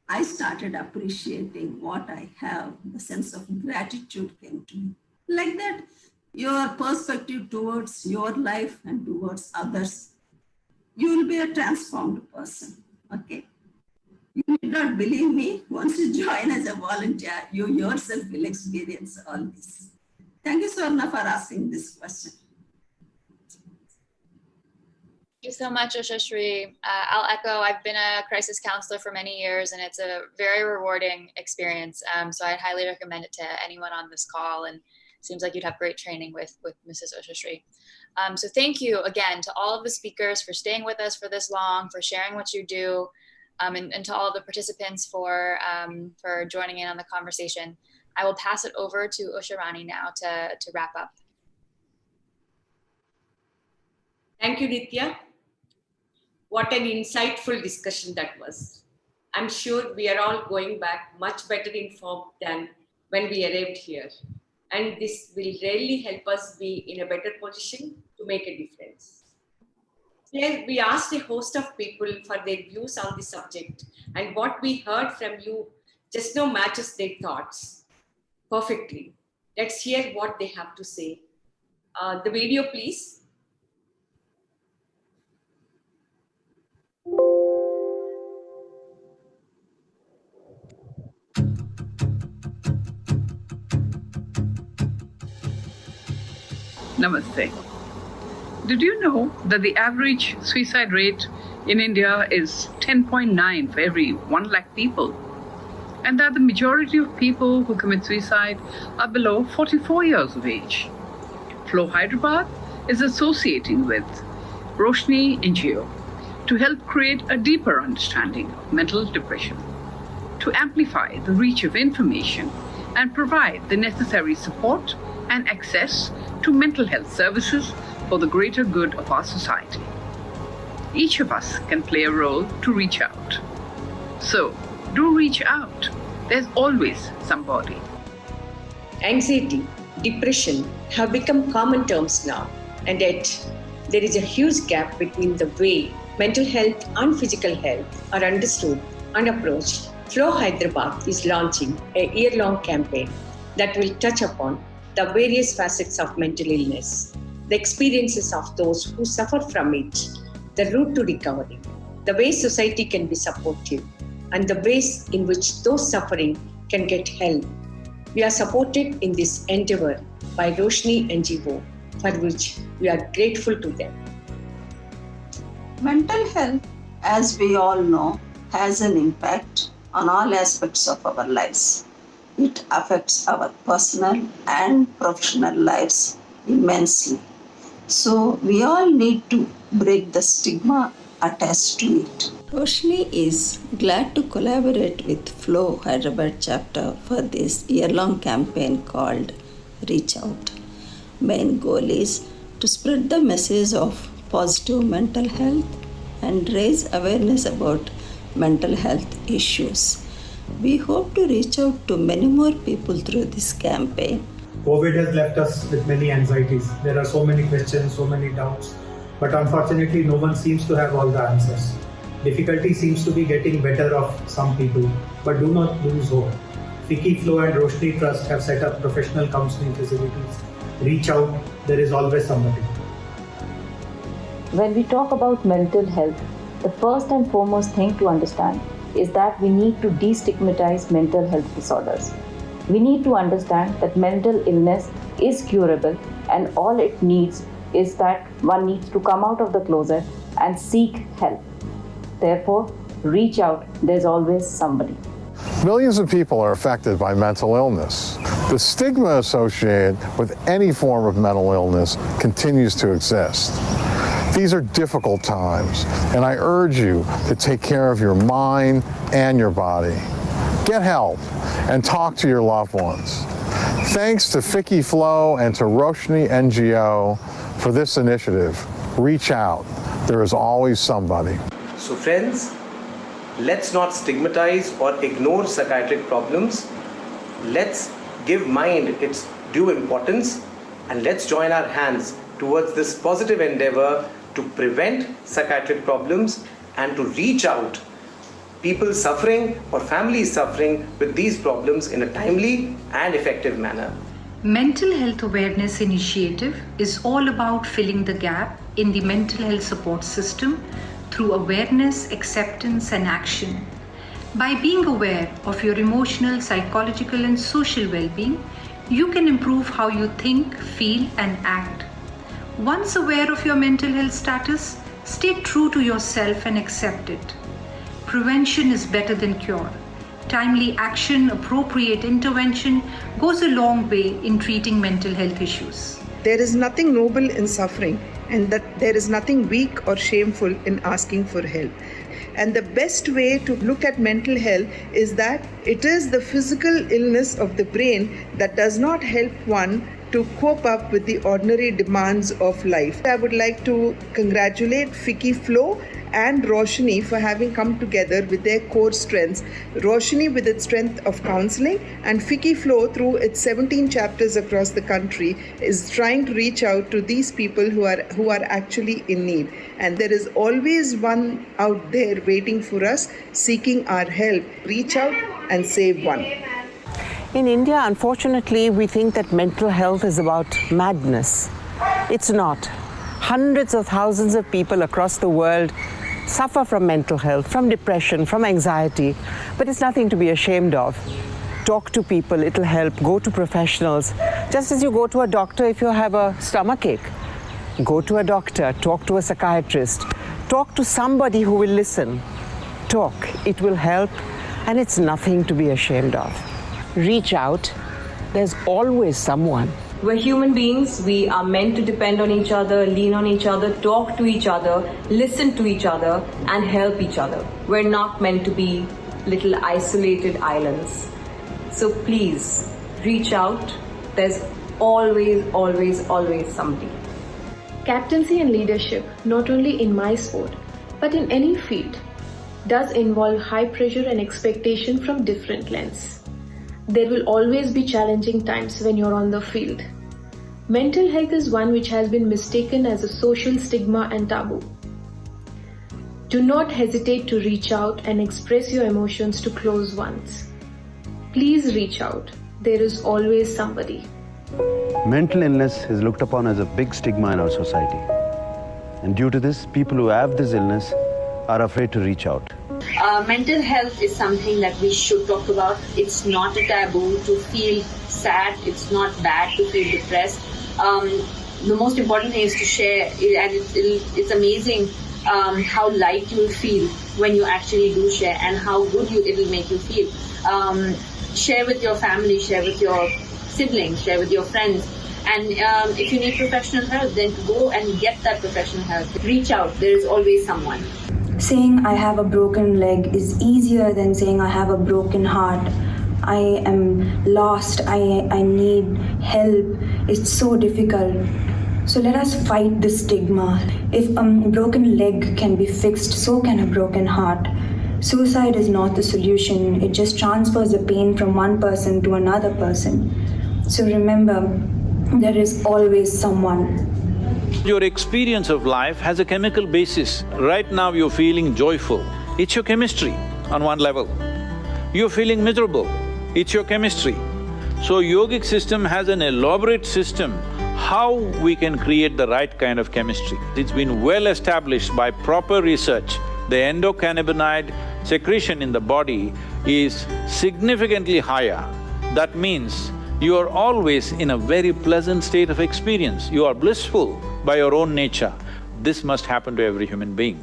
I started appreciating what I have. The sense of gratitude came to me. Like that, your perspective towards your life and towards others, you will be a transformed person, okay? You need not believe me. Once you join as a volunteer, you yourself will experience all this. Thank you, Swarna, for asking this question. Thank you so much, Ushashri. I'll echo, I've been a crisis counselor for many years, and it's a very rewarding experience. So I highly recommend it to anyone on this call, and it seems like you'd have great training with Mrs. Ushashri. So thank you again to all of the speakers for staying with us for this long, for sharing what you do, and to all of the participants for joining in on the conversation. I will pass it over to Usharani now to wrap up. Thank you, Nithya. What an insightful discussion that was. I'm sure we are all going back much better informed than when we arrived here. And this will really help us be in a better position to make a difference. Here we asked a host of people for their views on the subject, and what we heard from you just now matches their thoughts perfectly. Let's hear what they have to say. The video, please. Namaste. Did you know that the average suicide rate in India is 10.9 for every 1 lakh people? And that the majority of people who commit suicide are below 44 years of age? Flow Hyderabad is associating with Roshni NGO to help create a deeper understanding of mental depression, to amplify the reach of information and provide the necessary support and access to mental health services for the greater good of our society. Each of us can play a role to reach out. So, do reach out. There's always somebody. Anxiety, depression have become common terms now, and yet there is a huge gap between the way mental health and physical health are understood and approached. FLO Hyderabad is launching a year-long campaign that will touch upon the various facets of mental illness, the experiences of those who suffer from it, the route to recovery, the ways society can be supportive, and the ways in which those suffering can get help. We are supported in this endeavor by Roshni NGO, for which we are grateful to them. Mental health, as we all know, has an impact on all aspects of our lives. It affects our personal and professional lives immensely. So we all need to break the stigma attached to it. Roshni is glad to collaborate with FLO Hyderabad chapter for this year-long campaign called Reach Out. Main goal is to spread the message of positive mental health and raise awareness about mental health issues. We hope to reach out to many more people through this campaign. COVID has left us with many anxieties. There are so many questions, so many doubts, but unfortunately no one seems to have all the answers. Difficulty seems to be getting better of some people, but do not lose hope. FICCI FLO and Roshni Trust have set up professional counseling facilities. Reach out, there is always somebody. When we talk about mental health, the first and foremost thing to understand is that we need to destigmatize mental health disorders. We need to understand that mental illness is curable, and all it needs is that one needs to come out of the closet and seek help. Therefore, reach out, there's always somebody. Millions of people are affected by mental illness. The stigma associated with any form of mental illness continues to exist. These are difficult times, and I urge you to take care of your mind and your body. Get help and talk to your loved ones. Thanks to FICCI FLO and to Roshni NGO for this initiative. Reach out. There is always somebody. So friends, let's not stigmatize or ignore psychiatric problems. Let's give mind its due importance, and let's join our hands towards this positive endeavor to prevent psychiatric problems and to reach out people suffering or families suffering with these problems in a timely and effective manner. Mental Health Awareness Initiative is all about filling the gap in the mental health support system through awareness, acceptance, and action. By being aware of your emotional, psychological, and social well-being, you can improve how you think, feel, and act. Once aware of your mental health status, stay true to yourself and accept it. Prevention is better than cure. Timely action, appropriate intervention goes a long way in treating mental health issues. There is nothing noble in suffering, and that there is nothing weak or shameful in asking for help. And the best way to look at mental health is that it is the physical illness of the brain that does not help one to cope up with the ordinary demands of life. I would like to congratulate FICCI FLO and Roshni for having come together with their core strengths. Roshni with its strength of counseling, and FICCI FLO through its 17 chapters across the country is trying to reach out to these people who are actually in need. And there is always one out there waiting for us, seeking our help. Reach out and save one. In India, unfortunately, we think that mental health is about madness. It's not. Hundreds of thousands of people across the world suffer from mental health, from depression, from anxiety, but it's nothing to be ashamed of. Talk to people, it'll help. Go to professionals. Just as you go to a doctor if you have a stomachache. Go to a doctor, talk to a psychiatrist, talk to somebody who will listen. Talk, it will help, and it's nothing to be ashamed of. Reach out, there's always someone. We're human beings, we are meant to depend on each other, lean on each other, talk to each other, listen to each other, and help each other. We're not meant to be little isolated islands. So please, reach out. There's always, always, always somebody. Captaincy and leadership, not only in my sport, but in any field, does involve high pressure and expectation from different lens. There will always be challenging times when you're on the field. Mental health is one which has been mistaken as a social stigma and taboo. Do not hesitate to reach out and express your emotions to close ones. Please reach out. There is always somebody. Mental illness is looked upon as a big stigma in our society. And due to this, people who have this illness are afraid to reach out. Mental health is something that we should talk about. It's not a taboo to feel sad. It's not bad to feel depressed. The most important thing is to share, and it's amazing how light you will feel when you actually do share, and how good it will make you feel. Share with your family, share with your siblings, share with your friends. And if you need professional help, then go and get that professional help. Reach out. There is always someone. Saying I have a broken leg is easier than saying I have a broken heart. I am lost. I need help. It's so difficult. So let us fight this stigma. If a broken leg can be fixed, so can a broken heart. Suicide is not the solution. It just transfers the pain from one person to another person. So remember, there is always someone. Your experience of life has a chemical basis. Right now you're feeling joyful. It's your chemistry on one level. You're feeling miserable. It's your chemistry. So yogic system has an elaborate system how we can create the right kind of chemistry. It's been well established by proper research. The endocannabinoid secretion in the body is significantly higher. That means you are always in a very pleasant state of experience. You are blissful by your own nature. This must happen to every human being.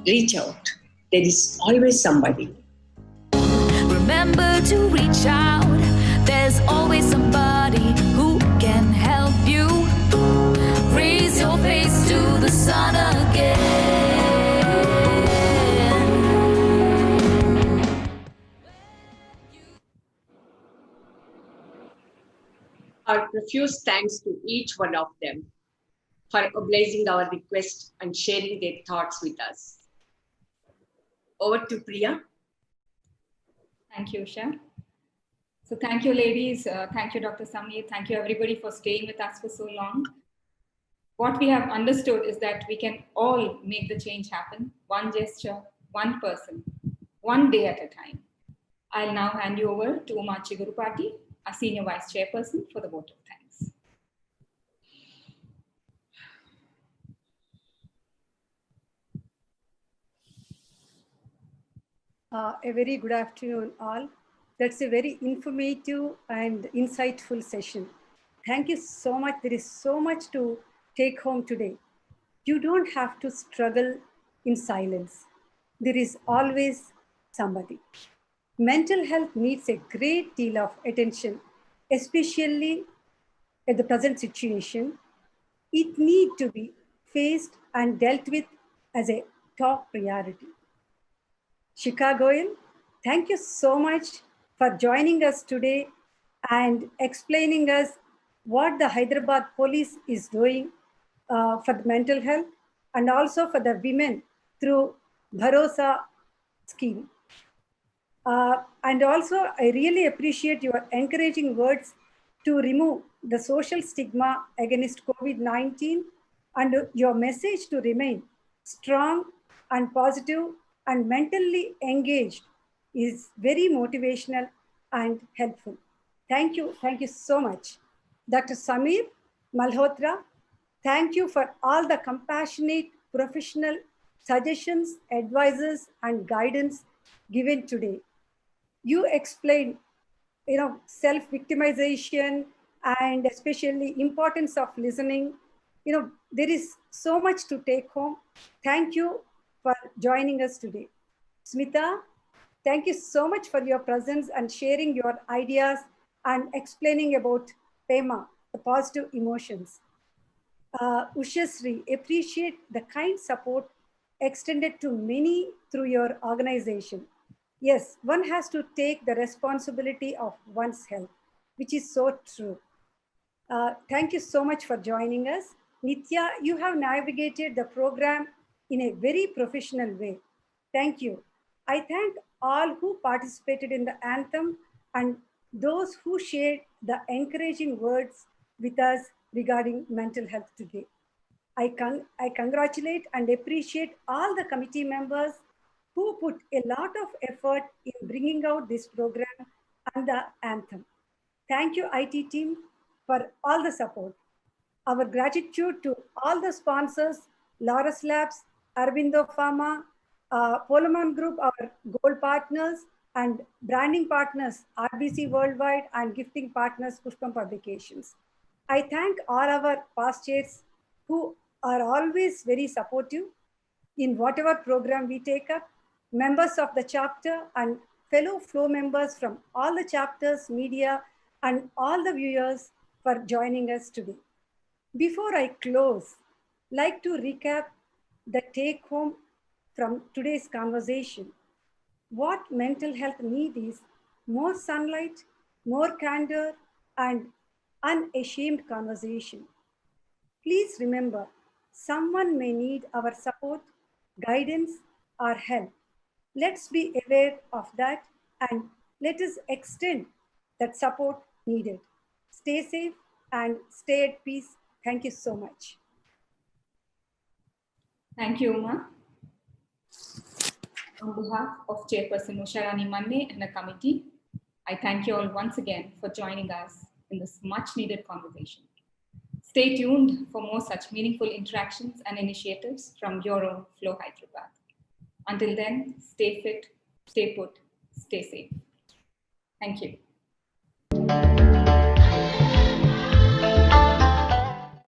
Reach out. There is always somebody. Remember to reach out. There's always somebody who can help you. Raise your face to the sun again. Our profuse thanks to each one of them for obliging our request and sharing their thoughts with us. Over to Priya. Thank you, Usha. So thank you, ladies. Thank you, Dr. Sameer. Thank you, everybody, for staying with us for so long. What we have understood is that we can all make the change happen, one gesture, one person, one day at a time. I'll now hand you over to Uma Chigurupati, our Senior Vice Chairperson, for the vote of thanks. A very good afternoon, all. That's a very informative and insightful session. Thank you so much. There is so much to take home today. You don't have to struggle in silence. There is always somebody. Mental health needs a great deal of attention, especially at the present situation. It needs to be faced and dealt with as a top priority. Shika Goyal, thank you so much for joining us today and explaining us what the Hyderabad police is doing for the mental health and also for the women through Bharosa scheme. And also, I really appreciate your encouraging words to remove the social stigma against COVID-19 and your message to remain strong and positive and mentally engaged is very motivational and helpful. Thank you so much. Dr. Sameer Malhotra, thank you for all the compassionate professional suggestions, advices, and guidance given today. You explained, self-victimization and especially importance of listening. There is so much to take home. Thank you for joining us today. Smita, thank you so much for your presence and sharing your ideas and explaining about PEMA, the positive emotions. Ushasri, appreciate the kind support, extended to many through your organization. Yes, one has to take the responsibility of one's health, which is so true. Thank you so much for joining us. Nitya, you have navigated the program in a very professional way. Thank you. I thank all who participated in the anthem and those who shared the encouraging words with us regarding mental health today. I congratulate and appreciate all the committee members who put a lot of effort in bringing out this program and the anthem. Thank you, IT team, for all the support. Our gratitude to all the sponsors, Laurus Labs, Arvindo Pharma, Polemon Group, our gold partners, and branding partners, RBC Worldwide, and gifting partners, Pushpam Publications. I thank all our past chairs who are always very supportive in whatever program we take up, members of the chapter and fellow flow members from all the chapters, media, and all the viewers for joining us today. Before I close, I'd like to recap the take home from today's conversation. What mental health need is more sunlight, more candor, and unashamed conversation. Please remember, someone may need our support, guidance, or help. Let's be aware of that and let us extend that support needed. Stay safe and stay at peace. Thank you so much. Thank you, Uma. On behalf of Chairperson Usharani Manne and the committee, I thank you all once again for joining us in this much needed conversation. Stay tuned for more such meaningful interactions and initiatives from your own Flow Hyderabad. Until then, stay fit, stay put, stay safe. Thank you.